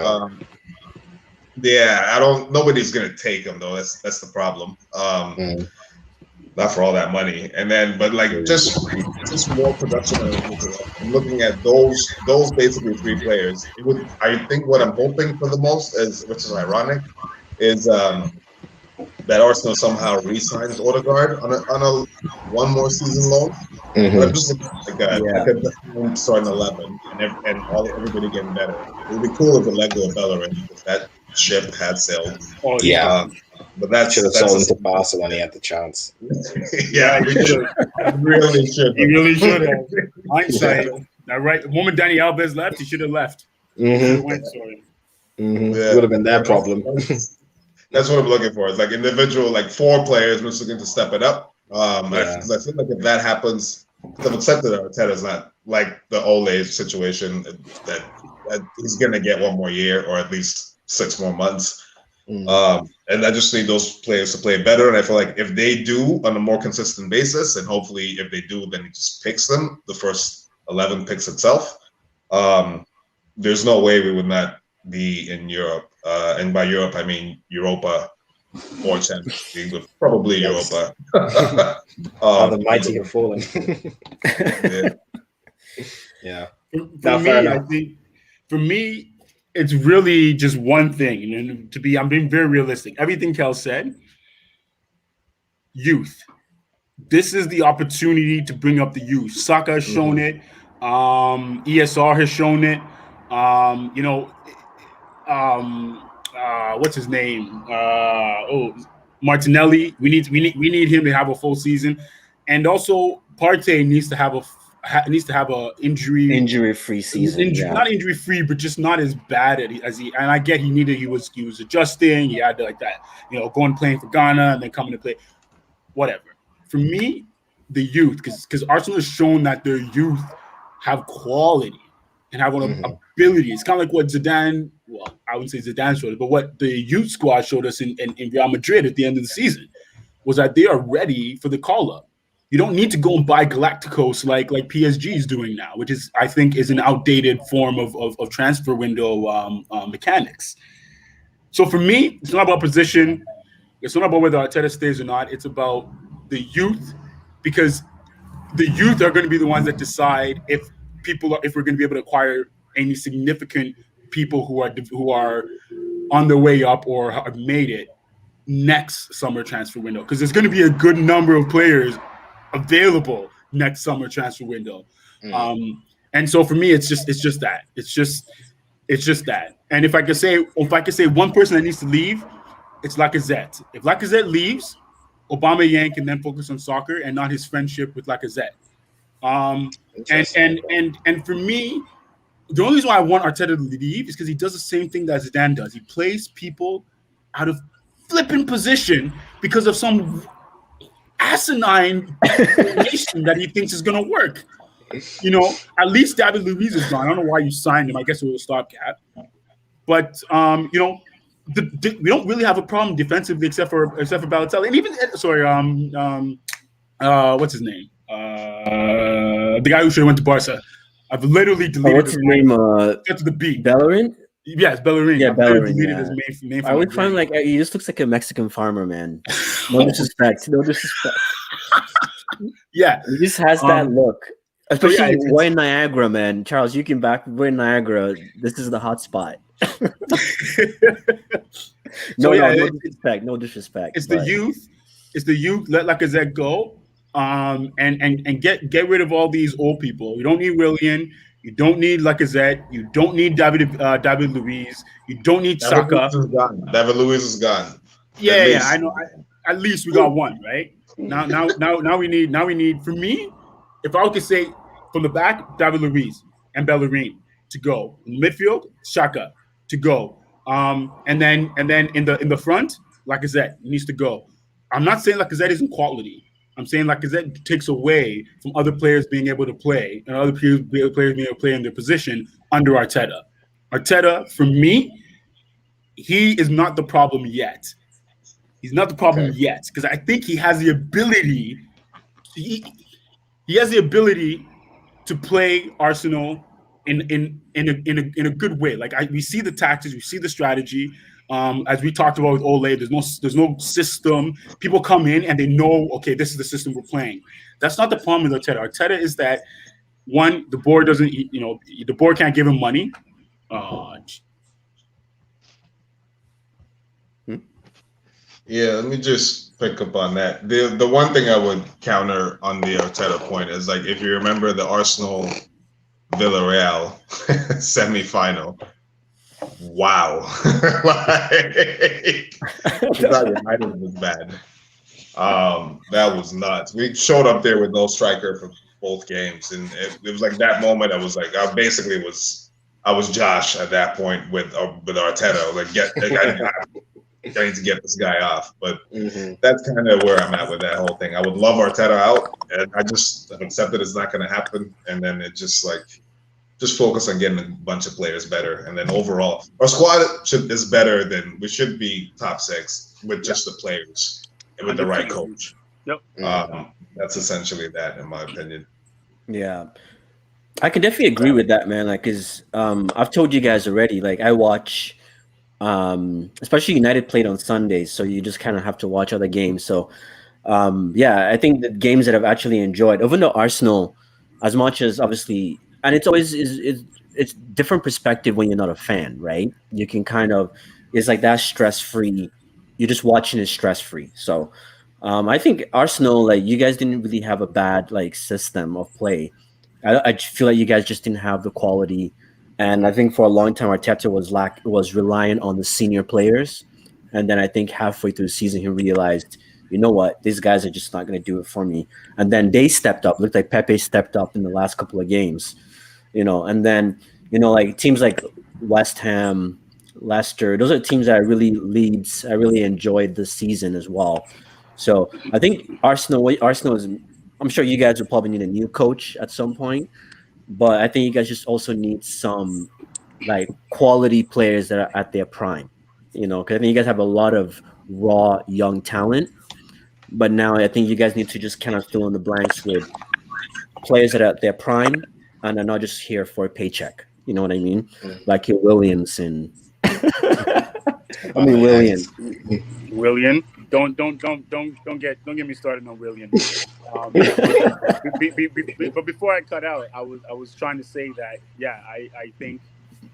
go. Nobody's gonna take him though. That's the problem. Not for all that money, and then just more production. I'm looking at those basically three players. I think what I'm hoping for the most which is ironic, is that Arsenal somehow re-signs Odegaard on a one more season loan. But I'm just looking like a starting 11 and everybody getting better. It would be cool if the Lego of Bellerin, if that ship had sailed. Oh yeah. But that should have sold him to Barca when he had the chance. Yeah, he really should. He really should have. Hindsight. Now, right, the moment Danny Alves left, he should have left. Would have been their problem. That's what I'm looking for. It's like individual, like 4 players just looking to step it up. I feel like if that happens, I've accepted that Arteta's not like the Ole situation that he's going to get one more year or at least 6 more months. And I just need those players to play better. And I feel like if they do on a more consistent basis, and hopefully if they do, then he just picks them. The first 11 picks itself. There's no way we would not be in Europe. And by Europe, I mean Europa or Champions League, but probably Europa. The mighty have fallen. Yeah. For me, it's really just one thing, and I'm being very realistic. Everything Kel said, youth. This is the opportunity to bring up the youth. Saka has shown it. ESR has shown it. What's his name? Martinelli. We need him to have a full season, and also Partey needs to have a injury-free season. Not injury-free, but just not as bad as he. And I get he was adjusting. He had to going playing for Ghana and then coming to play. Whatever. For me, the youth, because Arsenal has shown that their youth have quality and have ability. It's kind of like what Zidane. Well, I wouldn't say Zidane showed it, but what the youth squad showed us in Real Madrid at the end of the season was that they are ready for the call-up. You don't need to go and buy Galacticos like PSG is doing now, which I think is an outdated form of transfer window mechanics. So for me, it's not about position. It's not about whether Arteta stays or not. It's about the youth, because the youth are going to be the ones that decide if we're going to be able to acquire any significant people who are on their way up or have made it next summer transfer window. Because there's going to be a good number of players available next summer transfer window. And so for me, it's just that. It's just that. And if I could say one person that needs to leave, it's Lacazette. If Lacazette leaves, Aubameyang can then focus on soccer and not his friendship with Lacazette. And for me, the only reason why I want Arteta to leave is because he does the same thing that Zidane does. He plays people out of flipping position because of some asinine formation that he thinks is going to work. You know, at least David Luiz is gone. I don't know why you signed him. I guess it was a stopgap. But you know, we don't really have a problem defensively except for Balotelli, and even what's his name? The guy who should have went to Barca. I've literally deleted. What's his name? Get to the beat. Bellerin. Yes, Bellerin. Yeah, Bellerin. Deleted Yeah. his name I would find like he just looks like a Mexican farmer, man. No disrespect. No disrespect. Yeah, he just has that look. Especially it's we're in Niagara, man. Charles, you can back. We're in Niagara. This is the hot spot. No disrespect. No disrespect. It's the youth. It's the youth. Let Lacazette go. And get rid of all these old people. You don't need Willian. You don't need Lacazette. You don't need David Luiz. You don't need Saka. David Luiz is gone. Yeah, I know. At least we got one, right? Now we need. For me, if I could say from the back, David Luiz and Bellerin to go. In midfield, Saka to go. And then in the front, Lacazette needs to go. I'm not saying Lacazette isn't quality. I'm saying Lacazette takes away from other players being able to play and other players being able to play in their position under Arteta. Arteta, for me, he is not the problem yet. He's not the problem yet because I think he has the ability. He has the ability to play Arsenal in a good way. Like we see the tactics, we see the strategy. As we talked about with Ole, there's no system. People come in and they know, okay, this is the system we're playing. That's not the problem with Arteta. Arteta is that one, the board doesn't, the board can't give him money. Yeah, let me just pick up on that. The one thing I would counter on the Arteta point is like if you remember the Arsenal Villarreal semi-final. Wow. Like, United was bad. That was nuts. We showed up there with no striker for both games, and it was like that moment. I was like, I was Josh at that point with Arteta. I was like, I need to get this guy off. But that's kind of where I'm at with that whole thing. I would love Arteta out, and I've accepted it's not going to happen, and then it just focus on getting a bunch of players better, and then overall, our squad is better than we should be top 6 with just the players and with the right coach. Yep. That's essentially that, in my opinion. Yeah, I can definitely agree with that, man. Like, cause I've told you guys already. Like, I watch, especially United played on Sundays, so you just kind of have to watch other games. So, yeah, I think the games that I've actually enjoyed, even though Arsenal, as much as obviously. And it's always it's different perspective when you're not a fan, right? You can kind of it's like that stress-free. You're just watching it stress-free. So I think Arsenal, like you guys didn't really have a bad like system of play. I feel like you guys just didn't have the quality, and I think for a long time Arteta was relying on the senior players, and then I think halfway through the season he realized, you know what, these guys are just not going to do it for me, and then they stepped up. Looked like Pepe stepped up in the last couple of games. And then, like teams like West Ham, Leicester, those are teams that I really enjoyed this season as well. So I think Arsenal is, I'm sure you guys will probably need a new coach at some point, but I think you guys just also need some like quality players that are at their prime, because I think you guys have a lot of raw young talent, but now I think you guys need to just kind of fill in the blanks with players that are at their prime and are not just here for a paycheck. You know what I mean? Like your Williams and William. William, don't get me started on William. But before I cut out, I was trying to say that I think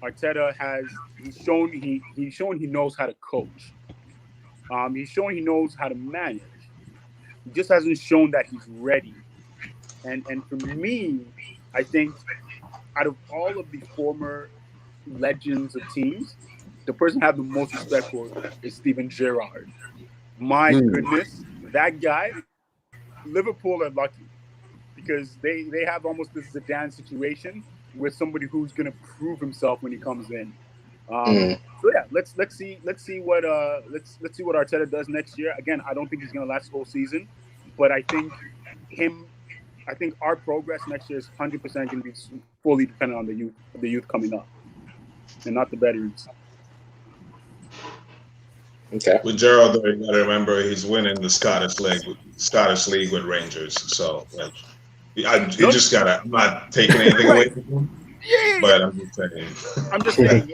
Arteta he's shown he knows how to coach. He's shown he knows how to manage. He just hasn't shown that he's ready. And for me, I think out of all of the former legends of teams, the person I have the most respect for is Steven Gerrard. My goodness, that guy, Liverpool are lucky because they have almost this Zidane situation with somebody who's going to prove himself when he comes in. So yeah, let's see what Arteta does next year. Again, I don't think he's going to last the whole season, but I think our progress next year is 100% going to be fully dependent on the youth coming up, and not the veterans. Okay. With Gerald, though, you got to remember he's winning the Scottish League with Rangers. So like, you just gotta. I'm not taking anything away from him, but I'm just saying. I'm just saying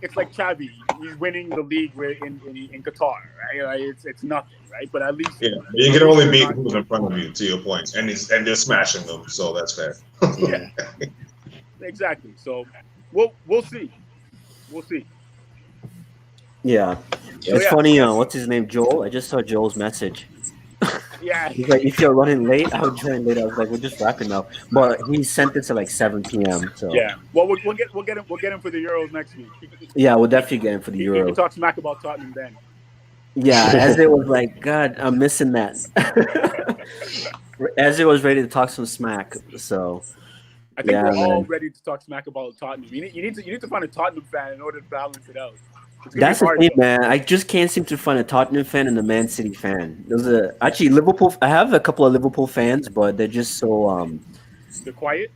it's like Xavi. He's winning the league in Qatar, right? Like, it's nothing, right? But at least you can only beat who's in front of you. To your point, and they're smashing them, so that's fair. Yeah, exactly. So we'll see. Yeah. It's funny, what's his name? Joel? I just saw Joel's message. Yeah. He's like, if you're running late, I'll join late. I was like, we're just wrapping up. But he sent it to like 7 p.m. So yeah. Well, we'll get him for the Euros next week. Yeah, we'll definitely get him for the Euros. You can talk smack about Tottenham then. Yeah, as it was like, God, I'm missing that. As it was ready to talk some smack. So I think we're all ready to talk smack about Tottenham. You need to find a Tottenham fan in order to balance it out. That's the thing, man. I just can't seem to find a Tottenham fan and a Man City fan. Those are actually Liverpool. I have a couple of Liverpool fans, but they're just so they're quiet.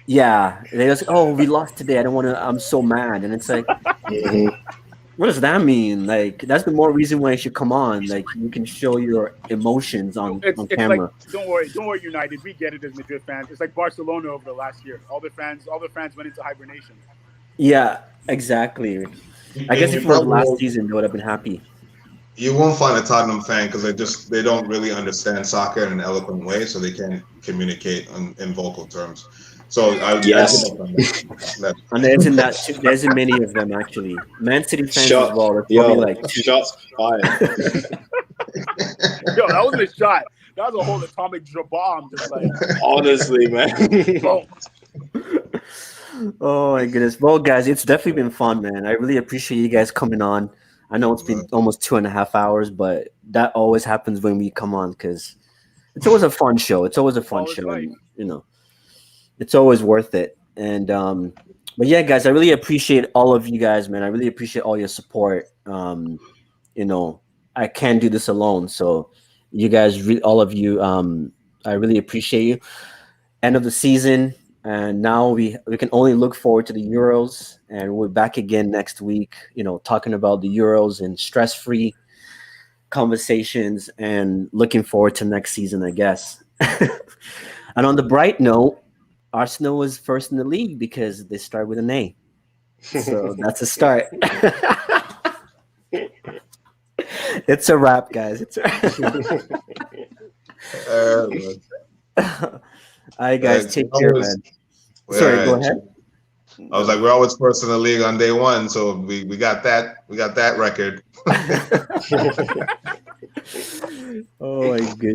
Yeah, they just we lost today. I don't want to. I'm so mad, and it's like, what does that mean? Like that's the more reason why you should come on. Like you can show your emotions on camera. Like, don't worry, United. We get it as Madrid fans. It's like Barcelona over the last year. All the fans went into hibernation. Yeah, exactly. I guess if it was last season, they would have been happy. You won't find a Tottenham fan because they don't really understand soccer in an eloquent way, so they can't communicate in vocal terms. So yes, and there isn't many of them actually. Man City fans as well. Probably like two. Shots fired. Yo, that wasn't a shot. That was a whole atomic bomb. Just like honestly, man. Oh my goodness. Well, guys, it's definitely been fun, man. I really appreciate you guys coming on. I know it's been almost 2.5 hours, but that always happens when we come on because it's always a fun show. It's always a fun show. Right. And, it's always worth it. And but yeah, guys, I really appreciate all of you guys, man. I really appreciate all your support. I can't do this alone. So you guys, all of you, I really appreciate you. End of the season. And now we can only look forward to the Euros, and we're back again next week, talking about the Euros and stress-free conversations and looking forward to next season, I guess. And on the bright note, Arsenal was first in the league because they start with an A. So that's a start. It's a wrap, guys. It's a all right, guys, take care, man. Sorry, go ahead. I was like, we're always first in the league on day one, so we got that. We got that record. Oh my goodness.